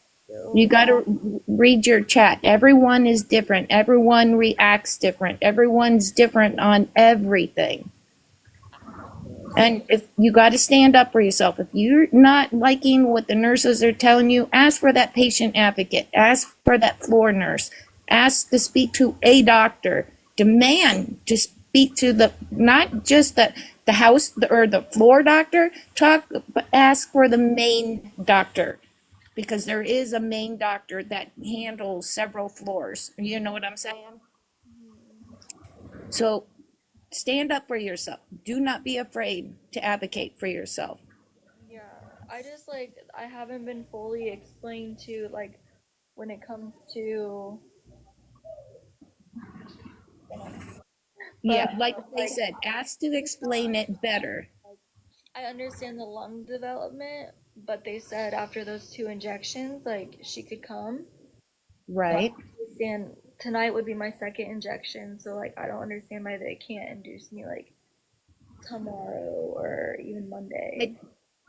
You got to read your chat. Everyone is different. Everyone reacts different. Everyone's different on everything. And if you got to stand up for yourself, if you're not liking what the nurses are telling you, ask for that patient advocate, ask for that floor nurse, ask to speak to a doctor, demand to speak to not just the house or the floor doctor, but ask for the main doctor, because there is a main doctor that handles several floors. You know what I'm saying? So stand up for yourself. Do not be afraid to advocate for yourself. Yeah, I just like I haven't been fully explained to like when it comes to, Yeah, but like they like said, ask to explain it better. I understand the lung development, but they said after those two injections, like she could come. So I Right. don't understand. Tonight would be my second injection, so like I don't understand why they can't induce me like tomorrow or even I Monday.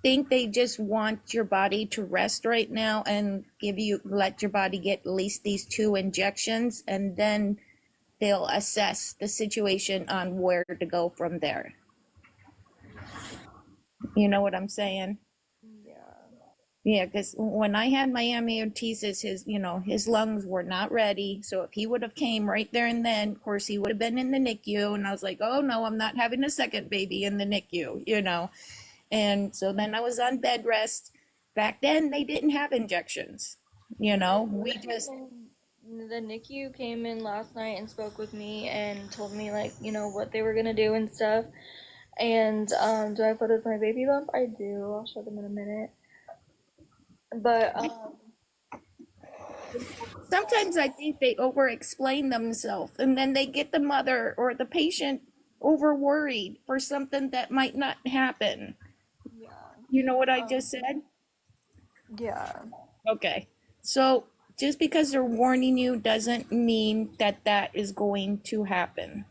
think they just want your body to rest right now and let your body get at least these two injections, and then they'll assess the situation on where to go from there. You know what I'm saying? Yeah. Yeah, because when I had my amniotesis, his lungs were not ready. So if he would have came right there and then, of course, he would have been in the NICU. And I was like, oh no, I'm not having a second baby in the NICU. And so then I was on bed rest. Back then, they didn't have injections. We just, The NICU came in last night and spoke with me and told me like, what they were gonna do and stuff. And do I have photos of my baby bump? I do. I'll show them in a minute. But sometimes I think they over explain themselves and then they get the mother or the patient over worried for something that might not happen. yeah, You know what I just said? yeah, Okay. So just because they're warning you doesn't mean that that is going to happen.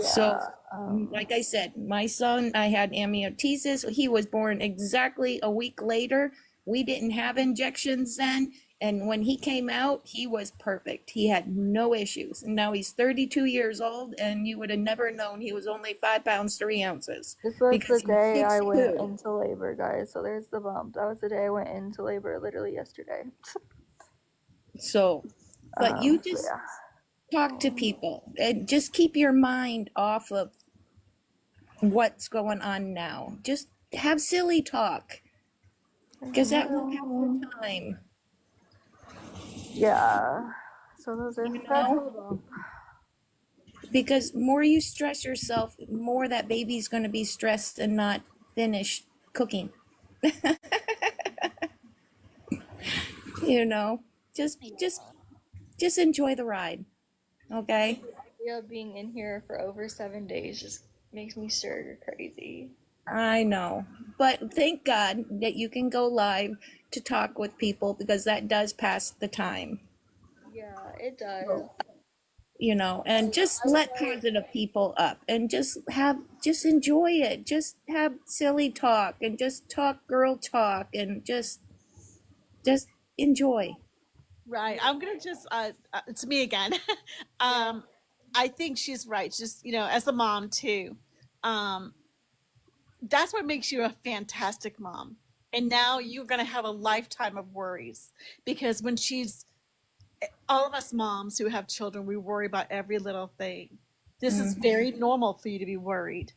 So, yeah. like I said, my son, I had amniotesis. He was born exactly a week later. We didn't have injections then. And when he came out, he was perfect. He had no issues. And now he's 32 years old, and you would have never known he was only 5 pounds, 3 ounces This was the because he's day I went 6'2". into labor, guys. So there's the bump. That was the day I went into labor, literally yesterday. So, but you So just yeah. talk to people and just keep your mind off of what's going on now. Just have silly talk because that will pass the time. Yeah. So You that's know, my bump. because more you stress yourself, more that baby's going to be stressed and not finished cooking. you know, just just just enjoy the ride, okay? The idea of being in here for over 7 days just makes me stir crazy. I know, but thank God that you can go live to talk with people because that does pass the time. Yeah, it does. And just I was let like, positive people up and just enjoy it. Just have silly talk and just talk girl talk and just enjoy. Right. I'm gonna just it's me again. yeah, um, I think she's right. Just as a mom too, um, that's what makes you a fantastic mom. And now you're going to have a lifetime of worries because when all of us moms who have children, we worry about every little thing. This is very normal for you to be worried.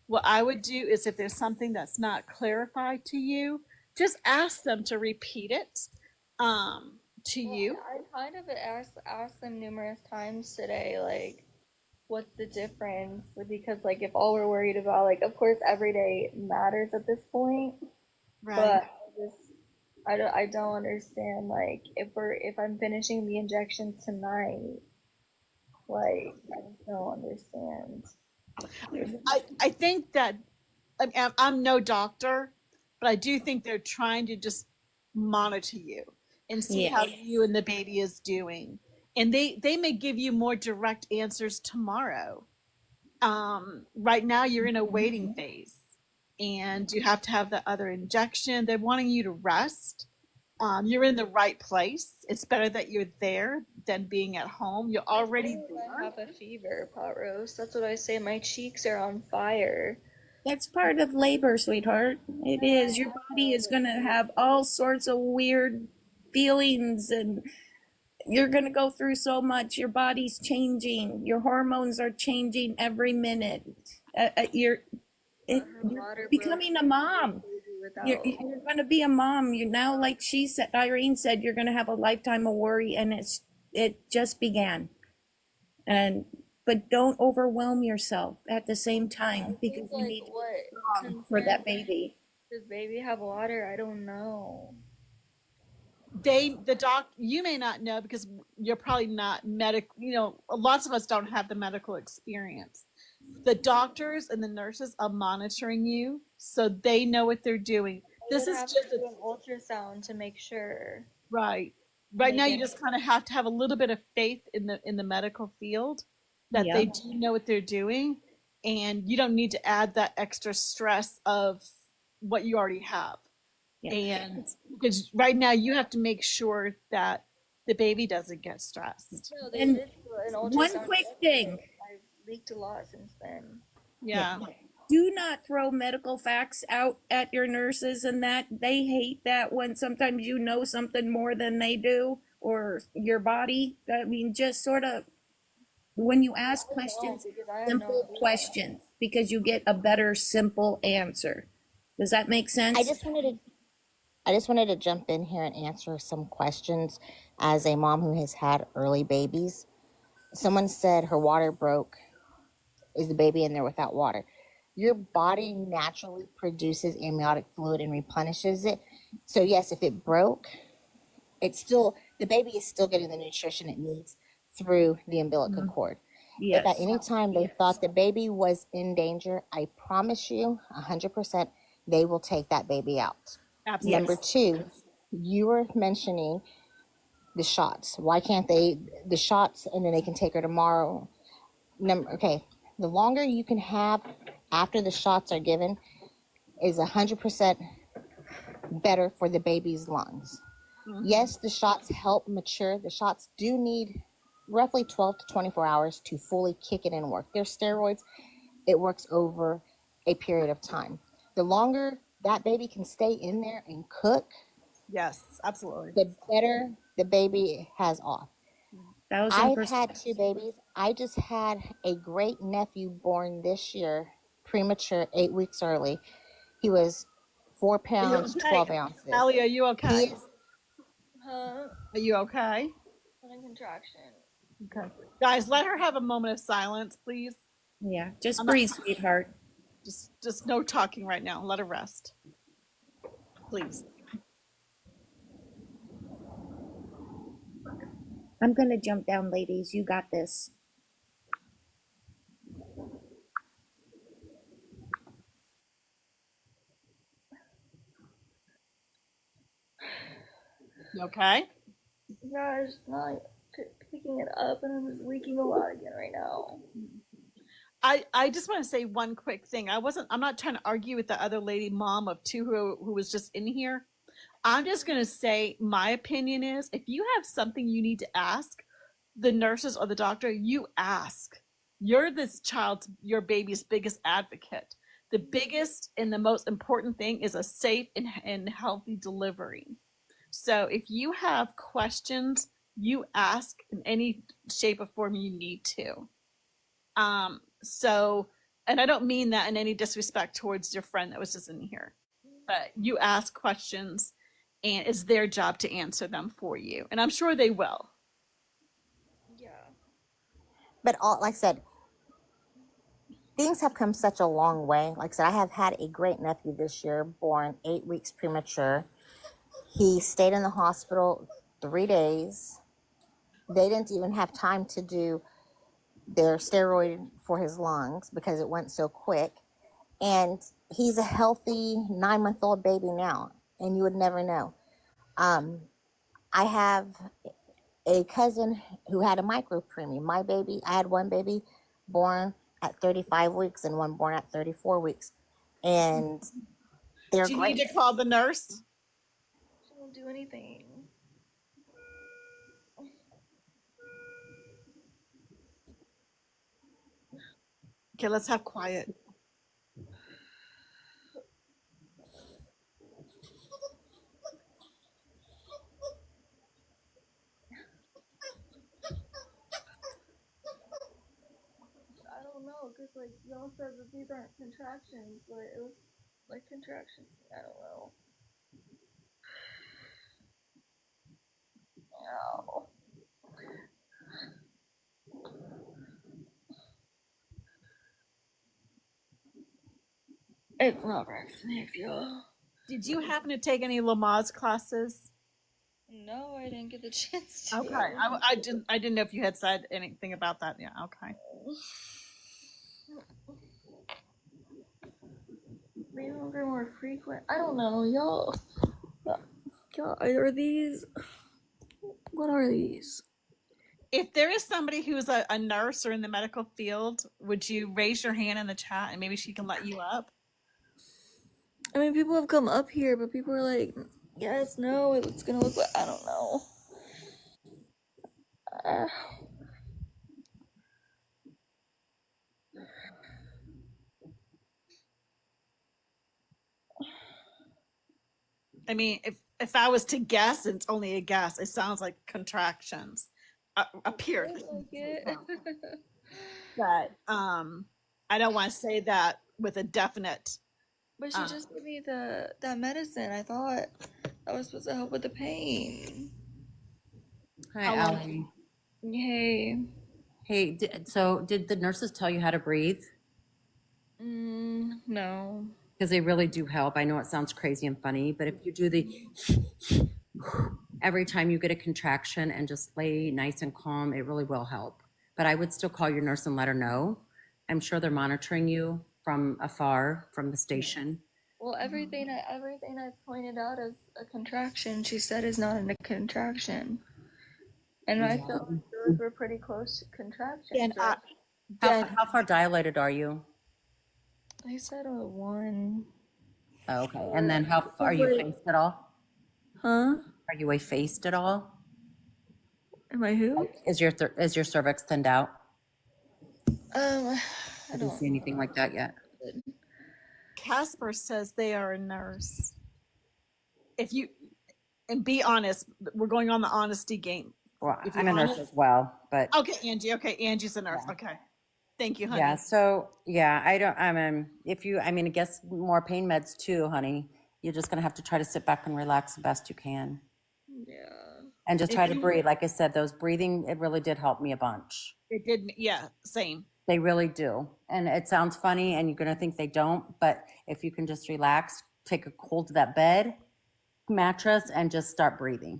What I would do is if there's something that's not clarified to you, just ask them to repeat it to you. I kind of asked them numerous times today, like, what's the difference? Because, like, if all we're worried about, like, of course, every day matters at this point, Right. but I don't understand, like, if I'm finishing the injection tonight, like, I just don't understand. I think that I'm no doctor, but I do think they're trying to just monitor you and see Yeah. how you and the baby is doing. And they may give you more direct answers tomorrow. Right now, you're in a waiting phase and you have to have the other injection. They're wanting you to rest. You're in the right place. It's better that you're there than being at home. You're already I there. have a fever, pot roast. That's what I say. My cheeks are on fire. That's part of labor, sweetheart. It is. Your body is going to have all sorts of weird feelings, and you're going to go through so much. Your body's changing. Your hormones are changing every minute. Her You're water broke. becoming a mom. You're going to be a mom. You now, like she said, Irene said, you're going to have a lifetime of worry, and it just began. But don't overwhelm yourself at the same time because you need to be strong for that baby. Does baby have water? I don't know. You may not know because you're probably not lots of us don't have the medical experience. The doctors and the nurses are monitoring you, so they know what they're doing. This is just do an ultrasound to make sure. right. Right now, you just kind of have to have a little bit of faith in the medical field that they do know what they're doing, and you don't need to add that extra stress of what you already have. Yeah. And because right now you have to make sure that the baby doesn't get stressed. No, they And did an ultrasound. one quick thing. I've leaked a lot since then. Yeah. Do not throw medical facts out at your nurses and that. They hate that when sometimes you know something more than they do or your body. I mean, just sort of when you ask questions, simple questions, because you get a better simple answer. Does that make sense? I just wanted to jump in here and answer some questions as a mom who has had early babies. Someone said her water broke. Is the baby in there without water? Your body naturally produces amniotic fluid and replenishes it. So yes, if it broke, the baby is still getting the nutrition it needs through the umbilical cord. Yes. If at any time they thought the baby was in danger, I promise you 100% they will take that baby out. Absolutely. Number two, you were mentioning the shots. Why can't the shots and then they can take her tomorrow? Okay, the longer you can have after the shots are given is 100% better for the baby's lungs. Yes, the shots help mature. The shots do need roughly 12 to 24 hours to fully kick in and work. They're steroids. It works over a period of time. The longer that baby can stay in there and cook, yes, absolutely, the better the baby has off. I've had 2 babies. I just had a great nephew born this year, premature, 8 weeks early. He was 4 pounds, 12 ounces. Allie, are you okay? Huh? Are you okay? Having contraction. Okay. Guys, let her have a moment of silence, please. Yeah, just breathe, sweetheart. Just no talking right now. Let her rest. Please. I'm going to jump down, ladies. You got this. You okay? Yeah, it's just not picking it up, and I'm just leaking a lot again right now. I just want to say one quick thing. I'm not trying to argue with the other lady mom of 2 who was just in here. I'm just going to say my opinion is if you have something you need to ask the nurses or the doctor, you ask. You're your baby's biggest advocate. the biggest and the most important thing is a safe and healthy delivery. So if you have questions, you ask in any shape or form you need to. So, and I don't mean that in any disrespect towards your friend that was just in here, but you ask questions and it's their job to answer them for you. And I'm sure they will. Yeah. But like I said, things have come such a long way. Like I said, I have had a great nephew this year, born 8 weeks premature. He stayed in the hospital 3 days. They didn't even have time to do their steroid for his lungs because it went so quick. And he's a healthy 9-month-old baby now, and you would never know. I have a cousin who had a micro preemie. My baby, I had one baby born at 35 weeks and one born at 34 weeks. And they're Do you need great. to call the nurse? She won't do anything. Okay, let's have quiet. I don't know, because, like, y'all said that these aren't contractions, but it was like contractions. I don't know. Ow. It's not vaccinated, y'all. Did you happen to take any Lamaze classes? No, I didn't get the chance to. Okay, I didn't know if you had said anything about that. Yeah, okay. Maybe they're more frequent. I don't know, y'all. Y'all, are these? What are these? If there is somebody who's a nurse or in the medical field, would you raise your hand in the chat and maybe she can let you up? I mean, people have come up here, but people are like, yes, no, it's gonna look like, I don't know. I mean, if I was to guess, and it's only a guess, it sounds like contractions appeared. Looks like it. But I don't want to say that with a definite. But she just gave me that medicine. I thought that was supposed to help with the pain. Hi, How long? Allie. Hey. Hey, so did the nurses tell you how to breathe? No. Because they really do help. I know it sounds crazy and funny, but if you do the every time you get a contraction and just lay nice and calm, it really will help. But I would still call your nurse and let her know. I'm sure they're monitoring you from afar from the station. Well, everything I pointed out as a contraction, she said is not a contraction. And I felt like those were pretty close contractions, right? How far dilated are you? I said a 1. Oh, okay. And then how are It's you like, faced at all? huh? Are you effaced at all? Am I who? Is your cervix thinned out? I I didn't don't see anything like that yet. Casper says they are a nurse. If you and be honest, we're going on the honesty game. Well, If I'm you're a nurse honest, as well, but okay, Angie. Okay, Angie's a nurse. yeah. Okay, thank you, honey. Yeah. So yeah, I don't. If you, I mean, I guess more pain meds too, honey. You're just gonna have to try to sit back and relax the best you can, Yeah. and just If try to you, breathe. Like I said, those breathing, it really did help me a bunch. it did. Yeah, same. They really do. And it sounds funny, and you're gonna think they don't, but if you can just relax, take a hold of that bed mattress, and just start breathing,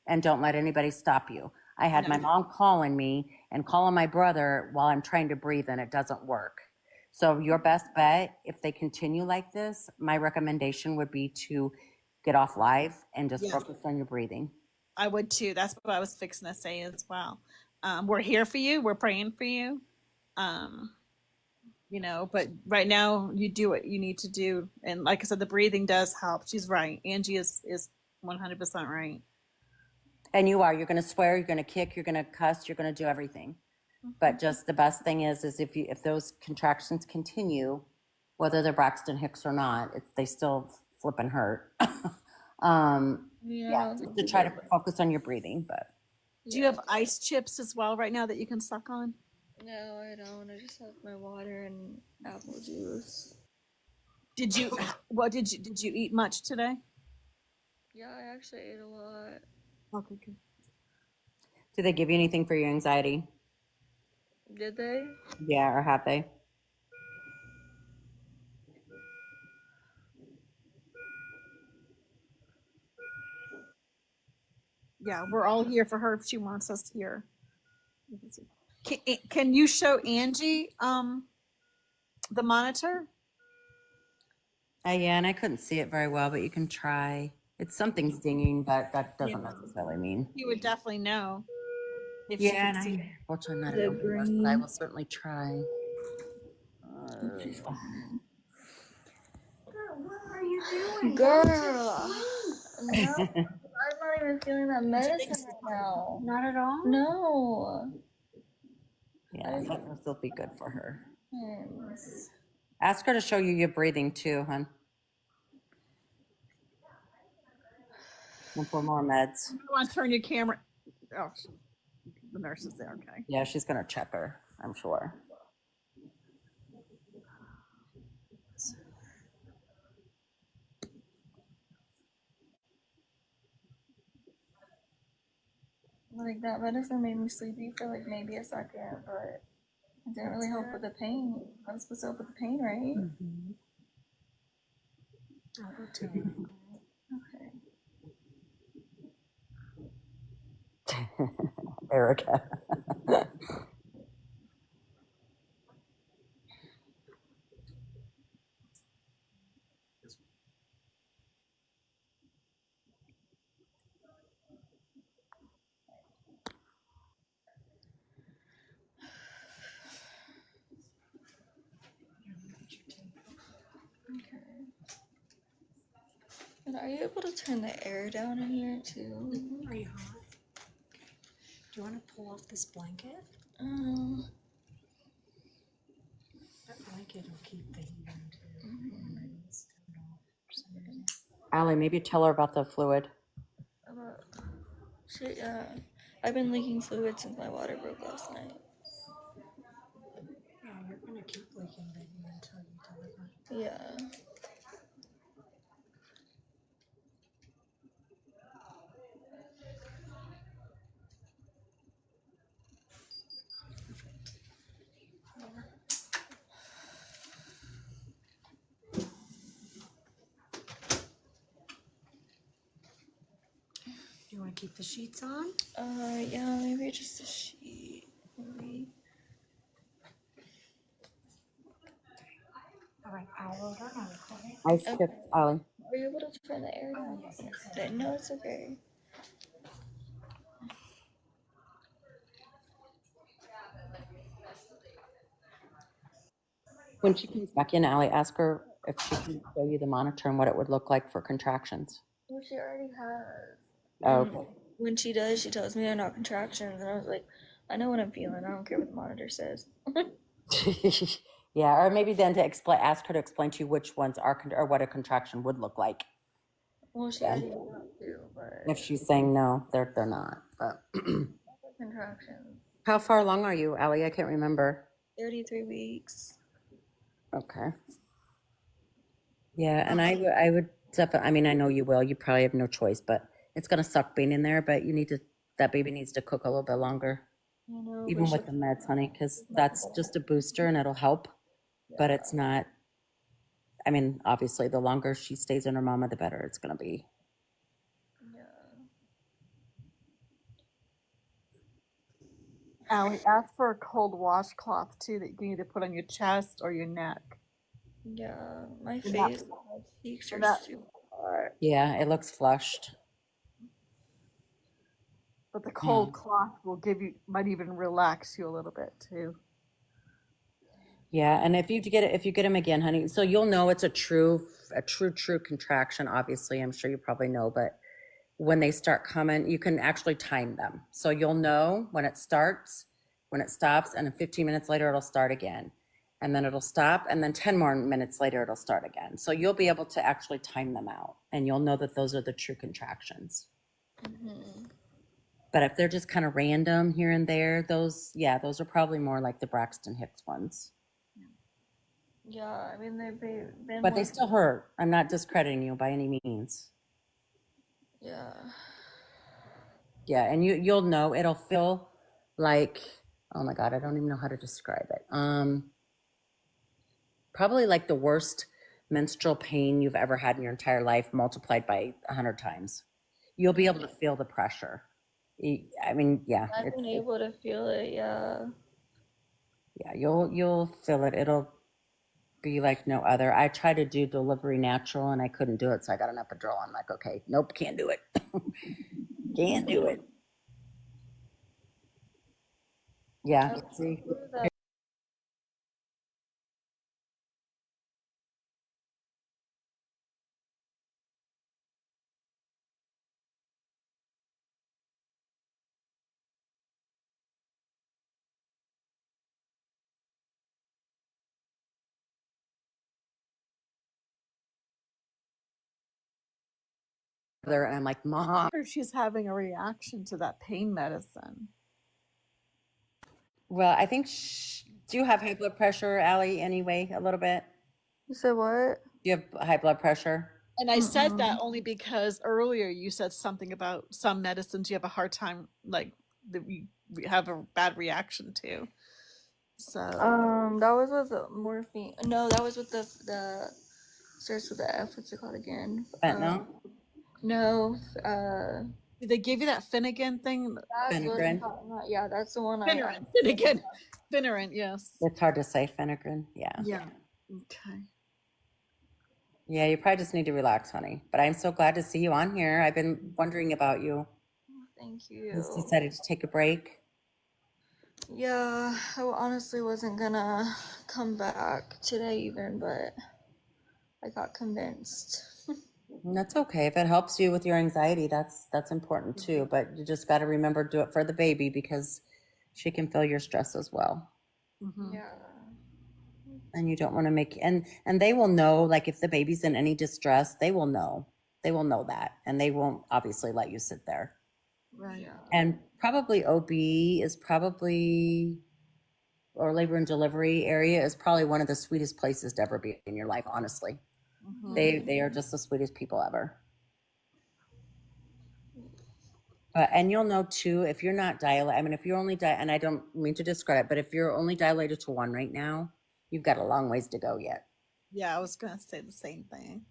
and don't let anybody stop you. I had No. my mom calling me and calling my brother while I'm trying to breathe, and it doesn't work. So your best bet, if they continue like this, my recommendation would be to get off live and just Yeah, focus on your breathing. I would too. That's what I was fixing to say as well. We're here for you. We're praying for you. But right now you do what you need to do, and like I said, the breathing does help. She's right. Angie is 100% right. And you're going to swear, you're going to kick, you're going to cuss, you're going to do everything. But just the best thing is if those contractions continue, whether they're Braxton Hicks or not. They still flipping hurt. Yeah, just to try to focus on your breathing. But do you have ice chips as well right now that you can suck on? No, I don't. I just have my water and apple juice. Did you eat much today? Yeah, I actually ate a lot. Okay, good. do they give you anything for your anxiety? Did they? Yeah, or have they? Yeah, we're all here for her if she wants us here. Can you show Angie the monitor? Yeah, and I couldn't see it very well, but you can try. It's something's dinging, but that doesn't necessarily mean. You would definitely know if she Yeah, could and see. I fortunately not an The open nurse, but I green. will certainly try. She's fine. Girl, what are you doing? Girl, no, I'm not even feeling that medicine right now. Not at all? No. Yeah, this will be good for her. Thanks. Ask her to show you your breathing too, hon. And for more meds. You want to turn your camera? Oh, the nurse is there. Okay. Yeah, she's gonna check her, I'm sure. Like that medicine made me sleepy for like maybe a second, but it didn't really help with the pain. I was supposed to help with the pain, right? Mm-hmm. I'll go tell you. Okay. Erica. Okay. And are you able to turn the air down in here too? Are you hot? Okay. Do you want to pull off this blanket? That blanket will keep the heat in too. Maybe it's turned off for some reason. Allie, maybe tell her about the fluid. Shit, I've been leaking fluid since my water broke last night. Yeah, you're gonna keep leaking, baby, until you deliver. Yeah. Do you want to keep the sheets on? Yeah, maybe just a sheet. Maybe. All right, I'll load her on, okay? Ice chips, Allie. Are you able to turn the air down? No, it's okay. When she comes back in, Allie, ask her if she can show you the monitor and what it would look like for contractions. Well, she already has. Oh, And okay. when she does, she tells me they're not contractions, and I was like, I know what I'm feeling. I don't care what the monitor says. Yeah, or maybe then to explain, ask her to explain to you which ones are, or what a contraction would look like. Well, she already did that too, but If she's saying no, they're not. But contractions. how far along are you, Allie? I can't remember. 33 weeks. Okay. Yeah, and I would definitely. I mean, I know you will. You probably have no choice, but it's gonna suck being in there. But you need to. That baby needs to cook a little bit longer, I know, even with the meds, honey, because that's just a booster and it'll help. But it's not. I mean, obviously, the longer she stays in her mama, the better it's gonna be. Yeah. Allie, ask for a cold washcloth too that you can either put on your chest or your neck. Yeah, my face, my cheeks are super hot. Yeah, it looks flushed. But the cold cloth will might even relax you a little bit too. Yeah, and if you get them again, honey, so you'll know it's a true contraction. Obviously, I'm sure you probably know, but when they start coming, you can actually time them. So you'll know when it starts, when it stops, and then 15 minutes later it'll start again. and then it'll stop, and then 10 more minutes later it'll start again. So you'll be able to actually time them out, and you'll know that those are the true contractions. But if they're just kind of random here and there, those are probably more like the Braxton Hicks ones. Yeah, I mean they've been. But they still hurt. I'm not discrediting you by any means. Yeah. Yeah, and you'll know. It'll feel like, oh my God, I don't even know how to describe it. Probably like the worst menstrual pain you've ever had in your entire life, multiplied by 100 times. You'll be able to feel the pressure. I mean, yeah. I've been able to feel it. Yeah. Yeah, you'll feel it. It'll be like no other. I tried to do delivery natural and I couldn't do it, so I got an epidural. I'm like, okay, nope, can't do it. Can't do it. Yeah. See. And I'm like, Mom. She's having a reaction to that pain medicine. Well, I think, do you have high blood pressure, Allie, anyway, a little bit? You said what? Do you have high blood pressure? And I said that only because earlier you said something about some medicines you have a hard time, like, that we have a bad reaction to. So That was with the morphine. No, that was with the starts with the F. What's it called again? Fentanyl? No. did they give you that Finnegan thing? That's what I'm talking about. Yeah, that's the one. Finnegan. Finnegan, yes. It's hard to say, Finnegan. Yeah. Yeah. Okay. Yeah, you probably just need to relax, honey. But I'm so glad to see you on here. I've been wondering about you. Thank you. You just decided to take a break. Yeah, I honestly wasn't gonna come back today even, but I got convinced. That's okay. If it helps you with your anxiety, that's important too. But you just got to remember, do it for the baby because she can feel your stress as well. Yeah. And you don't want to make and they will know, like if the baby's in any distress, they will know. They will know that, and they won't obviously let you sit there. Right. Yeah. And probably OB is probably, or labor and delivery area is probably one of the sweetest places to ever be in your life, honestly. They are just the sweetest people ever. And you'll know too, if you're not dilated, I mean, if you're only and I don't mean to discredit, but if you're only dilated to 1 right now, you've got a long ways to go yet. Yeah, I was gonna say the same thing.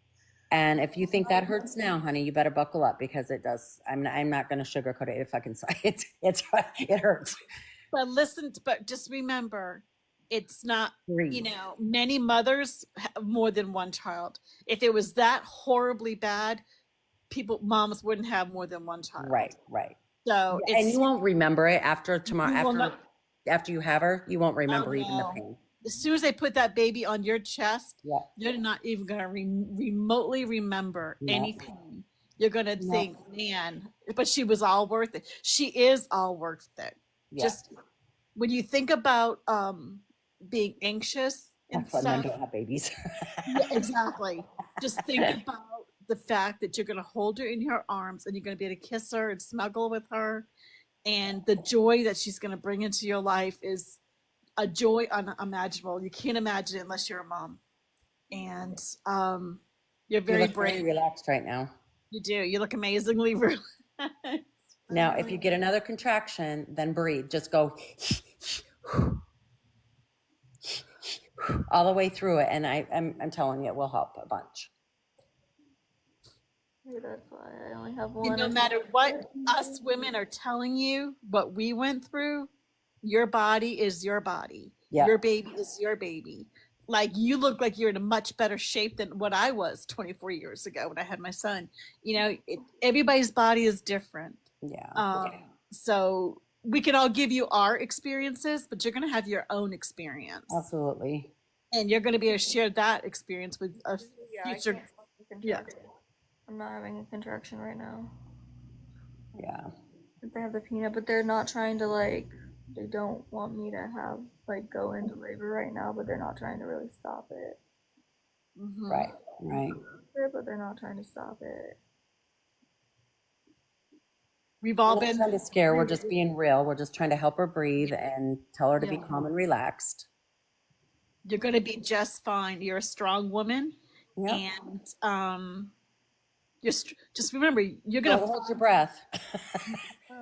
And if you think that hurts now, honey, you better buckle up because it does. I'm not going to sugarcoat it. If I can say it, it hurts. But just remember, it's not, many mothers have more than one child. If it was that horribly bad, moms wouldn't have more than one child. Right. So and you won't remember it after tomorrow. After you have her, you won't remember even the pain. As soon as they put that baby on your chest, you're not even going to remotely remember any pain. You're going to think, man, but she was all worth it. She is all worth it. Yeah. Just when you think about being anxious and stuff. Men don't have babies. Yeah, exactly. Just think about the fact that you're going to hold her in your arms and you're going to be able to kiss her and snuggle with her. And the joy that she's going to bring into your life is a joy unimaginable. You can't imagine it unless you're a mom. And you're very brave. Very relaxed right now. You do. You look amazingly relaxed. Now, if you get another contraction, then breathe. Just go all the way through it. And I'm telling you, it will help a bunch. That's why I only have one. And no matter what us women are telling you, what we went through, your body is your body. Yep. Your baby is your baby. Like, you look like you're in a much better shape than what I was 24 years ago when I had my son. Everybody's body is different. Yeah. So we can all give you our experiences, but you're going to have your own experience. Absolutely. And you're going to be able to share that experience with a future. I'm not having a contraction right now. Yeah. They have the peanut, but they're not trying to they don't want me to have like go into labor right now, but they're not trying to really stop it. Mm-hmm. Right, right. But they're not trying to stop it. We've all We're not been trying to scare. We're just being real. We're just trying to help her breathe and tell her to be Yeah. calm and relaxed. You're going to be just fine. You're a strong woman, Yep. and just remember you're going Don't to hold your breath.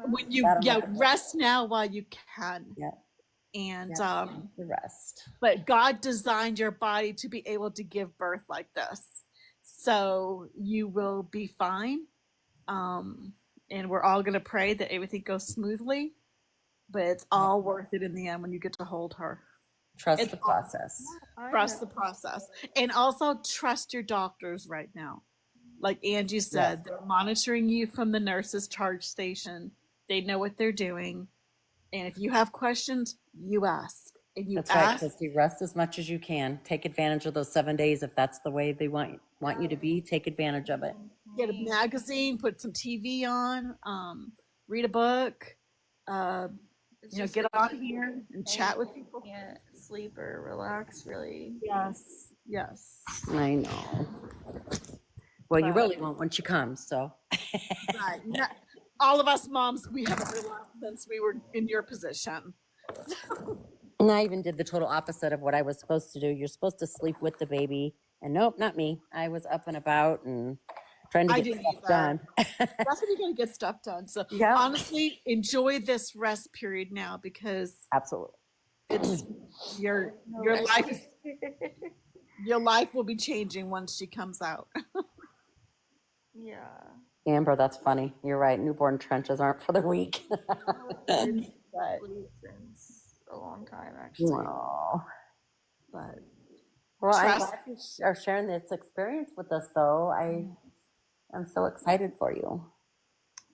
when you That'll never work. rest now while you can. Yeah. And Yeah. The rest. but God designed your body to be able to give birth like this, so you will be fine. And we're all going to pray that everything goes smoothly, but it's all worth it in the end when you get to hold her. Trust It's the process. trust the process, and also trust your doctors right now. Like Angie said, they're monitoring you from the nurses' charge station. They know what they're doing, and if you have questions, you ask. And you That's right, ask. Christy. Rest as much as you can. Take advantage of those 7 days if that's the way they want you to be. Take advantage of it. Get a magazine, put some TV on, read a book, get on here and chat with people. Can't sleep or relax really. Yes, yes. I know. Well, you really won't when she comes, so. Right. All of us moms, we haven't relaxed since we were in your position. And I even did the total opposite of what I was supposed to do. You're supposed to sleep with the baby. And nope, not me. I was up and about and trying to I get didn't stuff either. done. That's when you're going to get stuff done. So Yeah. honestly, enjoy this rest period now because absolutely, it's your life will be changing once she comes out. Yeah. Amber, that's funny. You're right. Newborn trenches aren't for the weak. But since a long time actually. Wow. But Well, I'm glad you are sharing this experience with us, though. I'm so excited for you.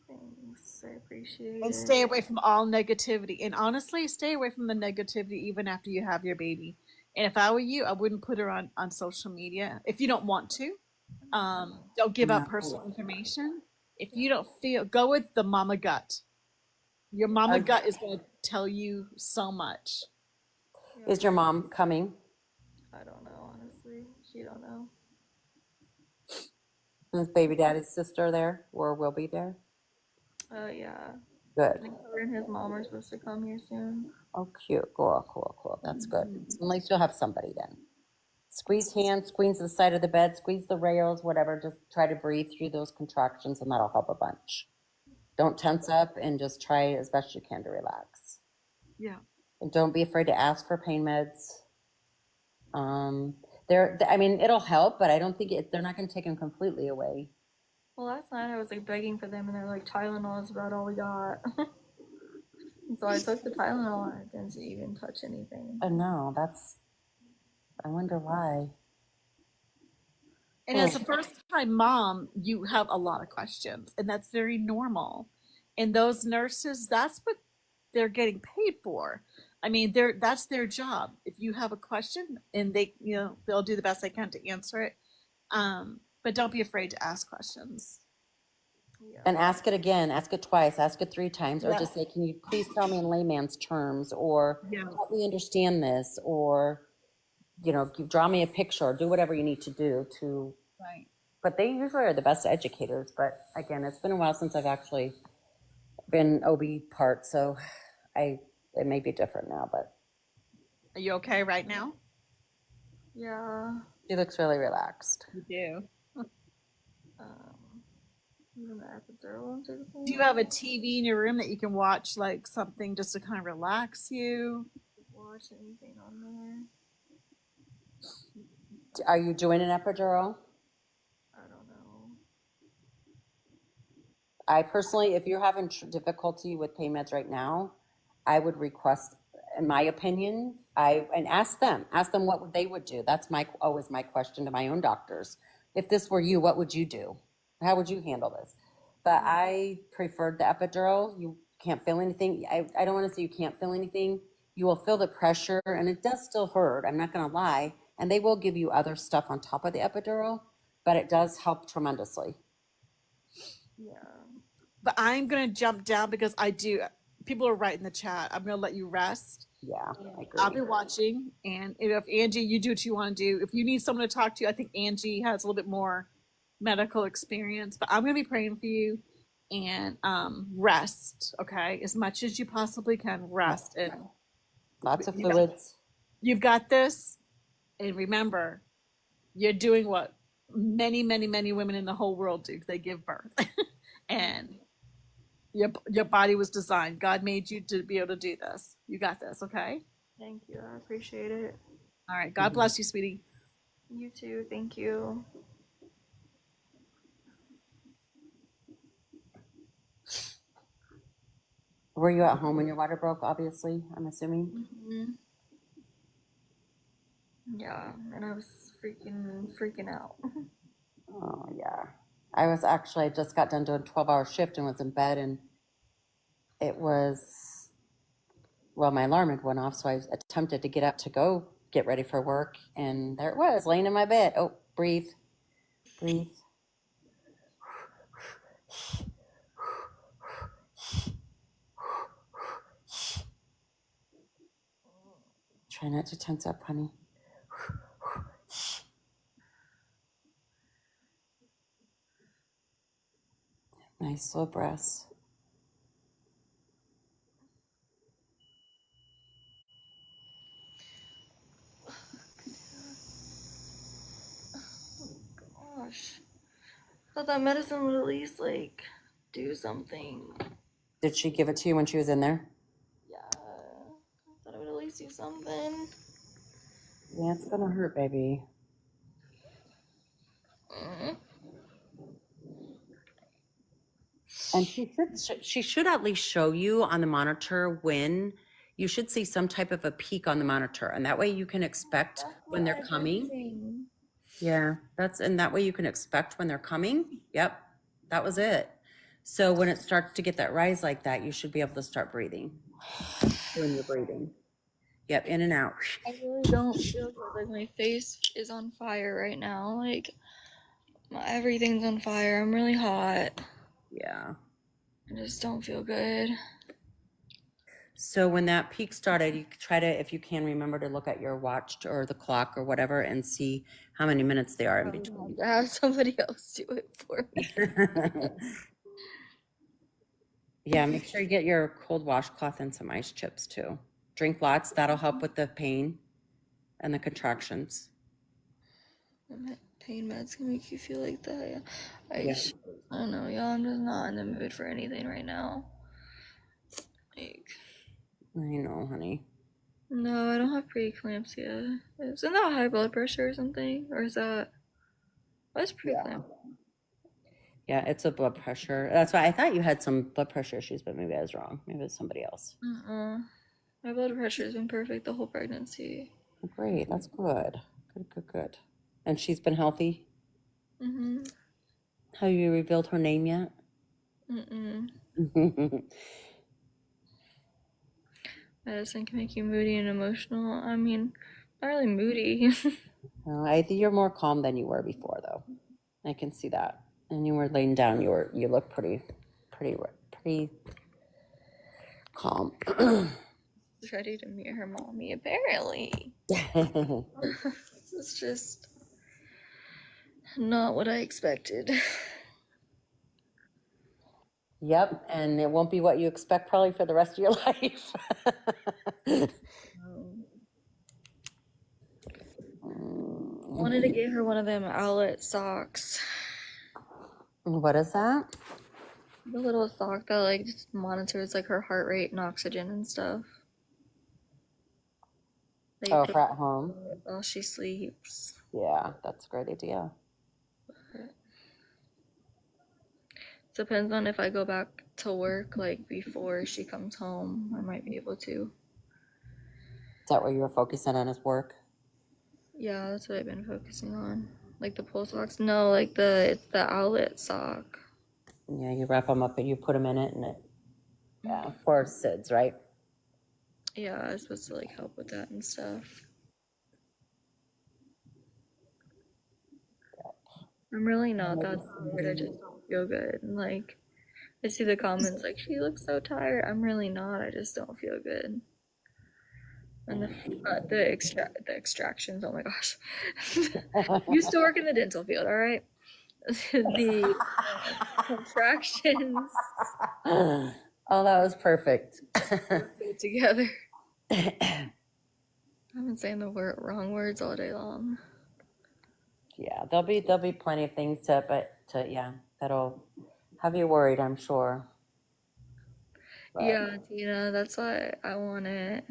Thanks. I appreciate it. And stay away from all negativity. And honestly, stay away from the negativity even after you have your baby. And if I were you, I wouldn't put her on social media if you don't want to. Don't give out personal information. If you don't feel, go with the mama gut. Your mama gut is going to tell you so much. Is your mom coming? I don't know, honestly. She don't know. Is baby daddy's sister there or will be there? Yeah. Good. I think her and his mom are supposed to come here soon. Oh, cute. Cool. That's good. At least you'll have somebody then. Squeeze hands, squeeze the side of the bed, squeeze the rails, whatever. Just try to breathe through those contractions and that'll help a bunch. Don't tense up and just try as best you can to relax. Yeah. And don't be afraid to ask for pain meds. It'll help, but I don't think they're not going to take them completely away. Well, last night I was like begging for them, and they're like, Tylenol is about all we got. And so I took the Tylenol, and it didn't even touch anything. No, I wonder why. And as a first time mom, you have a lot of questions, and that's very normal. And those nurses, that's what they're getting paid for. I mean, that's their job. If you have a question and they'll do the best they can to answer it. But don't be afraid to ask questions. Yeah. And ask it again, ask it twice, ask it 3 times, or just say, can you please tell me in layman's terms, or help me understand this, or, draw me a picture, do whatever you need to do to. Right. But they usually are the best educators. But again, it's been a while since I've actually been OB part, so it may be different now, but. Are you okay right now? Yeah. She looks really relaxed. You do. Even the epidural and everything. Do you have a TV in your room that you can watch, like something just to kind of relax you? Watch anything on there? Are you doing an epidural? I don't know. I personally, if you're having difficulty with pain meds right now, I would request, in my opinion, and ask them what they would do. That's always my question to my own doctors. If this were you, what would you do? How would you handle this? But I preferred the epidural. You can't feel anything. I don't want to say you can't feel anything. You will feel the pressure, and it does still hurt. I'm not going to lie. And they will give you other stuff on top of the epidural, but it does help tremendously. Yeah. But I'm going to jump down because I do. people are right in the chat. I'm gonna let you rest. Yeah, I I'll agree. be watching, and if Angie, you do what you want to do. If you need someone to talk to, I think Angie has a little bit more medical experience. But I'm gonna be praying for you, and rest. Okay, as much as you possibly can, rest, and Lots of you got, fluids. you've got this. And remember, you're doing what many, many, many women in the whole world do. They give birth, and your body was designed. God made you to be able to do this. You got this, okay? Thank you. I appreciate it. All right. God bless you, sweetie. You too. Thank you. Were you at home when your water broke? Obviously, I'm assuming. Hmm. Yeah, and I was freaking out. Oh yeah. I just got done doing a 12-hour shift and was in bed, and it was, well, my alarm had went off, so I attempted to get up to go get ready for work, and there it was, laying in my bed. Oh, breathe, breathe. Try not to tense up, honey. Nice slow breaths. Gosh, thought that medicine would at least like do something. Did she give it to you when she was in there? Yeah, I thought it would at least do something. Yeah, it's gonna hurt, baby. Mm. And she should at least show you on the monitor when you should see some type of a peak on the monitor, and that way you can expect That's when what they're I've been coming. seeing. Yeah, and that way you can expect when they're coming. Yep, that was it. So when it starts to get that rise like that, you should be able to start breathing. Doing your breathing. Yep, in and out. I really don't feel good. Like my face is on fire right now. Like everything's on fire. I'm really hot. Yeah. I just don't feel good. So when that peak started, you try to, if you can remember to look at your watch or the clock or whatever and see how many minutes they are in Probably have between. to have somebody else do it for me. Yeah, make sure you get your cold washcloth and some ice chips too. Drink lots. That'll help with the pain and the contractions. Pain meds can make you feel like that. Yeah. Yeah, I don't know, y'all. I'm just not in the mood for anything right now. Like, I know, honey. no, I don't have preeclampsia. Isn't that high blood pressure or something? Or is that what's Yeah. preeclampsia? Yeah, it's a blood pressure. That's why I thought you had some blood pressure issues, but maybe I was wrong. Maybe it's somebody else. My blood pressure has been perfect the whole pregnancy. Great. That's good. Good, good, good. And she's been healthy? Mm-hmm. Have you revealed her name yet? Medicine can make you moody and emotional. I mean, not really moody. I think you're more calm than you were before, though. I can see that. And you were laying down. You look pretty calm. Ready to meet her mommy, apparently. It's just not what I expected. Yep, and it won't be what you expect probably for the rest of your life. Wanted to get her one of them outlet socks. What is that? The little sock that like just monitors like her heart rate and oxygen and stuff. That you Oh, put for at home. while she sleeps. Yeah, that's a great idea. Depends on if I go back to work like before she comes home. I might be able to. Is that what you were focusing on, is work? Yeah, that's what I've been focusing on. Like the pull socks. No, like it's the outlet sock. Yeah, you wrap them up and you put them in it, and yeah, for SIDS, right? Yeah, it's supposed to like help with that and stuff. I'm really not that scared. I just don't feel good. And like I see the comments like, she looks so tired. I'm really not. I just don't feel good. And the extractions, oh my gosh. Used to work in the dental field, all right? The contractions Oh, that was perfect. fit together. I've been saying the wrong words all day long. Yeah, there'll be plenty of things that'll have you worried, I'm sure. But Yeah, Tina, that's why I want it.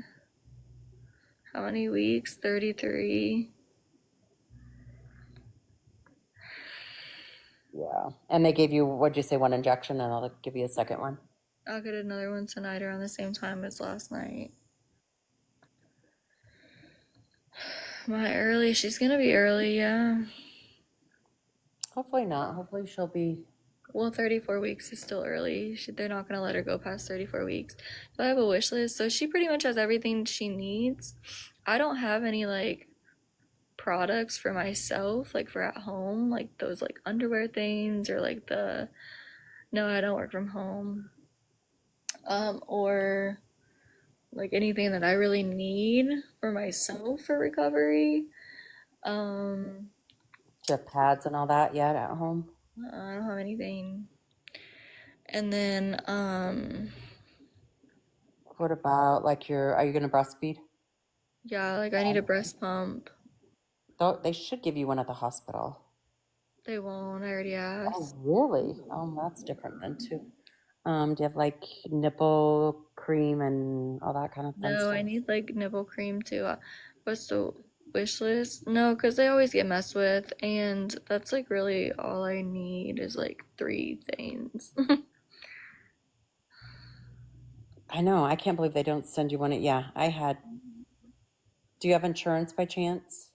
How many weeks? 33. yeah, and they gave you, what'd you say, one injection, and I'll give you a second one. I'll get another one tonight around the same time as last night. She's gonna be early, yeah. Hopefully not. Hopefully she'll be. Well, 34 weeks is still early. They're not gonna let her go past 34 weeks. So I have a wish list. So she pretty much has everything she needs. I don't have any like products for myself, like for at home, like those like underwear things or like no, I don't work from home. Or like anything that I really need for myself for recovery. Do you have pads and all that yet at home? I don't have anything. And then, What about are you going to breastfeed? yeah, like I need a breast pump. They should give you one at the hospital. They won't. I already Oh, asked. really? Oh, that's different then too. Do you have like nipple cream and all that kind of fun No, I stuff? need like nipple cream too. What's the wish list? No, because they always get messed with, and that's like really all I need is like 3 things. I know. I can't believe they don't send you one. Yeah, I had. Do you have insurance by chance?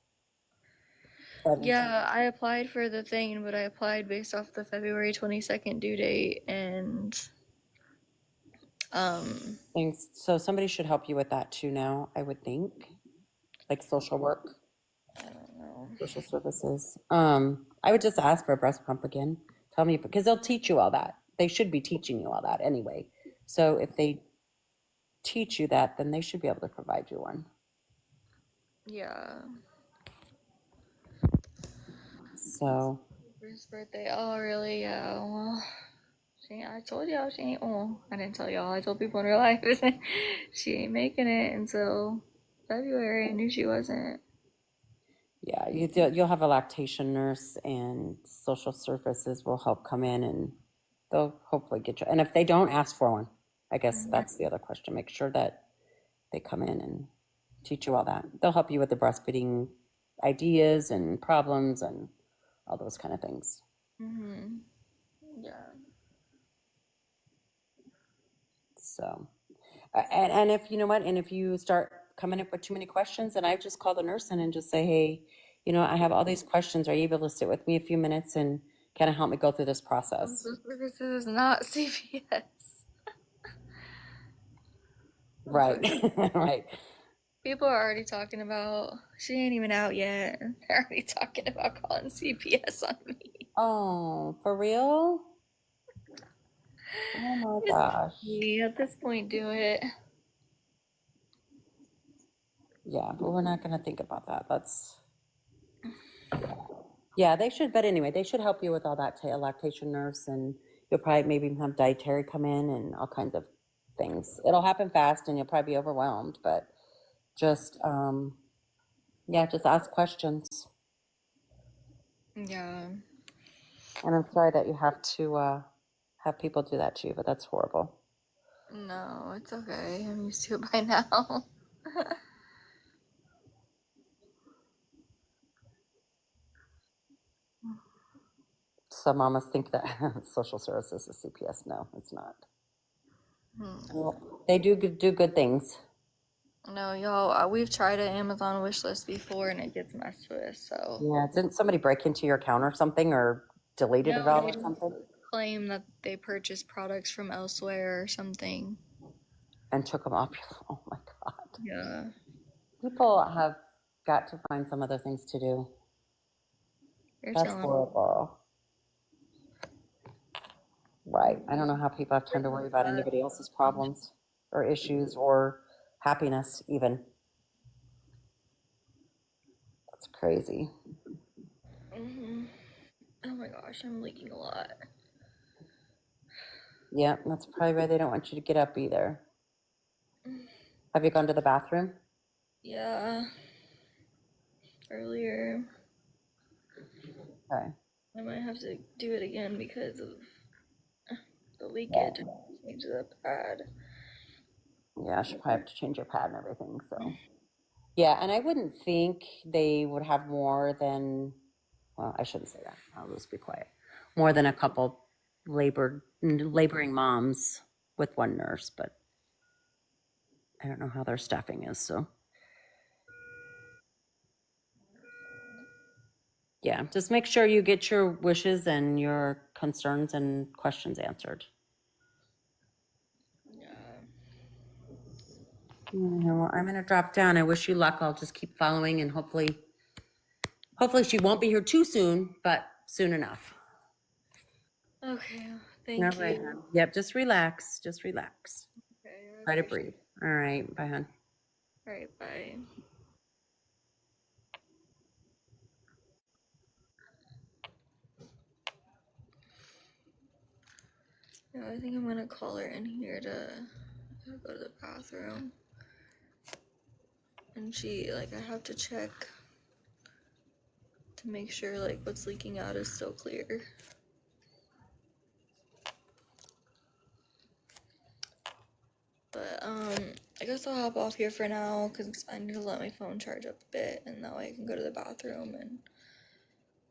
Yeah, I applied for the thing, but I applied based off the February 22nd due date, and Thanks. So somebody should help you with that too now, I would think. Like social work, I don't know. social services. I would just ask for a breast pump again. Tell me, because they'll teach you all that. They should be teaching you all that anyway. So if they teach you that, then they should be able to provide you one. Yeah. So First birthday. Oh, really? Yeah. Well, I told y'all she ain't. Well, I didn't tell y'all. I told people in real life. She ain't making it until February. I knew she wasn't. yeah, you'll have a lactation nurse, and social services will help come in, and they'll hopefully get you. And if they don't, ask for one. I guess that's the other question. Make sure that they come in and teach you all that. They'll help you with the breastfeeding ideas and problems and all those kind of things. Mm-hmm. Yeah. So, and if you know what, and if you start coming up with too many questions, then I just call the nurse in and just say, hey, I have all these questions. Are you able to sit with me a few minutes and kind of help me go through this process? Social services is not CVS. Right, right. People are already talking about. She ain't even out yet. They're already talking about calling CPS on me. Oh, for real? Oh my gosh. At this point, do it. Yeah, but we're not going to think about that. Yeah, they should. But anyway, they should help you with all that, a lactation nurse, and you'll probably maybe have dietary come in and all kinds of things. It'll happen fast, and you'll probably be overwhelmed. But just, yeah, just ask questions. Yeah. And I'm sorry that you have to have people do that to you, but that's horrible. No, it's okay. I'm used to it by now. Some mamas think that social services is CPS. No, it's not. Well, they do good things. No, y'all, we've tried an Amazon wish list before and it gets messed with, so. Yeah, didn't somebody break into your account or something, or deleted it No, all they or just something, claim that they purchased products from elsewhere or something. and took them off? Oh my God. Yeah. People have got to find some other things to do. You're That's telling me. horrible. Right. I don't know how people have time to worry about anybody else's problems or issues or happiness even. That's crazy. Mm-hmm. Oh my gosh, I'm leaking a lot. Yeah, that's probably why they don't want you to get up either. Have you gone to the bathroom? Yeah. Earlier. Okay. I might have to do it again because of the Yeah. leakage. Change the pad. Yeah, I should probably have to change your pad and everything. So, yeah, and I wouldn't think they would have more than, well, I shouldn't say that. I'll just be quiet. More than a couple laboring moms with one nurse, but I don't know how their staffing is. So, yeah, just make sure you get your wishes and your concerns and questions answered. Yeah. Well, I'm going to drop down. I wish you luck. I'll just keep following and hopefully she won't be here too soon, but soon enough. Okay. All Thank right, you. hon. Yep, just relax. Just relax. Okay, I Try to appreciate breathe. All right, bye, hon. it. Alright, bye. Yeah, I think I'm gonna call her in here to go to the bathroom. And I have to check to make sure, what's leaking out is still clear. But, I guess I'll hop off here for now because I need to let my phone charge up a bit and that way I can go to the bathroom and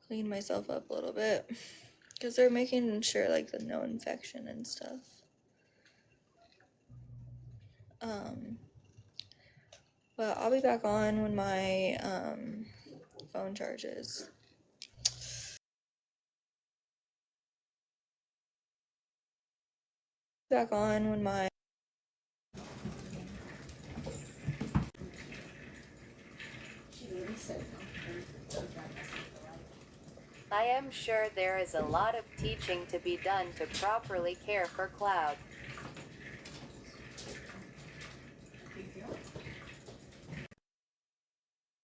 clean myself up a little bit. Because they're making sure, the no infection and stuff. But I'll be back on when my, phone charges. Back on when my I am sure there is a lot of teaching to be done to properly care for Cloud.